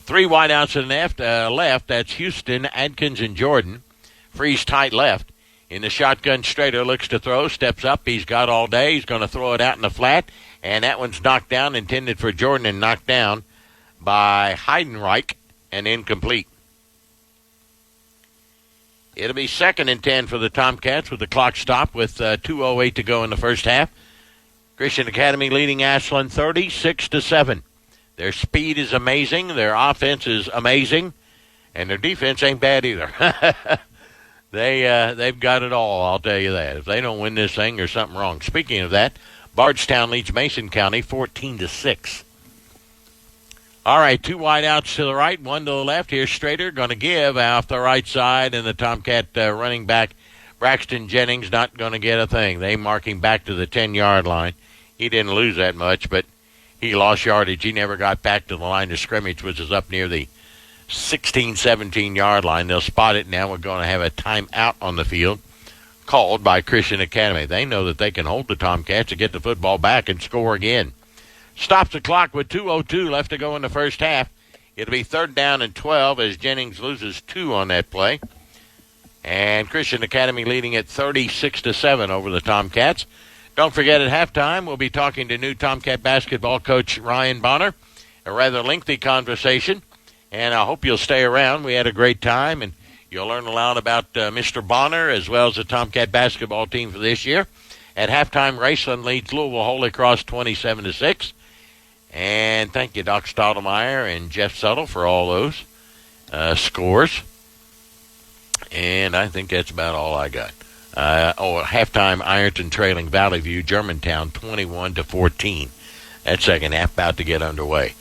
3 wideouts to the left. That's Houston, Adkins, and Jordan. Freeze tight left. In the shotgun, Strader looks to throw, steps up. He's got all day. He's going to throw it out in the flat, and that one's knocked down, intended for Jordan, and knocked down by Heidenreich and incomplete. It'll be 2nd and 10 for the Tomcats with the clock stopped with 2:08 to go in the first half. Christian Academy leading Ashland 36-7. Their speed is amazing. Their offense is amazing. And their defense ain't bad either. They've got it all, I'll tell you that. If they don't win this thing, there's something wrong. Speaking of that, Bardstown leads Mason County 14-6. All right, 2 wideouts to the right, 1 to the left. Here's Strader going to give off the right side, and the Tomcat running back, Braxton Jennings, not going to get a thing. They mark him back to the 10-yard line. He didn't lose that much, but he lost yardage. He never got back to the line of scrimmage, which is up near the 16, 17-yard line. They'll spot it now. We're going to have a timeout on the field called by Christian Academy. They know that they can hold the Tomcats to get the football back and score again. Stops the clock with 2:02 left to go in the first half. It'll be 3rd down and 12 as Jennings loses 2 on that play. And Christian Academy leading at 36-7 over the Tomcats. Don't forget, at halftime, we'll be talking to new Tomcat basketball coach Ryan Bonner. A rather lengthy conversation, and I hope you'll stay around. We had a great time, and you'll learn a lot about Mr. Bonner as well as the Tomcat basketball team for this year. At halftime, Raceland leads Louisville Holy Cross 27-6. And thank you, Doc Stottlemyre and Jeff Suttle, for all those scores. And I think that's about all I got. Halftime, Ironton trailing Valley View, Germantown 21-14. That second half about to get underway.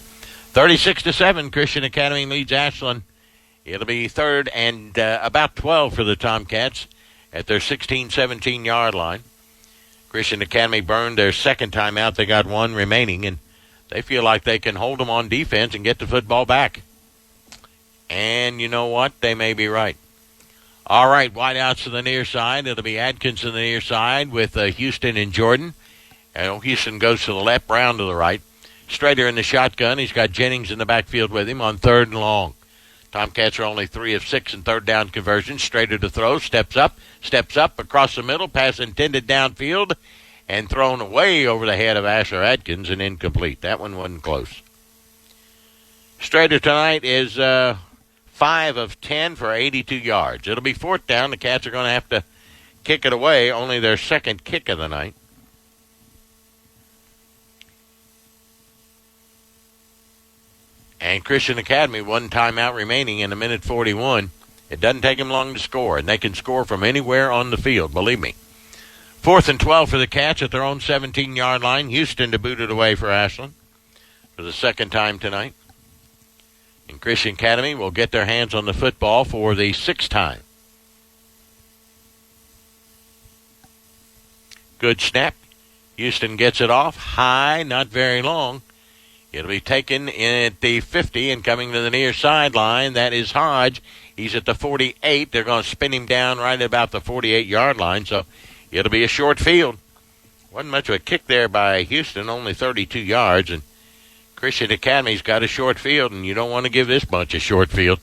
36-7, Christian Academy leads Ashland. It'll be third and about 12 for the Tomcats at their 16-17 yard line. Christian Academy burned their second time out. They got one remaining, and they feel like they can hold them on defense and get the football back. And you know what? They may be right. All right, wideouts to the near side. It'll be Adkins to the near side with Houston and Jordan. And Houston goes to the left, Brown to the right. Strader in the shotgun. He's got Jennings in the backfield with him on 3rd and long. Tomcats are only 3 of 6 in third down conversions. Strader to throw, steps up across the middle, pass intended downfield, and thrown away over the head of Asher Adkins and incomplete. That one wasn't close. Strader tonight is 5 of 10 for 82 yards. It'll be 4th down. The Cats are going to have to kick it away, only their second kick of the night. And Christian Academy, 1 timeout remaining in 1:41. It doesn't take them long to score, and they can score from anywhere on the field, believe me. 4th and 12 for the Cats at their own 17-yard line. Houston to boot it away for Ashland for the second time tonight. And Christian Academy will get their hands on the football for the 6th time. Good snap. Houston gets it off high, not very long. It'll be taken in at the 50 and coming to the near sideline. That is Hodge. He's at the 48. They're going to spin him down right about the 48-yard line, so it'll be a short field. Wasn't much of a kick there by Houston, only 32 yards, and Christian Academy's got a short field, and you don't want to give this bunch a short field.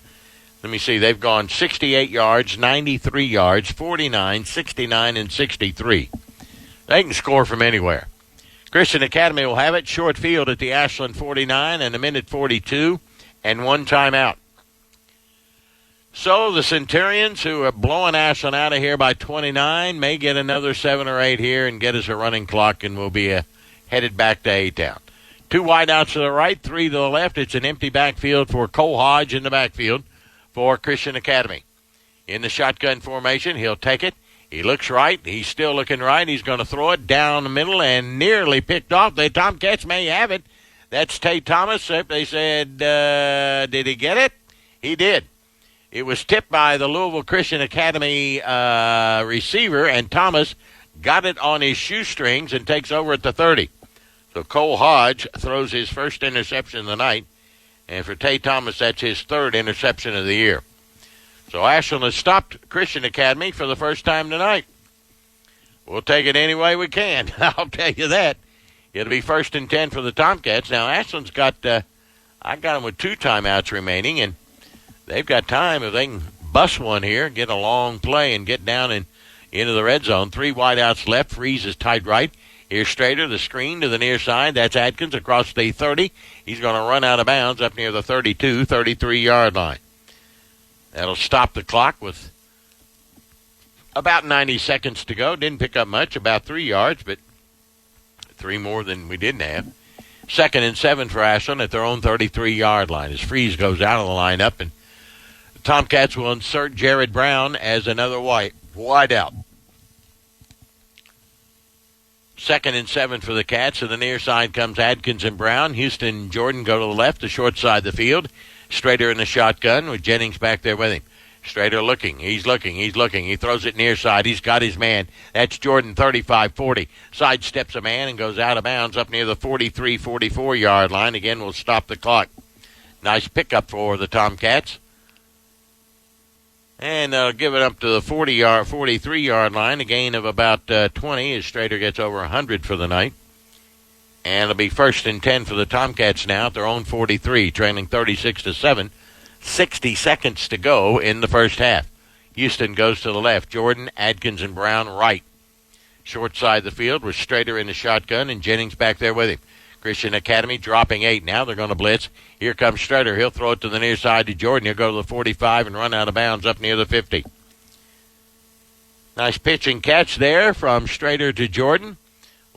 Let me see. They've gone 68 yards, 93 yards, 49, 69, and 63. They can score from anywhere. Christian Academy will have it short field at the Ashland 49 and 1:42 and 1 timeout. So the Centurions, who are blowing Ashland out of here by 29, may get another 7 or 8 here and get us a running clock, and we'll be headed back to A-Town. 2 wideouts to the right, 3 to the left. It's an empty backfield for Cole Hodge in the backfield for Christian Academy. In the shotgun formation, he'll take it. He looks right. He's still looking right. He's going to throw it down the middle and nearly picked off. The Tomcats may have it. That's Tate Thomas. They said, did he get it? He did. It was tipped by the Louisville Christian Academy receiver, and Thomas got it on his shoestrings and takes over at the 30. So Cole Hodge throws his first interception of the night, and for Tate Thomas, that's his 3rd interception of the year. So Ashland has stopped Christian Academy for the first time tonight. We'll take it any way we can. I'll tell you that. It'll be 1st and 10 for the Tomcats. Now, Ashland's got, I got them with 2 timeouts remaining, and they've got time if they can bust one here, get a long play, and get down into the red zone. 3 wideouts left. Freeze is tight right. Here's Strader, the screen to the near side. That's Adkins across the 30. He's going to run out of bounds up near the 32, 33-yard line. That'll stop the clock with about 90 seconds to go. Didn't pick up much, about 3 yards, but 3 more than we didn't have. 2nd and 7 for Ashland at their own 33-yard line as Freeze goes out of the lineup, and the Tomcats will insert Jared Brown as another wide out. 2nd and 7 for the Cats. To the near side comes Adkins and Brown. Houston and Jordan go to the left, the short side of the field. Strader in the shotgun with Jennings back there with him. Strader looking. He's looking. He throws it near side. He's got his man. That's Jordan, 35-40. Sidesteps a man and goes out of bounds up near the 43, 44-yard line. Again, we'll stop the clock. Nice pickup for the Tomcats. And they'll give it up to the 43-yard line, a gain of about 20 as Strader gets over 100 for the night. And it'll be 1st and 10 for the Tomcats now at their own 43, trailing 36-7. 60 seconds to go in the first half. Houston goes to the left. Jordan, Adkins, and Brown right. Short side of the field with Strader in the shotgun and Jennings back there with him. Christian Academy dropping 8 now. They're going to blitz. Here comes Strader. He'll throw it to the near side to Jordan. He'll go to the 45 and run out of bounds up near the 50. Nice pitch and catch there from Strader to Jordan.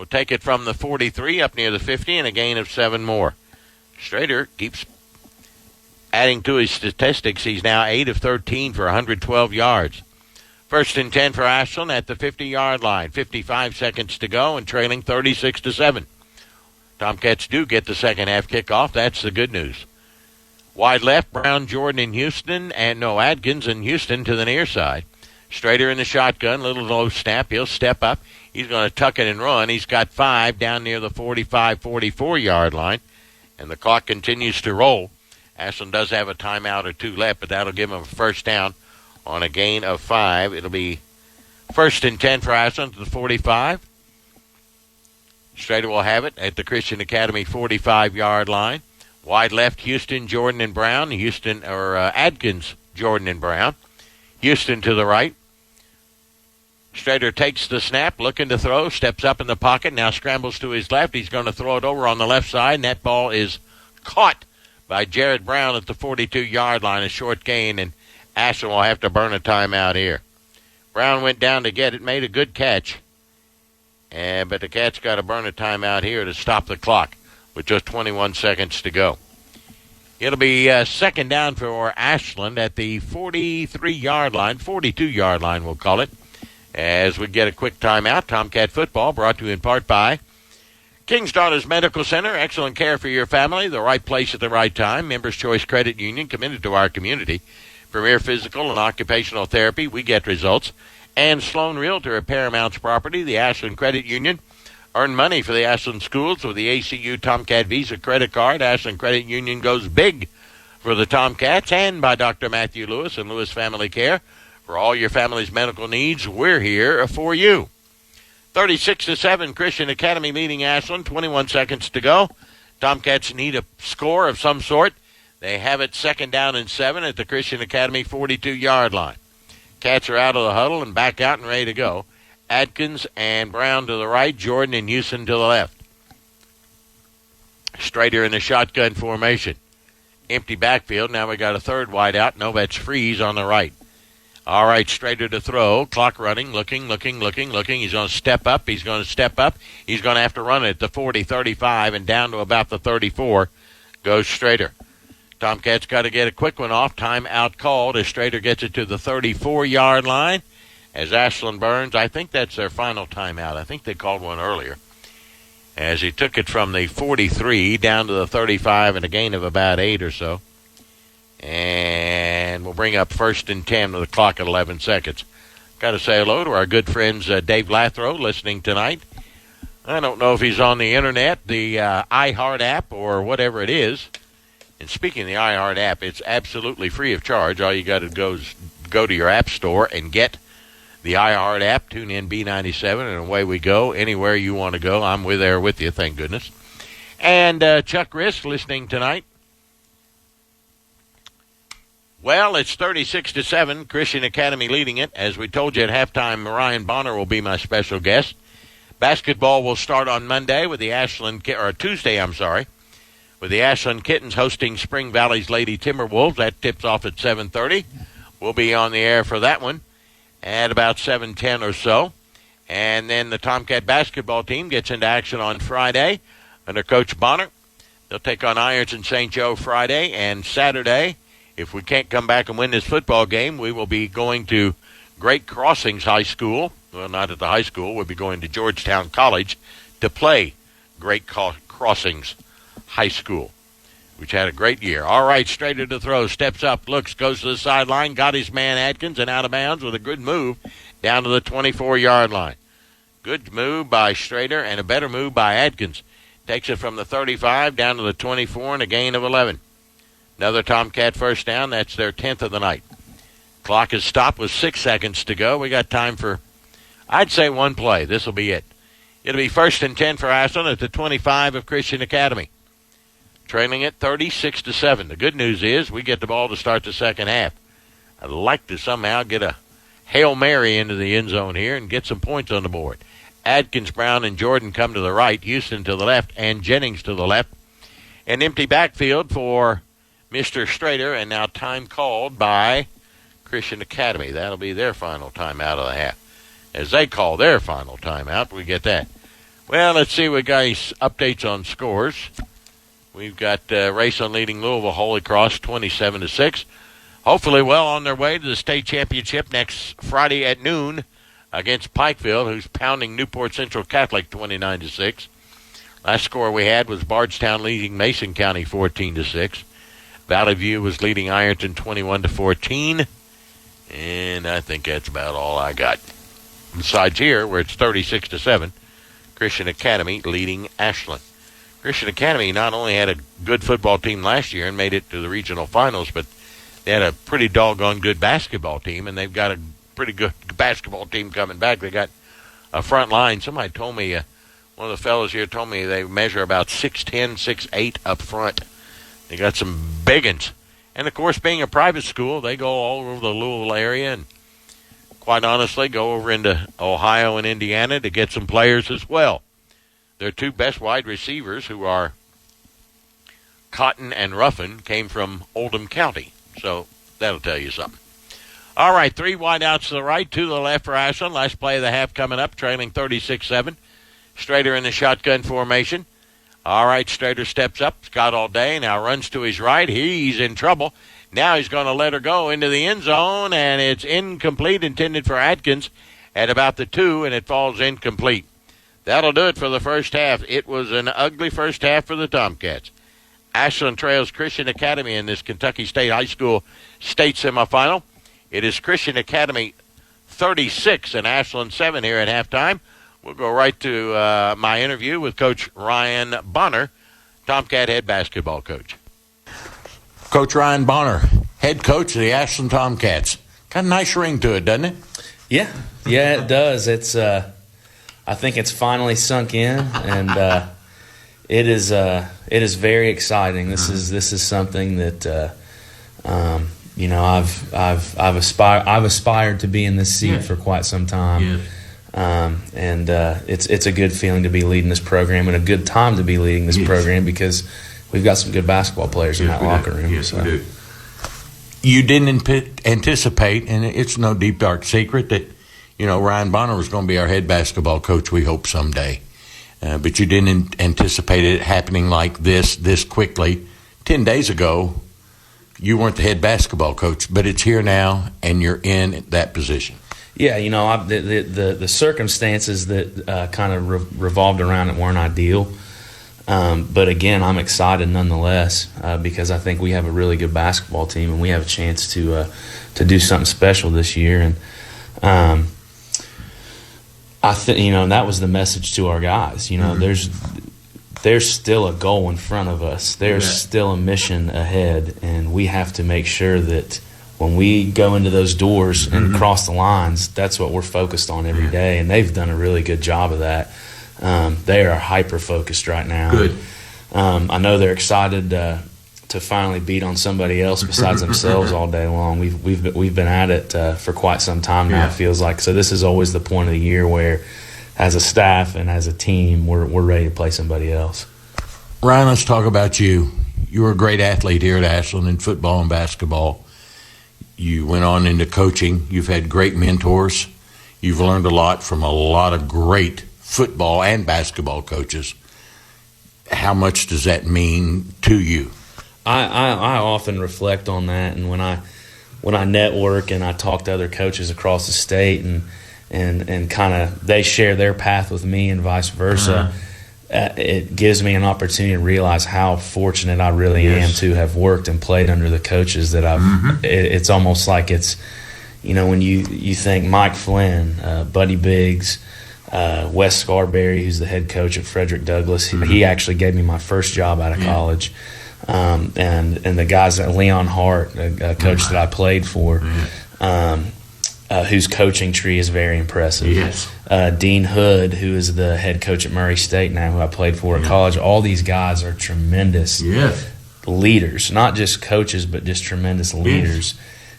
will take it from the 43 up near the 50 and a gain of 7 more. Strader keeps adding to his statistics. He's now 8 of 13 for 112 yards. 1st and 10 for Ashland at the 50-yard line. 55 seconds to go and trailing 36-7. Tomcats do get the second half kickoff. That's the good news. Wide left, Brown, Jordan, and Houston, Adkins and Houston to the near side. Strader in the shotgun, little low snap. He'll step up. He's going to tuck it and run. He's got 5 down near the 45, 44-yard line, and the clock continues to roll. Ashland does have a timeout or 2 left, but that'll give him a first down on a gain of 5. It'll be 1st and 10 for Ashland to the 45. Strader will have it at the Christian Academy 45-yard line. Wide left, Houston, Jordan, and Brown. Adkins, Jordan, and Brown. Houston to the right. Strader takes the snap, looking to throw, steps up in the pocket, now scrambles to his left. He's going to throw it over on the left side, and that ball is caught by Jared Brown at the 42-yard line, a short gain, and Ashland will have to burn a timeout here. Brown went down to get it, made a good catch, but the Cats got to burn a timeout here to stop the clock with just 21 seconds to go. It'll be second down for Ashland at the 43-yard line, 42-yard line we'll call it, as we get a quick timeout. Tomcat football brought to you in part by King's Daughters Medical Center. Excellent care for your family, the right place at the right time. Members Choice Credit Union, committed to our community. Premier Physical and Occupational Therapy, we get results. And Sloan Realtor at Paramount's property, the Ashland Credit Union. Earn money for the Ashland schools with the ACU Tomcat Visa credit card. Ashland Credit Union goes big for the Tomcats. And by Dr. Matthew Lewis and Lewis Family Care. For all your family's medical needs, we're here for you. 36-7, Christian Academy leading Ashland. 21 seconds to go. Tomcats need a score of some sort. They have it second down and 7 at the Christian Academy 42-yard line. Cats are out of the huddle and back out and ready to go. Adkins and Brown to the right, Jordan and Houston to the left. Strader in the shotgun formation. Empty backfield. Now we got a third wide out. No, that's Freeze on the right. All right, Strader to throw. Clock running, looking. He's going to step up. He's going to have to run it at the 40, 35, and down to about the 34 goes Strader. Tomcats got to get a quick one off. Timeout called as Strader gets it to the 34-yard line. As Ashland burns, I think that's their final timeout. I think they called one earlier. As he took it from the 43 down to the 35 and a gain of about 8 or so. And we'll bring up 1st and 10 with the clock at 11 seconds. Got to say hello to our good friends Dave Lathrow listening tonight. I don't know if he's on the internet, the iHeart app, or whatever it is. And speaking of the iHeart app, it's absolutely free of charge. All you got to go to your app store and get the iHeart app, tune in B97, and away we go. Anywhere you want to go, I'm there with you, thank goodness. And Chuck Risk listening tonight. Well, it's 36-7, Christian Academy leading it. As we told you at halftime, Ryan Bonner will be my special guest. Basketball will start on Monday with the Tuesday, with the Ashland Kittens hosting Spring Valley's Lady Timberwolves. That tips off at 7:30. We'll be on the air for that one at about 7:10 or so. And then the Tomcat basketball team gets into action on Friday under Coach Bonner. They'll take on Irons and St. Joe Friday and Saturday. If we can't come back and win this football game, we will be going to Great Crossings High School. Well, not at the high school. We'll be going to Georgetown College to play Great Crossings High School, which had a great year. All right, Strader to throw. Steps up, looks, goes to the sideline, got his man Adkins, and out of bounds with a good move down to the 24-yard line. Good move by Strader and a better move by Adkins. Takes it from the 35 down to the 24 and a gain of 11. Another Tomcat first down. That's their 10th of the night. Clock is stopped with 6 seconds to go. We got time for, I'd say, one play. This will be it. It'll be 1st and 10 for Ashland at the 25 of Christian Academy. Trailing it 36-7. The good news is we get the ball to start the second half. I'd like to somehow get a Hail Mary into the end zone here and get some points on the board. Adkins, Brown, and Jordan come to the right, Houston to the left, and Jennings to the left. An empty backfield for Mr. Strader, and now time called by Christian Academy. That'll be their final time out of the half. As they call their final timeout, we get that. Well, let's see. We got updates on scores. We've got Rayson leading Louisville Holy Cross 27-6. Hopefully well on their way to the state championship next Friday at noon against Pikeville, who's pounding Newport Central Catholic 29-6. Last score we had was Bardstown leading Mason County 14-6. Valley View was leading Ironton 21-14. And I think that's about all I got. Besides here, where it's 36-7, Christian Academy leading Ashland. Christian Academy not only had a good football team last year and made it to the regional finals, but they had a pretty doggone good basketball team, and they've got a pretty good basketball team coming back. They got a front line. Somebody told me, one of the fellows here told me they measure about 6'10", 6'8" up front. They got some big uns. And, of course, being a private school, they go all over the Louisville area and, quite honestly, go over into Ohio and Indiana to get some players as well. Their two best wide receivers, who are Cotton and Ruffin, came from Oldham County. So that'll tell you something. All right, 3 wideouts to the right, 2 to the left for Ashland. Last play of the half coming up, trailing 36-7. Strader in the shotgun formation. All right, Strader steps up. Scott all day now runs to his right. He's in trouble. Now he's going to let her go into the end zone, and it's incomplete, intended for Atkins at about the 2, and it falls incomplete. That'll do it for the first half. It was an ugly first half for the Tomcats. Ashland trails Christian Academy in this Kentucky State High School state semifinal. It is Christian Academy 36 and Ashland 7 here at halftime. We'll go right to my interview with Coach Ryan Bonner, Tomcat head basketball coach. Coach Ryan Bonner, head coach of the Ashland Tomcats. Got a nice ring to it, doesn't it? Yeah, it does. It's I think it's finally sunk in, and it is very exciting. This is something that I've aspired to be in this seat for quite some time. Yeah. It's a good feeling to be leading this program and a good time to be leading this program because we've got some good basketball players in that locker room. Yes, we do. You didn't anticipate, and it's no deep, dark secret, that Ryan Bonner was going to be our head basketball coach, we hope someday. But you didn't anticipate it happening like this quickly. 10 days ago, you weren't the head basketball coach, but it's here now, and you're in that position. Yeah, the circumstances that kind of revolved around it weren't ideal. But again, I'm excited nonetheless because I think we have a really good basketball team and we have a chance to do something special this year. And I think that was the message to our guys. There's still a goal in front of us. There's still a mission ahead, and we have to make sure that when we go into those doors and cross the lines, that's what we're focused on every day, and they've done a really good job of that. They are hyper-focused right now. Good. I know they're excited to finally beat on somebody else besides themselves all day long. We've been at it for quite some time now, it feels like. So this is always the point of the year where, as a staff and as a team, we're ready to play somebody else. Ryan, let's talk about you. You were a great athlete here at Ashland in football and basketball. You went on into coaching. You've had great mentors. You've learned a lot from a lot of great football and basketball coaches. How much does that mean to you? I often reflect on that, and when I network and I talk to other coaches across the state and kind of they share their path with me and vice versa, it gives me an opportunity to realize how fortunate I really am to have worked and played under the coaches that I've. It's almost like it's, when you think Mike Flynn, Buddy Biggs, Wes Scarberry, who's the head coach at Frederick Douglass. He actually gave me my first job out of college. And the guys at Leon Hart, a coach that I played for, whose coaching tree is very impressive. Yes. Dean Hood, who is the head coach at Murray State now, who I played for at college. All these guys are tremendous leaders, not just coaches, but just tremendous leaders.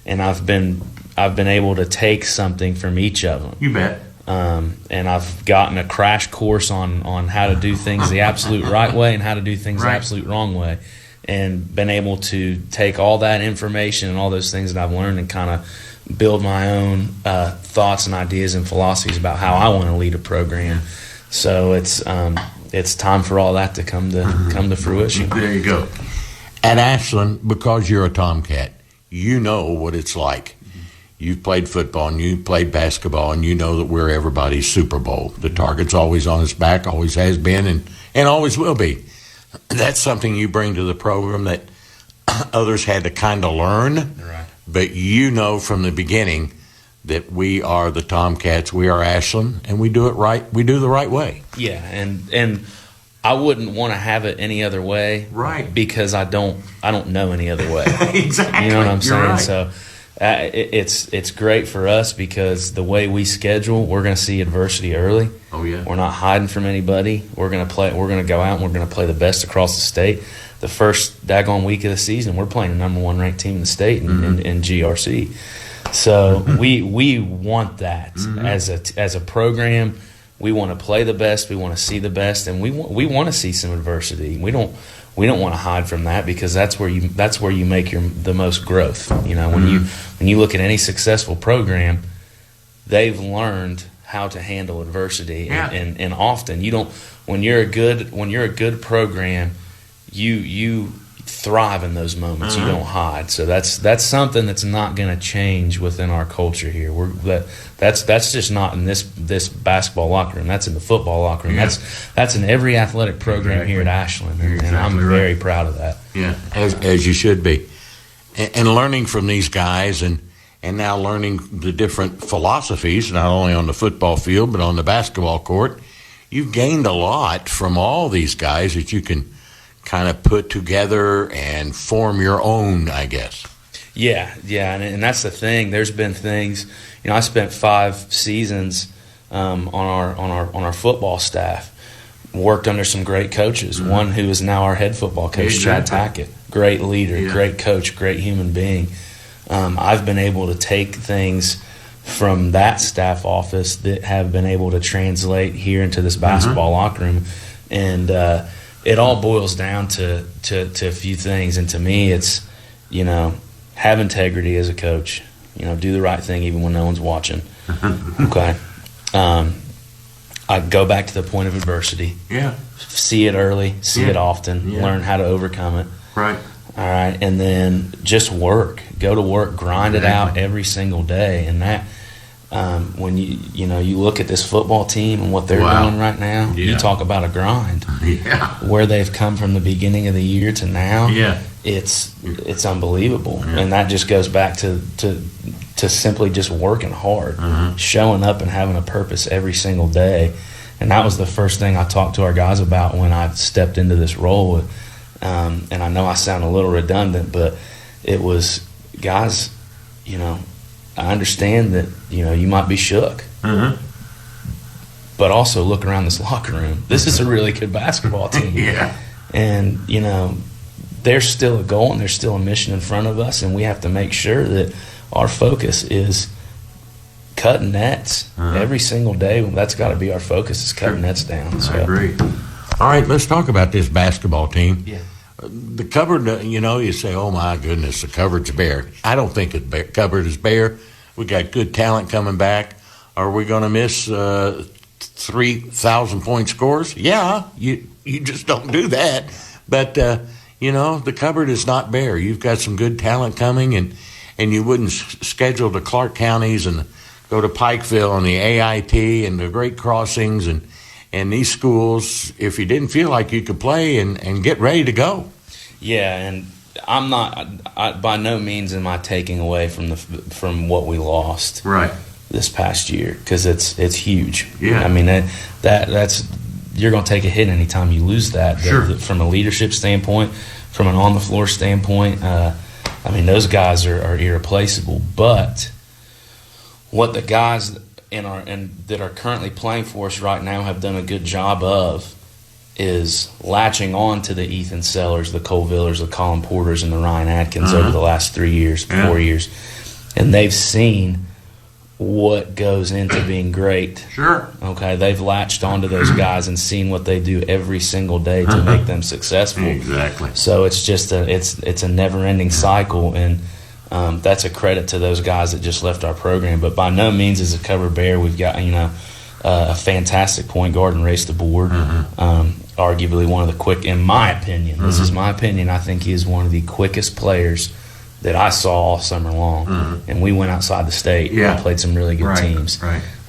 And I've been able to take something from each of them. You bet. And I've gotten a crash course on how to do things the absolute right way and how to do things the absolute wrong way, and been able to take all that information and all those things that I've learned and kind of build my own thoughts and ideas and philosophies about how I want to lead a program. So it's time for all that to come to fruition. There you go. At Ashland, because you're a Tomcat, you know what it's like. You've played football and you played basketball, and you know that we're everybody's Super Bowl. The target's always on its back, always has been, and always will be. That's something you bring to the program that others had to kind of learn. Right. But you know from the beginning that we are the Tomcats, we are Ashland, and we do it right. We do the right way. Yeah, and I wouldn't want to have it any other way, right? Because I don't know any other way. Exactly. You know what I'm saying? Right. So it's great for us because the way we schedule, we're going to see adversity early. Oh yeah. We're not hiding from anybody. We're going to play. We're going to go out and we're going to play the best across the state. The first daggone week of the season, we're playing the number 1 ranked team in the state in GRC. So we want that as a program. We want to play the best. We want to see the best, and we want to see some adversity. We don't want to hide from that because that's where you make the most growth. You know, when you look at any successful program, they've learned how to handle adversity, and often you don't. When you're a good program, you thrive in those moments. You don't hide. So that's something that's not going to change within our culture here. That's just not in this basketball locker room. That's in the football locker room. Yeah. That's in every athletic program here at Ashland, and I'm very proud of that. Yeah, as you should be, and learning from these guys, and now learning the different philosophies, not only on the football field but on the basketball court. You've gained a lot from all these guys that you can kind of put together and form your own, I guess. Yeah, and that's the thing. There's been things. You know, I spent 5 seasons on our football staff. Worked under some great coaches. One who is now our head football coach, Chad Tackett. Great leader, great coach, great human being. I've been able to take things from that staff office that have been able to translate here into this basketball locker room, and it all boils down to a few things. And to me, it's, you know, have integrity as a coach. You know, do the right thing even when no one's watching. Okay. I go back to the point of adversity. Yeah. See it early, see it often, learn how to overcome it. Right. All right, and then just work. Go to work, grind it out every single day. And that, when you look at this football team and what they're doing right now, you talk about a grind. Yeah. Where they've come from the beginning of the year to now, it's unbelievable. Yeah. And that just goes back to simply just working hard, showing up and having a purpose every single day. And that was the first thing I talked to our guys about when I stepped into this role. And I know I sound a little redundant, but it was, guys, you know, I understand that, you know, you might be shook. But also look around this locker room. This is a really good basketball team. Yeah. And, you know, there's still a goal and there's still a mission in front of us, and we have to make sure that our focus is cutting nets every single day. That's got to be our focus, is cutting nets down. So. I agree. All right, let's talk about this basketball team. Yeah. The cupboard, you know, you say, oh, my goodness, the cupboard's bare. I don't think the cupboard is bare. We got good talent coming back. Are we going to miss 3,000-point scores? Yeah, you just don't do that. But, you know, the cupboard is not bare. You've got some good talent coming, and you wouldn't schedule the Clark counties and go to Pikeville and the AIT and the Great Crossings and these schools if you didn't feel like you could play and get ready to go. Yeah, and I'm not. By no means am I taking away from what we lost this past year, because it's huge. Yeah, I mean that's you're going to take a hit anytime you lose that. Sure. From a leadership standpoint, from an on the floor standpoint, I mean those guys are irreplaceable. But what the guys that are currently playing for us right now have done a good job of is latching on to the Ethan Sellers, the Cole Villers, the Colin Porters, and the Ryan Adkins over the last 3 years, 4 years. And they've seen what goes into being great. Sure. Okay, they've latched onto those guys and seen what they do every single day to make them successful. Exactly. So it's just it's a never-ending cycle, and that's a credit to those guys that just left our program. But by no means is it covered bare. We've got, you know, a fantastic point guard and race the board. Arguably one of the quick, in my opinion, this is my opinion, I think he is one of the quickest players that I saw all summer long. And we went outside the state and played some really good teams.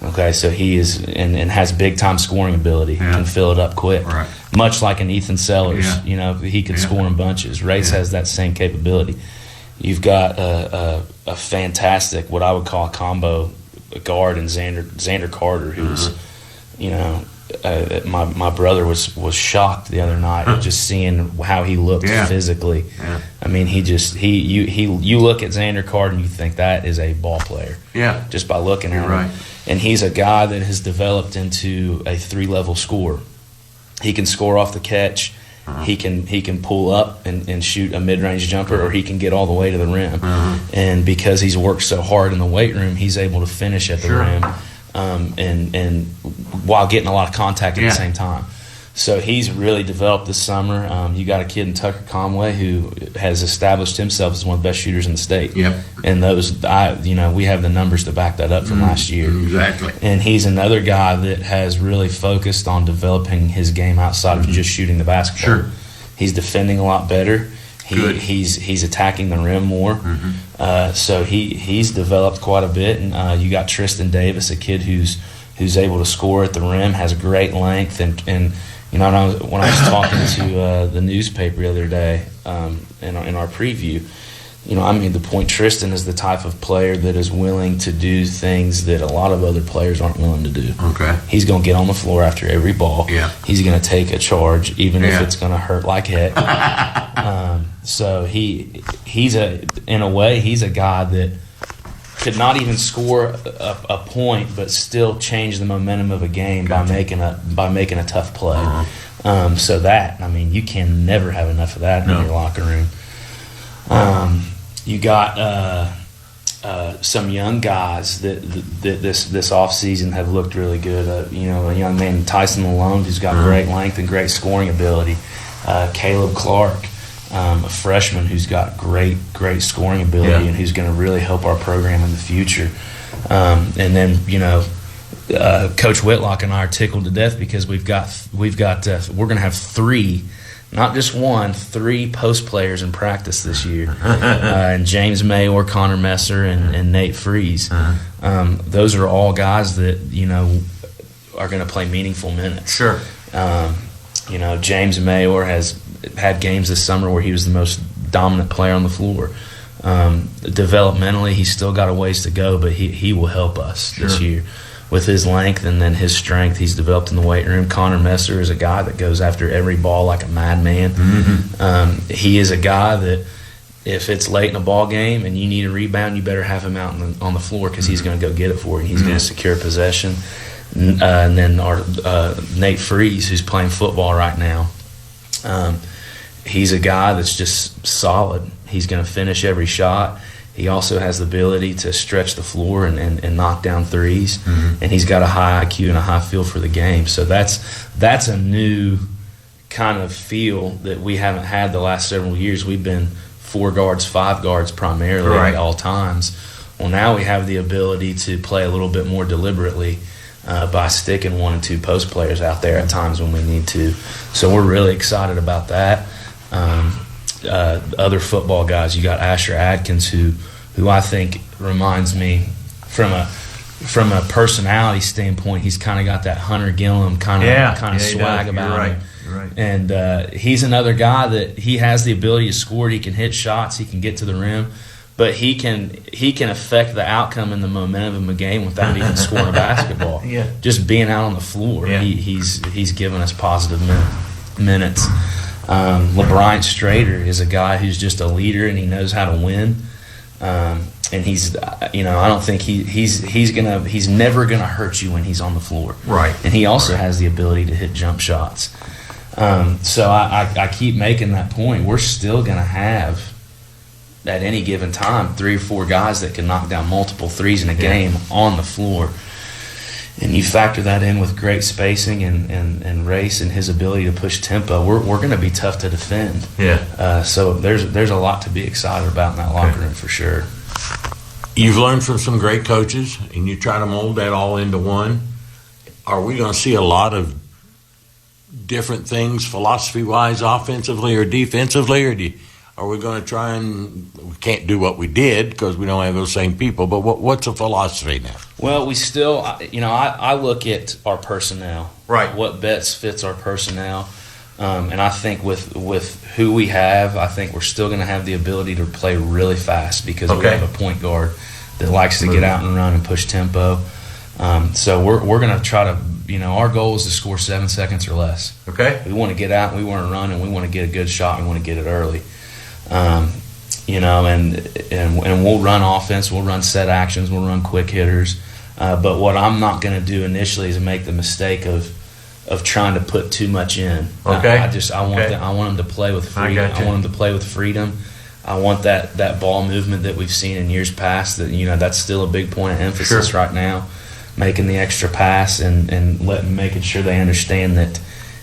Okay, so he is and has big time scoring ability. He can fill it up quick. Much like an Ethan Sellers, you know, he could score in bunches. Race has that same capability. You've got a fantastic, what I would call a combo guard in Xander Carter, who's, you know, my brother was shocked the other night at just seeing how he looked physically. I mean, you look at Xander Carter and you think that is a ball player. Just by looking at him. And he's a guy that has developed into a 3-level scorer. He can score off the catch. He can pull up and shoot a mid-range jumper, or he can get all the way to the rim. And because he's worked so hard in the weight room, he's able to finish at the rim, and while getting a lot of contact at the same time. So he's really developed this summer. You got a kid in Tucker Conway who has established himself as one of the best shooters in the state. And those, we have the numbers to back that up from last year. And he's another guy that has really focused on developing his game outside of just shooting the basketball. He's defending a lot better. He's attacking the rim more. So he's developed quite a bit. And you got Tristan Davis, a kid who's able to score at the rim, has great length, and you know, when I was talking to the newspaper the other day in our preview, you know, I made the point Tristan is the type of player that is willing to do things that a lot of other players aren't willing to do. He's going to get on the floor after every ball. He's going to take a charge, even if it's going to hurt like heck. So he's in a way, he's a guy that could not even score a point, but still change the momentum of a game by making a tough play. So that, I mean, you can never have enough of that in your locker room. You got some young guys that this off season have looked really good. You know, a young man Tyson Lalonde who's got great length and great scoring ability. Caleb Clark, a freshman who's got great scoring ability and who's going to really help our program in the future. And then, you know, Coach Whitlock and I are tickled to death because we're going to have 3, not just 1, 3 post players in practice this year. And James Mayor, Connor Messer, and Nate Freeze. Those are all guys that, you know, are going to play meaningful minutes. You know, James Mayor has had games this summer where he was the most dominant player on the floor. Developmentally, he's still got a ways to go, but he will help us this year with his length and then his strength. He's developed in the weight room. Connor Messer is a guy that goes after every ball like a madman. He is a guy that if it's late in a ball game and you need a rebound, you better have him out on the floor because he's going to go get it for you. He's going to secure possession. And then our Nate Freeze, who's playing football right now, he's a guy that's just solid. He's going to finish every shot. He also has the ability to stretch the floor and knock down threes. And he's got a high IQ and a high feel for the game. So that's a new kind of feel that we haven't had the last several years. We've been 4 guards, 5 guards primarily at all times. Well, now we have the ability to play a little bit more deliberately by sticking 1 and 2 post players out there at times when we need to. So we're really excited about that. Other football guys, you got Asher Adkins, who I think reminds me from a personality standpoint, he's kind of got that Hunter Gillum kind of swag about him. And he's another guy that he has the ability to score. He can hit shots. He can get to the rim. But he can affect the outcome and the momentum of a game without even scoring a basketball. Just being out on the floor, he's given us positive minutes. LeBryant Strader is a guy who's just a leader and he knows how to win. And he's, you know, I don't think he's never gonna hurt you when he's on the floor. And he also has the ability to hit jump shots. So I keep making that point. We're still gonna have, at any given time, 3 or 4 guys that can knock down multiple threes in a game on the floor. And you factor that in with great spacing and race and his ability to push tempo, we're going to be tough to defend. So there's a lot to be excited about in that locker room for sure. You've learned from some great coaches, and you try to mold that all into one. are we going to see a lot of different things philosophy-wise, offensively or defensively, or are we going to try and we can't do what we did because we don't have those same people? But what's the philosophy now? Well, we still, I look at our personnel, right? What best fits our personnel, and I think with who we have, I think we're still going to have the ability to play really fast because we have a point guard that likes to get out and run and push tempo. So we're going to try to, our goal is to score 7 seconds or less. Okay. We want to get out, we want to run, and we want to get a good shot. We want to get it early. And we'll run offense, we'll run set actions, we'll run quick hitters. But what I'm not going to do initially is make the mistake of trying to put too much in. Okay. I want them to play with freedom. I want them to play with freedom. I want that ball movement that we've seen in years past. That that's still a big point of emphasis right now. Making the extra pass and making sure they understand that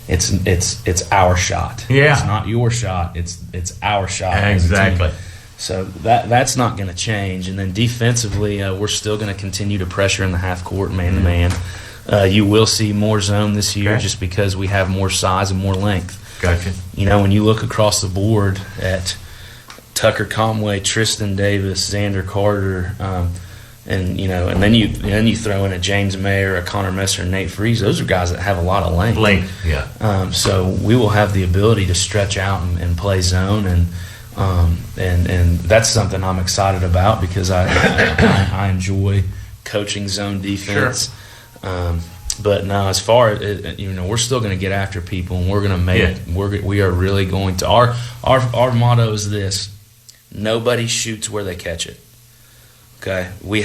it's our shot. Yeah. It's not your shot. It's our shot. Exactly. So that's not going to change. And then defensively, we're still going to continue to pressure in the half court, man to man. You will see more zone this year just because we have more size and more length. Gotcha. When you look across the board at Tucker Conway, Tristan Davis, Xander Carter, and then you throw in a James Mayer, a Connor Messer, and Nate Freeze. Those are guys that have a lot of length. Yeah. So we will have the ability to stretch out and play zone, and that's something I'm excited about because I enjoy coaching zone defense. Sure. But no, as far as we're still going to get after people, and we're going to make we are really going to our motto is this: nobody shoots where they catch it. Okay, we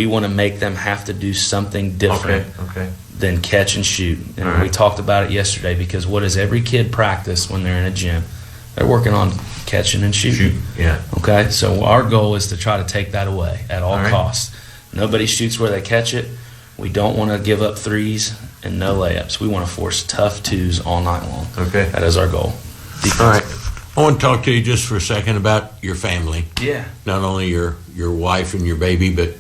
want to make them have to do something different than catch and shoot. And we talked about it yesterday because what does every kid practice when they're in a gym? They're working on catching and shooting. Yeah. Okay, so our goal is to try to take that away at all costs. Nobody shoots where they catch it. We don't want to give up threes and no layups. We want to force tough twos all night long. Okay. That is our goal. All right. I want to talk to you just for a second about your family. Yeah. Not only your wife and your baby, but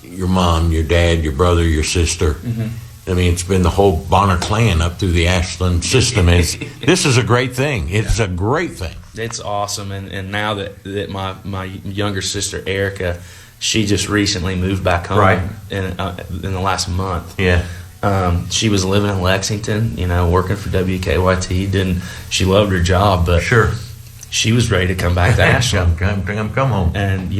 your mom, your dad, your brother, your sister. Mm-hmm. I mean, it's been the whole Bonner clan up through the Ashland system. This is a great thing. It's a great thing. It's awesome. And now that my younger sister, Erica, she just recently moved back home in the last month. Yeah. She was living in Lexington, working for WKYT. She loved her job, but she was ready to come back to Ashland. come home. And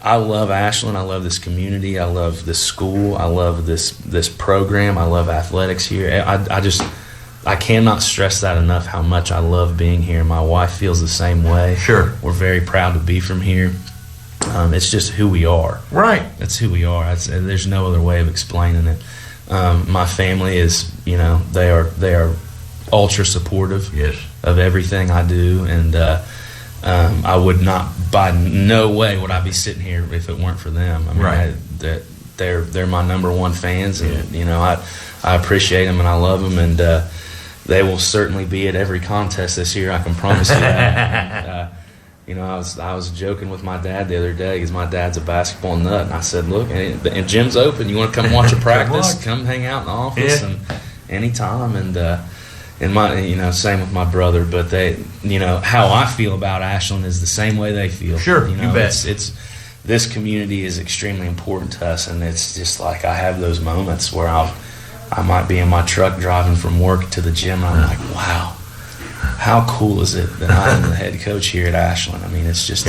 I love Ashland. I love this community. I love this school. I love this program. I love athletics here. I cannot stress that enough. How much I love being here. My wife feels the same way. Sure. We're very proud to be from here. It's just who we are. Right. That's who we are. There's no other way of explaining it. My family is, they are ultra supportive of everything I do, and I would not, by no way would I be sitting here if it weren't for them. I mean, they're my number one fans, and I appreciate them and I love them, and they will certainly be at every contest this year. I can promise you that. I was joking with my dad the other day because my dad's a basketball nut, and I said, "Look, and gym's open. You want to come watch a practice? come hang out in the office and anytime." And my, same with my brother. But they, how I feel about Ashland is the same way they feel. Sure, you bet. It's this community is extremely important to us, and it's just like I have those moments where I might be in my truck driving from work to the gym, and I'm like, wow. How cool is it that I'm the head coach here at Ashland? I mean, it's just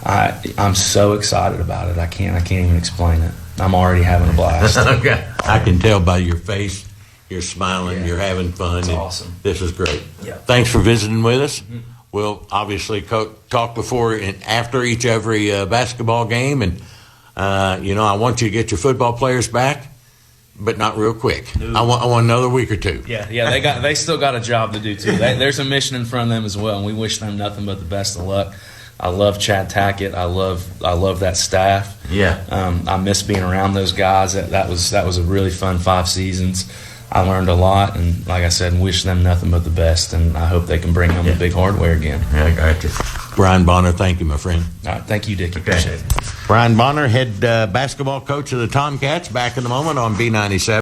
I'm so excited about it. I can't even explain it. I'm already having a blast. Okay. I can tell by your face. You're smiling. You're having fun. It's awesome. This is great. Yeah. Thanks for visiting with us. Mm-hmm. We'll obviously talk before and after every basketball game. And, I want you to get your football players back. But not real quick. No. I want another week or two. Yeah. They still got a job to do too. There's a mission in front of them as well, and we wish them nothing but the best of luck. I love Chad Tackett. I love that staff. Yeah. I miss being around those guys. That was a really fun 5 seasons. I learned a lot, and like I said, wish them nothing but the best. And I hope they can bring home the big hardware again. Yeah, I got you. Brian Bonner, thank you, my friend. All right, thank you, Dickie. Appreciate it. Brian Bonner, head basketball coach of the Tomcats, back in a moment on B97.